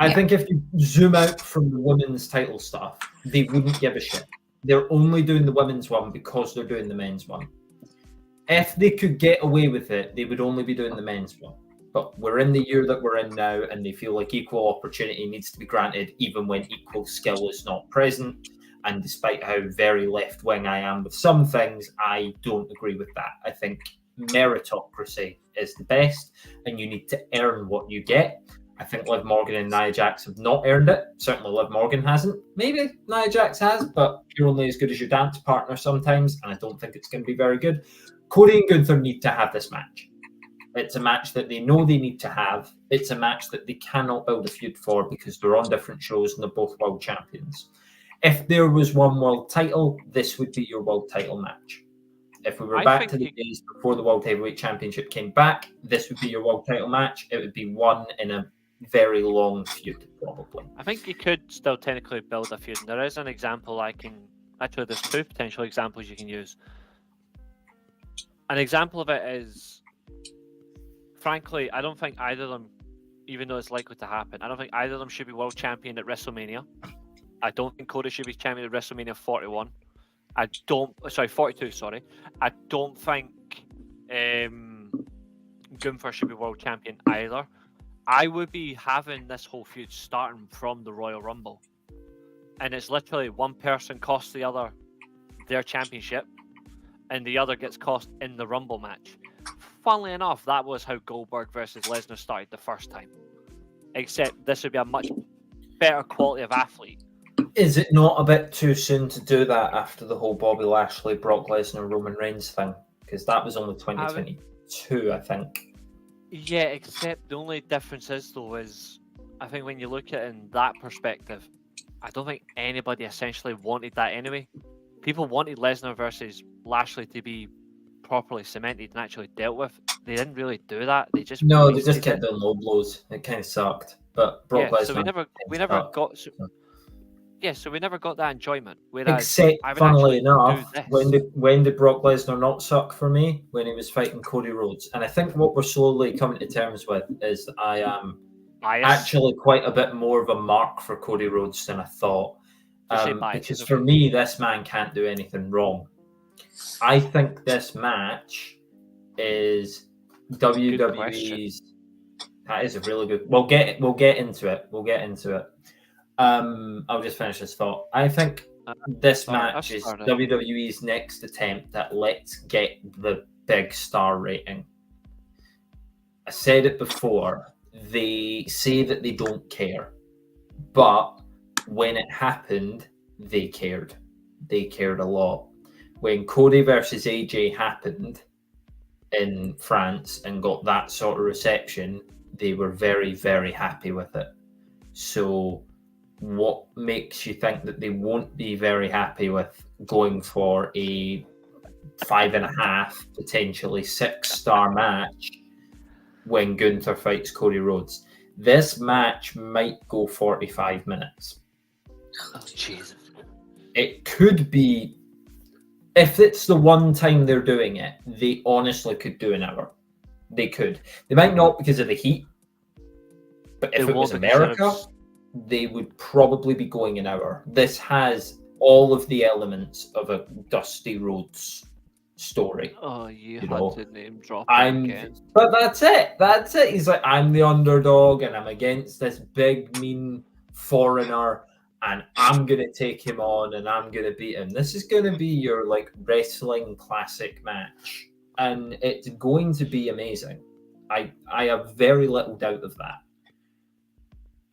I think if you zoom out from the women's title stuff, they wouldn't give a shit. They're only doing the women's one because they're doing the men's one. If they could get away with it, they would only be doing the men's one. But we're in the year that we're in now, and they feel like equal opportunity needs to be granted, even when equal skill is not present. And despite how very left-wing I am with some things, I don't agree with that. I think meritocracy is the best, and you need to earn what you get. I think Liv Morgan and Nia Jax have not earned it. Certainly Liv Morgan hasn't. Maybe Nia Jax has, but you're only as good as your dance partner sometimes, and I don't think it's going to be very good. Cody and Gunther need to have this match. It's a match that they know they need to have. It's a match that they cannot build a feud for because they're on different shows and they're both world champions. If there was one world title, this would be your world title match. If we were back to the days before the World Heavyweight Championship came back, this would be your world title match. It would be won in a very long feud, probably. I think you could still technically build a feud. There is an example actually there's two potential examples you can use. An example of it is, frankly, I don't think either of them, even though it's likely to happen, I don't think either of them should be world champion at WrestleMania. I don't think Cody should be champion at WrestleMania 41. 42, sorry. I don't think Gunther should be world champion either. I would be having this whole feud starting from the Royal Rumble. And it's literally one person costs the other their championship, and the other gets cost in the Rumble match. Funnily enough, that was how Goldberg versus Lesnar started the first time. Except this would be a much better quality of athlete. Is it not a bit too soon to do that after the whole Bobby Lashley, Brock Lesnar, Roman Reigns thing? Because that was only 2022, I think. Yeah, except the only difference is, though, is I think when you look at it in that perspective, I don't think anybody essentially wanted that anyway. People wanted Lesnar versus Lashley to be properly cemented and actually dealt with. They didn't really do that. They just kept doing low blows. It kind of sucked. But Brock Lesnar. So we never got. So we never got that enjoyment. Whereas, except, funnily enough, when did Brock Lesnar not suck for me? When he was fighting Cody Rhodes. And I think what we're slowly coming to terms with is that I am actually quite a bit more of a mark for Cody Rhodes than I thought. Because for me, this man can't do anything wrong. I think this match is WWE's. That is a really good. We'll get into it. I'll just finish this thought. I think this match is WWE's next attempt at let's get the big star rating. I said it before. They say that they don't care, but when it happened, they cared. They cared a lot. When Cody versus AJ happened in France and got that sort of reception, they were very, very happy with it. So what makes you think that they won't be very happy with going for a 5.5, potentially 6-star match when Gunther fights Cody Rhodes? This match might go 45 minutes. Oh, Jesus. It could be, if it's the one time they're doing it, they honestly could do an hour. They could. They might not because of the heat, but if it was America, they would probably be going an hour. This has all of the elements of a Dusty Rhodes story. Oh, you had to name drop again. But that's it. That's it. He's like, I'm the underdog and I'm against this big, mean foreigner and I'm going to take him on and I'm going to beat him. This is going to be your like wrestling classic match. and it's going to be amazing. I have very little doubt of that.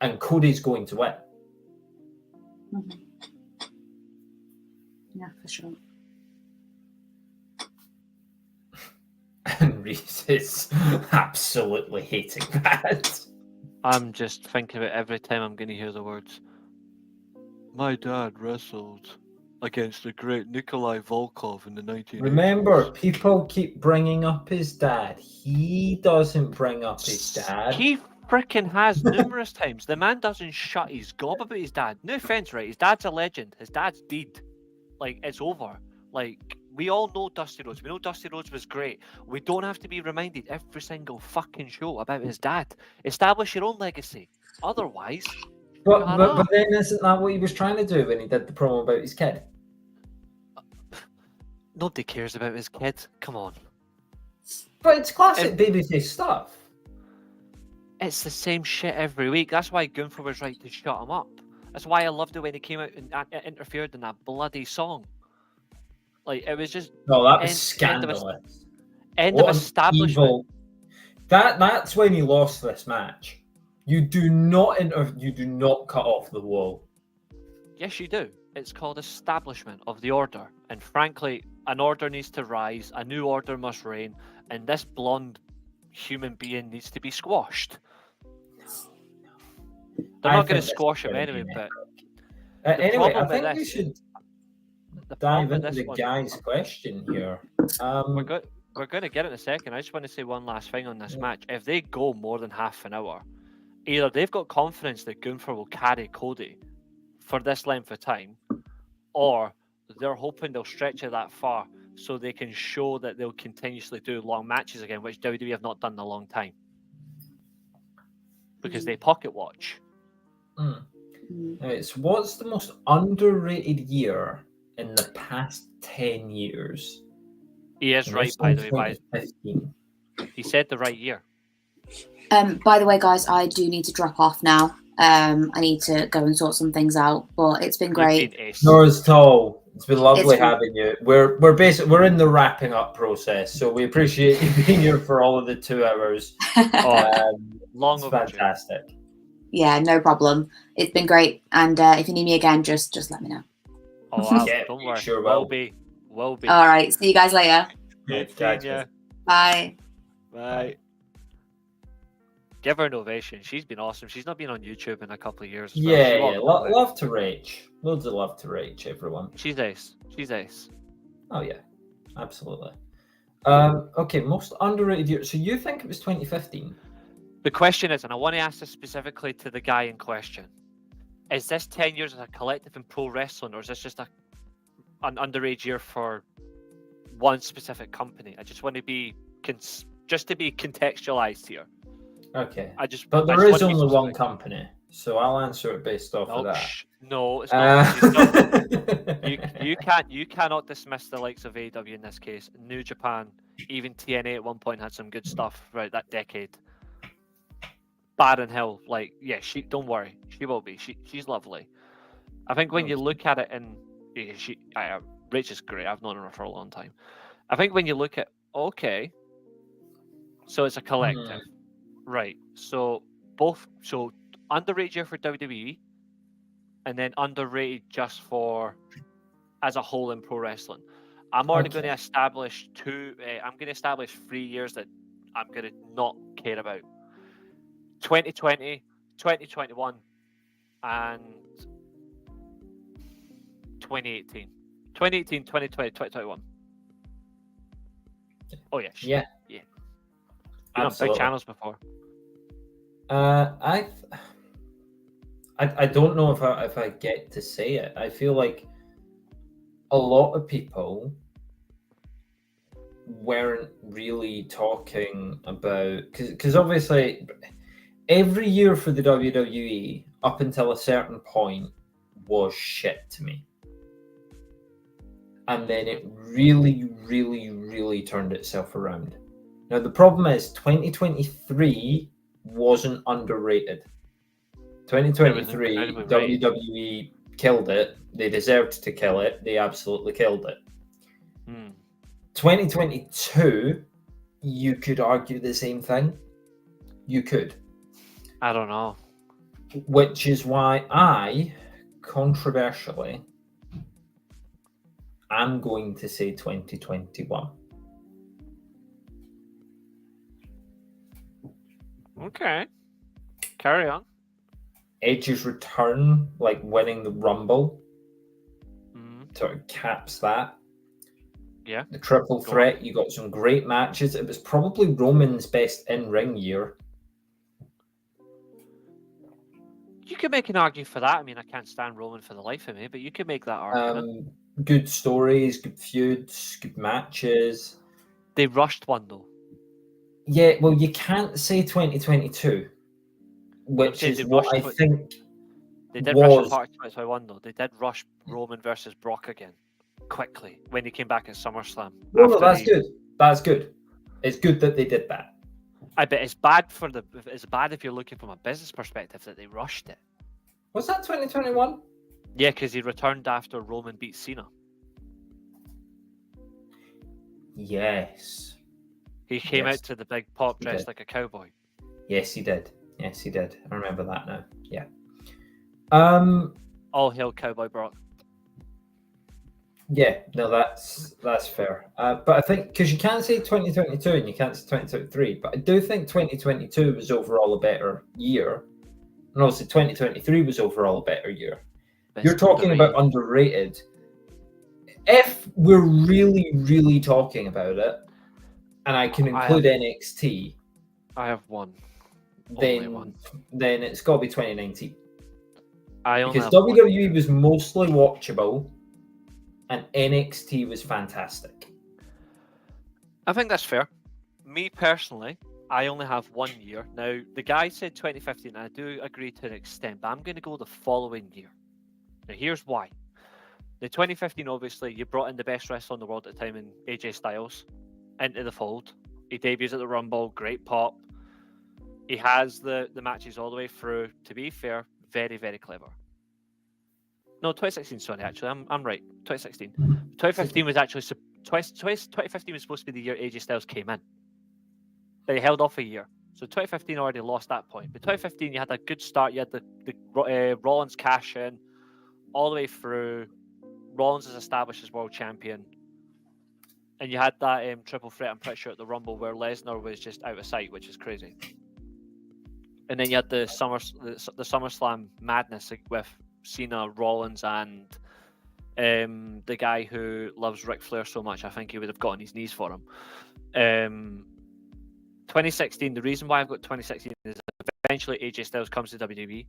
And Cody's going to win. Mhm. Yeah, for sure. And Reece is absolutely hating that. I'm just thinking about every time I'm going to hear the words. My dad wrestled against the great Nikolai Volkov in the 1980s. Remember, people keep bringing up his dad. He doesn't bring up his dad. He freaking has numerous times. The man doesn't shut his gob about his dad. No offense, right? His dad's a legend. His dad's dead. Like, it's over. Like, we all know Dusty Rhodes. We know Dusty Rhodes was great. We don't have to be reminded every single fucking show about his dad. Establish your own legacy. Otherwise, But then isn't that what he was trying to do when he did the promo about his kid? nobody cares about his kid. Come on. But it's classic babyface stuff. It's the same shit every week. That's why Gunther was right to shut him up. That's why I loved it when he came out and interfered in that bloody song. Like, it was just... No, that was scandalous. End of establishment. Evil. That's when he lost this match. You do not cut off the wall. Yes, you do. It's called establishment of the order. And frankly, an order needs to rise, a new order must reign, and this blonde human being needs to be squashed. They're not going to squash him anyway, but... Anyway, I think we should dive into the guy's question here. We're going to get it in a second. I just want to say one last thing on this match. If they go more than half an hour, either they've got confidence that Gunther will carry Cody for this length of time, or they're hoping they'll stretch it that far so they can show that they'll continuously do long matches again, which WWE have not done in a long time. Because they pocket watch. Right, so what's the most underrated year in the past 10 years? He is right, by the way. 2015. He said the right year. By the way, guys, I do need to drop off now. I need to go and sort some things out, but it's been great. Nora's tall. It's been lovely having you. We're in the wrapping up process, so we appreciate you being here for all of the 2 hours. Long it's overdue. Fantastic. Yeah, no problem. It's been great, and if you need me again, just let me know. Oh, don't worry. Sure will be. All right, see you guys later. Yeah. Bye. Bye. Give her an ovation. She's been awesome. She's not been on YouTube in a couple of years. Yeah. Love to rage. Loads of love to rage, everyone. She's ace. Oh yeah, absolutely. Okay, most underrated year. So you think it was 2015? The question is, and I want to ask this specifically to the guy in question: is this 10 years as a collective in pro wrestling, or is this just an underage year for one specific company? I just want to be contextualized here. Okay. But there is only one company, so I'll answer it based off of that. No, it's not. You cannot dismiss the likes of AEW in this case. New Japan, even TNA at one point had some good stuff throughout that decade. Baron Hill, don't worry, she will be. She's lovely. I think when you look at it, and Rich is great. I've known her for a long time. I think when you look at so it's a collective, right? So underrated year for WWE, and then underrated just for as a whole in pro wrestling. I'm already going to establish I'm going to establish 3 years that I'm going to not care about. 2020, 2021, and 2018. 2018, 2020, 2021. Oh, yeah. Yeah. Been on big channels before. I don't know if I get to say it. I feel like a lot of people weren't really talking about because obviously every year for the WWE up until a certain point was shit to me. And then it really, really, really turned itself around. Now, the problem is 2023 wasn't underrated. 2023, WWE killed it. They deserved to kill it. They absolutely killed it. 2022, you could argue the same thing. You could. I don't know. Which is why I, controversially, am going to say 2021. Okay. Carry on. Edge's return, like winning the Rumble, sort of caps that. Yeah. The triple threat, you got some great matches. It was probably Roman's best in-ring year. You could make an argument for that. I mean, I can't stand Roman for the life of me, but you could make that argument. Good stories, good feuds, good matches. They rushed one, though. Yeah, well, you can't say 2022, which is what I think they did was... rush part of 2021, though. They did rush Roman versus Brock again, quickly, when he came back at SummerSlam. Well, no, that's good. That's good. It's good that they did that. I bet it's bad if you're looking from a business perspective that they rushed it. Was that 2021? Yeah, because he returned after Roman beat Cena. Yes. He came out to the big pop dressed like a cowboy. Yes, he did. Yes, he did. I remember that now. Yeah. All hail Cowboy Brock. Yeah, no, that's fair. But I think because you can't say 2022 and you can't say 2023, but I do think 2022 was overall a better year, and also 2023 was overall a better year. You're talking about underrated. If we're really, really talking about it, and I can include NXT, I have one. Then it's got to be 2019. Because WWE WWE was mostly watchable. And NXT was fantastic. I think that's fair. Me personally, I only have 1 year. Now, the guy said 2015, and I do agree to an extent, but I'm going to go the following year. Now, here's why. The 2015, obviously, you brought in the best wrestler in the world at the time in AJ Styles into the fold. He debuts at the Rumble, great pop. He has the matches all the way through. To be fair, very, very clever. No, 2016, sorry, actually. I'm right. 2016. 2015 was actually... 2015 was supposed to be the year AJ Styles came in. They held off a year. So 2015 already lost that point. But 2015, you had a good start. You had the Rollins cash in all the way through. Rollins is established as world champion. And you had that triple threat, I'm pretty sure, at the Rumble where Lesnar was just out of sight, which is crazy. And then you had the SummerSlam madness with Cena, Rollins, and the guy who loves Ric Flair so much, I think he would have got on his knees for him. 2016, the reason why I've got 2016 is eventually AJ Styles comes to WWE.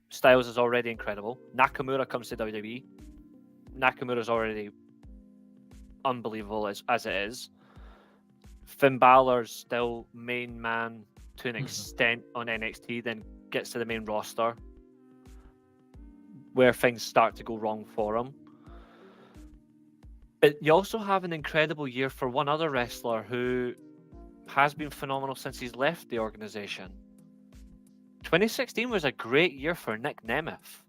Styles is already incredible. Nakamura comes to WWE. Nakamura's already unbelievable as it is. Finn Balor's still main man to an extent on NXT, then gets to the main roster, where things start to go wrong for him. But you also have an incredible year for one other wrestler who has been phenomenal since he's left the organization. 2016 was a great year for Nick Nemeth.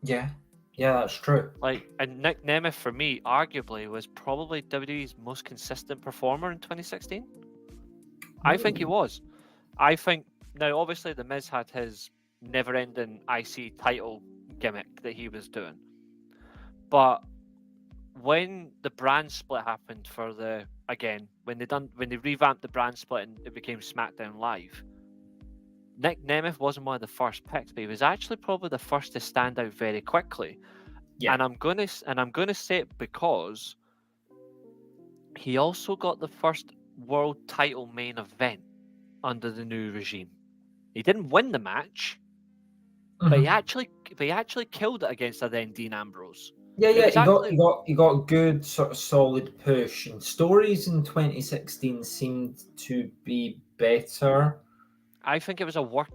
Yeah, that's true. And Nick Nemeth, for me, arguably, was probably WWE's most consistent performer in 2016. I think he was. I think, now obviously The Miz had his never-ending IC title gimmick that he was doing. But when the brand split happened when they revamped the brand split and it became SmackDown Live, Nick Nemeth wasn't one of the first picks, but he was actually probably the first to stand out very quickly. Yeah. And I'm gonna say it because he also got the first world title main event under the new regime. He didn't win the match, but he actually killed it against then Dean Ambrose. Yeah, he got a good sort of solid push, and stories in 2016 seemed to be better. I think it was more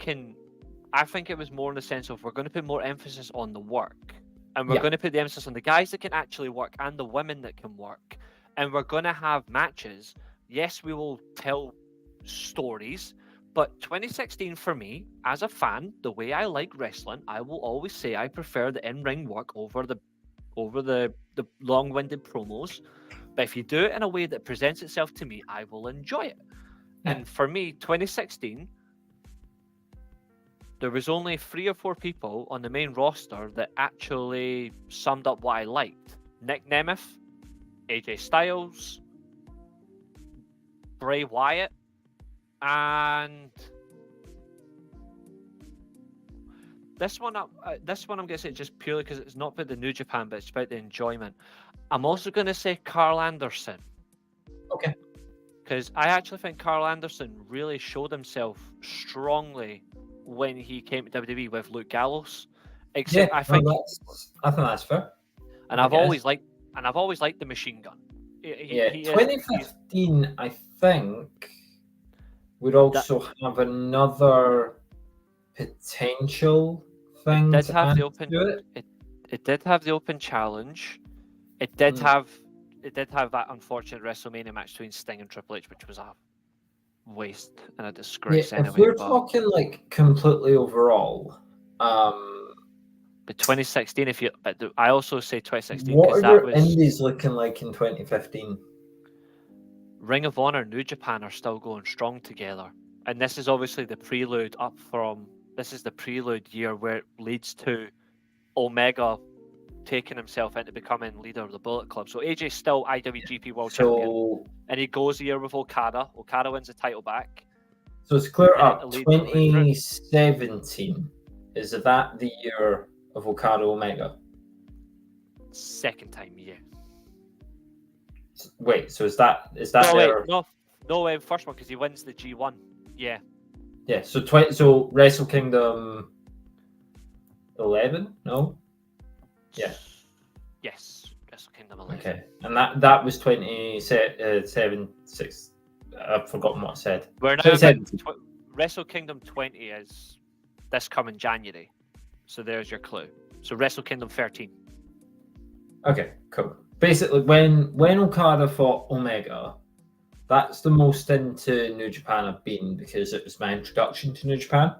in the sense of we're going to put more emphasis on the work, and we're going to put the emphasis on the guys that can actually work and the women that can work, and we're going to have matches. Yes, we will tell stories, but 2016 for me, as a fan, the way I like wrestling, I will always say I prefer the in-ring work over the long-winded promos, But if you do it in a way that presents itself to me, I will enjoy it. Yeah. And for me, 2016, there was only 3 or 4 people on the main roster that actually summed up what I liked. Nick Nemeth, AJ Styles, Bray Wyatt, and this one I'm going to say just purely because it's not about the New Japan, but it's about the enjoyment. I'm also going to say Carl Anderson. Okay. Because I actually think Carl Anderson really showed himself strongly when he came to WWE with Luke Gallows. Except I think that's fair. And I've always liked the Machine Gun. Yeah, 2015, I think, would also have another potential thing. It did have the open challenge. It did have that unfortunate WrestleMania match between Sting and Triple H, which was a waste and a disgrace. Yeah, if we're talking like completely overall, but 2016, I also say 2016 what because are that the was indies looking like in 2015? Ring of Honor, New Japan are still going strong together, and this is obviously the prelude this is the prelude year where it leads to Omega taking himself into becoming leader of the Bullet Club. So AJ's still IWGP World Champion, and he goes a year with Okada. Okada wins the title back. So it's clear up. 2017, is that the year of Okada Omega? Second time, yeah. Wait, so is that their... No, first one because he wins the G1. Yeah. Yeah. So Wrestle Kingdom 11? No. Yeah. Yes, Wrestle Kingdom 11. Okay, and that was 27. I've forgotten what I said. We're now Wrestle Kingdom 20 is this coming January, so there's your clue. So Wrestle Kingdom 13. Okay, cool. Basically, when Okada fought Omega, that's the most into New Japan I've been because it was my introduction to New Japan.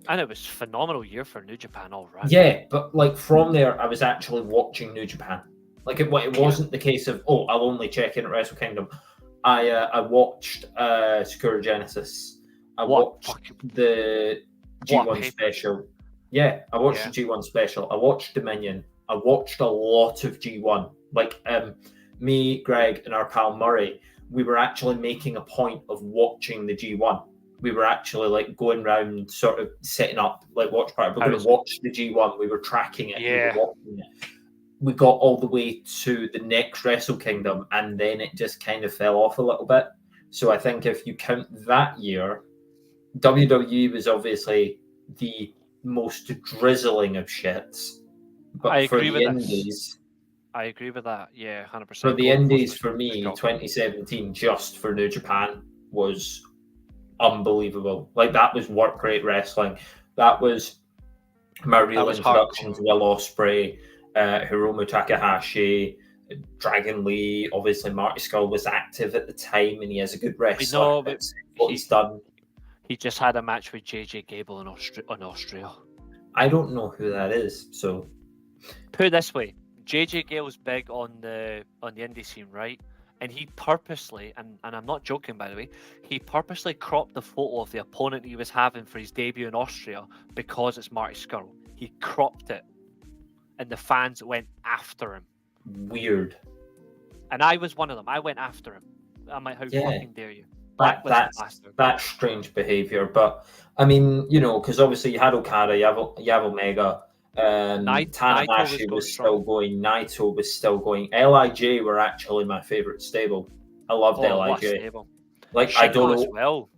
And it was a phenomenal year for New Japan all round. Yeah, but like from there, I was actually watching New Japan. Like it wasn't the case of, I'll only check in at Wrestle Kingdom. I watched Sakura Genesis. I watched the G1 special. Yeah, I watched the G1 special. I watched Dominion. I watched a lot of G1. Like me, Greg, and our pal Murray, we were actually making a point of watching the G1. We were actually like going around, sort of setting up like watch party. We're going to watch the G1. We were tracking it. Yeah. We were watching it. We got all the way to the next Wrestle Kingdom, and then it just kind of fell off a little bit. So I think if you count that year, WWE was obviously the most drizzling of shits. But I for agree the with indies, I agree with that. Yeah, 100%. for the indies, for me, 2017, just for New Japan, was unbelievable. Like that was work rate wrestling. That was my real introduction to Will Ospreay, Hiromu Takahashi, Dragon Lee. Obviously, Marty Scurll was active at the time, and he has a good wrestler. No, but he's done. He just had a match with JJ Gable in Austria. I don't know who that is. So put it this way: JJ Gale's big on the indie scene, right? And he purposely, and I'm not joking by the way, he purposely cropped the photo of the opponent he was having for his debut in Austria because it's Marty Scurll. He cropped it, and the fans went after him. Weird. And I was one of them. I went after him. I'm like, how fucking dare you? That's strange behavior. But I mean, because obviously you had Okada, you have Omega. Tanahashi was still going. Naito was still going. LIJ were actually my favorite stable. I loved LIJ. Like Shingo, I don't know. Well.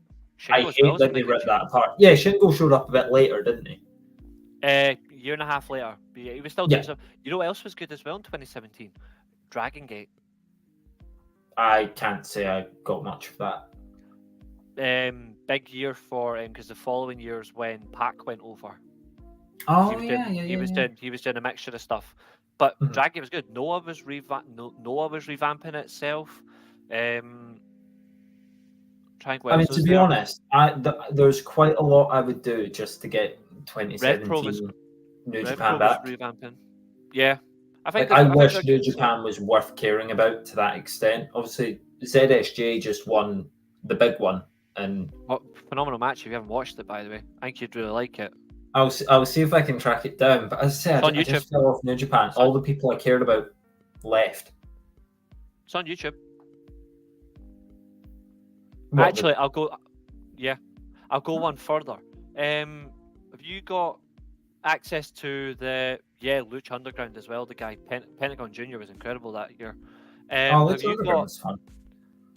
I hate that they ripped that apart. Yeah, Shingo showed up a bit later, didn't he? Year and a half later. But yeah, he was still doing stuff. You know what else was good as well in 2017? Dragon Gate. I can't say I got much of that. Big year for because the following years when Pac went over. Oh he was doing a mixture of stuff, but Dragon Gate was good. Noah was revamping itself. To be honest, there's quite a lot I would do just to get 2017 New Japan back. Revamping. Yeah, I think I think wish they're New good. Japan was worth caring about to that extent. Obviously, ZSJ just won the big one, and What phenomenal match! If you haven't watched it, by the way, I think you'd really like it. I'll see if I can track it down. But as I said, It's on I YouTube. just fell off New Japan. It's on- All the people I cared about left. It's on YouTube. What, Actually, I'll go one further. Have you got access to the Lucha Underground as well? The guy Pentagon Jr. was incredible that year. Lucha Underground was fun.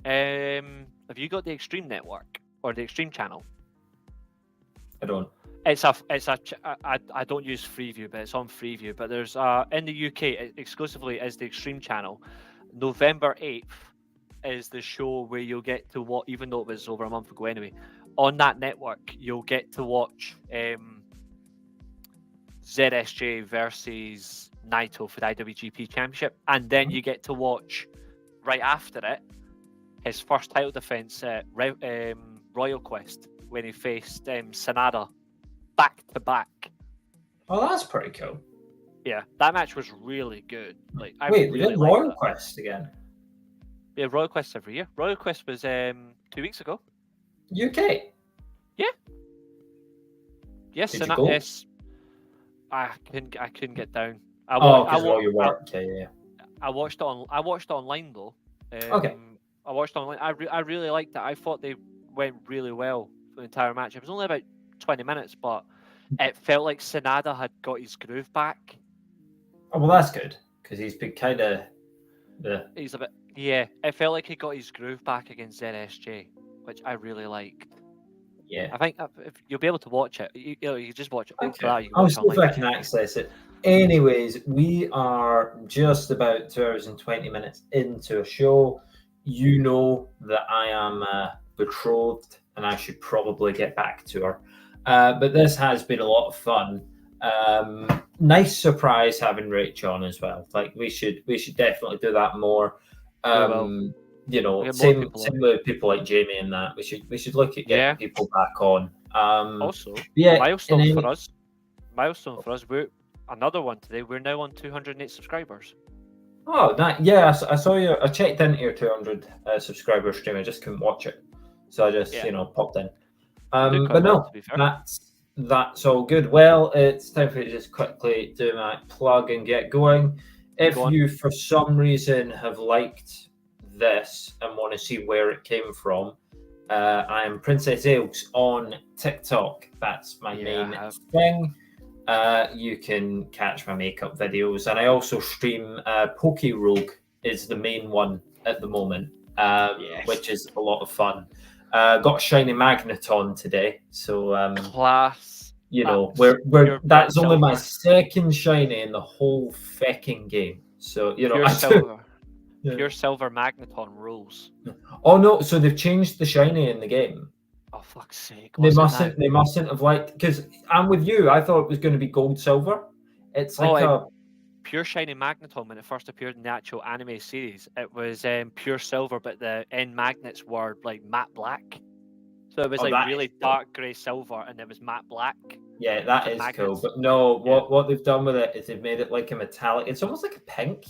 Have you got the Extreme Network or the Extreme channel? I don't. I don't use Freeview, but it's on Freeview. But there's in the UK exclusively is the Extreme channel. November 8th is the show where you'll get to watch, even though it was over a month ago anyway. On that network, you'll get to watch ZSJ versus Naito for the IWGP Championship, and then you get to watch right after it his first title defense at Royal Quest when he faced Sanada back to back. Oh, that's pretty cool. Yeah, that match was really good. Like, I Wait, really we did liked Royal that. Quest again. Yeah, Royal Quest every year. Royal Quest was 2 weeks ago. UK. Yes, Did you go? yes. I couldn't get down. Because of all your work. Yeah. I watched it online though. Okay. I watched it online. I really liked it. I thought they went really well for the entire match. It was only about 20 minutes, but it felt like Sanada had got his groove back. Oh, well, that's good because he's been kind of He's a bit. Yeah, it felt like he got his groove back against ZSJ, which I really liked. Yeah. I think if you'll be able to watch it, you just watch it. Okay. You can I'll watch see it if I online. can access it. Anyways, we are just about 2 hours and 20 minutes into a show. You know that I am betrothed and I should probably get back to her. But this has been a lot of fun. Nice surprise having Rach on as well. Like we should definitely do that more. You know, same with people like Jamie and that. We should look at getting people back on. Also, yeah, milestone for us. We're another one today. We're now on 208 subscribers. Oh, yeah, I saw you. I checked into your 200 subscriber stream. I just couldn't watch it, so I just popped in. But no, that's all good. Well, it's time for me to just quickly do my plug and get going. If you, for some reason, have liked this and want to see where it came from, I am Princess Ales on TikTok. That's my main thing. You can catch my makeup videos, and I also stream Poke Rogue is the main one at the moment, which is a lot of fun. Got a shiny magnet on today, so class. You know, that's only my second shiny in the whole fecking game. So you know, pure silver magneton rules. Oh no! So they've changed the shiny in the game. Oh fuck's sake! They mustn't have liked, because I'm with you. I thought it was going to be gold silver. It's like pure shiny magneton when it first appeared in the actual anime series. It was pure silver, but the end magnets were like matte black. So it was really dark grey silver, and it was matte black. Yeah, that is cool. But no, what they've done with it is they've made it like a metallic. It's almost like a pink.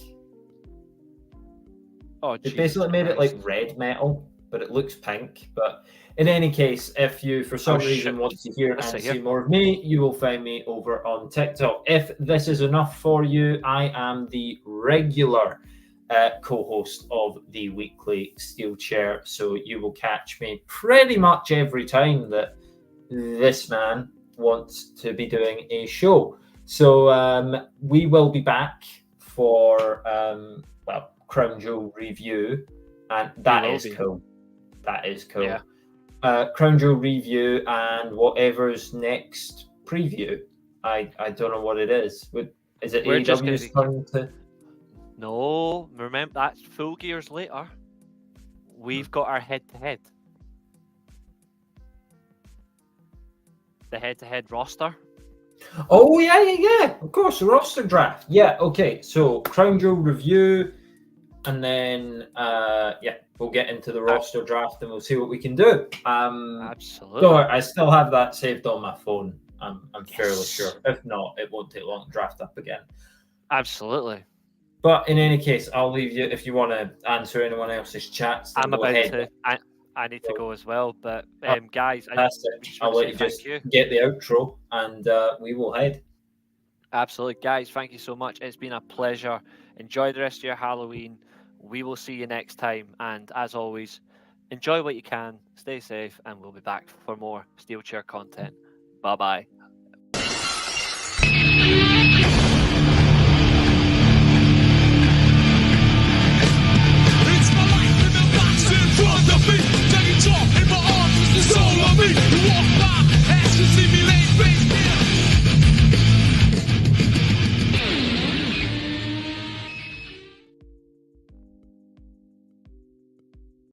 Oh, they basically made it like red metal, but it looks pink. But in any case, if you for some reason want to hear and see more of me, you will find me over on TikTok. If this is enough for you, I am the regular co-host of the weekly Steelchair, so you will catch me pretty much every time that this man wants to be doing a show. So we will be back for Crown Jewel review, and that is cool. That is cool. Yeah. Crown Jewel review and whatever's next preview. I don't know what it is. Is it AEW's turn to? No, remember that's Full Gear's later. We've got our head-to-head. The head-to-head roster. Oh yeah. Of course, the roster draft. Yeah. Okay. So Crown Jewel review, and then we'll get into the roster draft and we'll see what we can do. Absolutely. So I still have that saved on my phone. I'm fairly sure. If not, it won't take long to draft up again. Absolutely. But in any case, I'll leave you if you want to answer anyone else's chats. Then I'm we'll about head. to. I need to go as well. But guys, I Fantastic. just I'll want let to you say thank just you. get the outro, and we will head. Absolutely, guys. Thank you so much. It's been a pleasure. Enjoy the rest of your Halloween. We will see you next time. And as always, enjoy what you can. Stay safe, and we'll be back for more Steelchair content. Bye bye.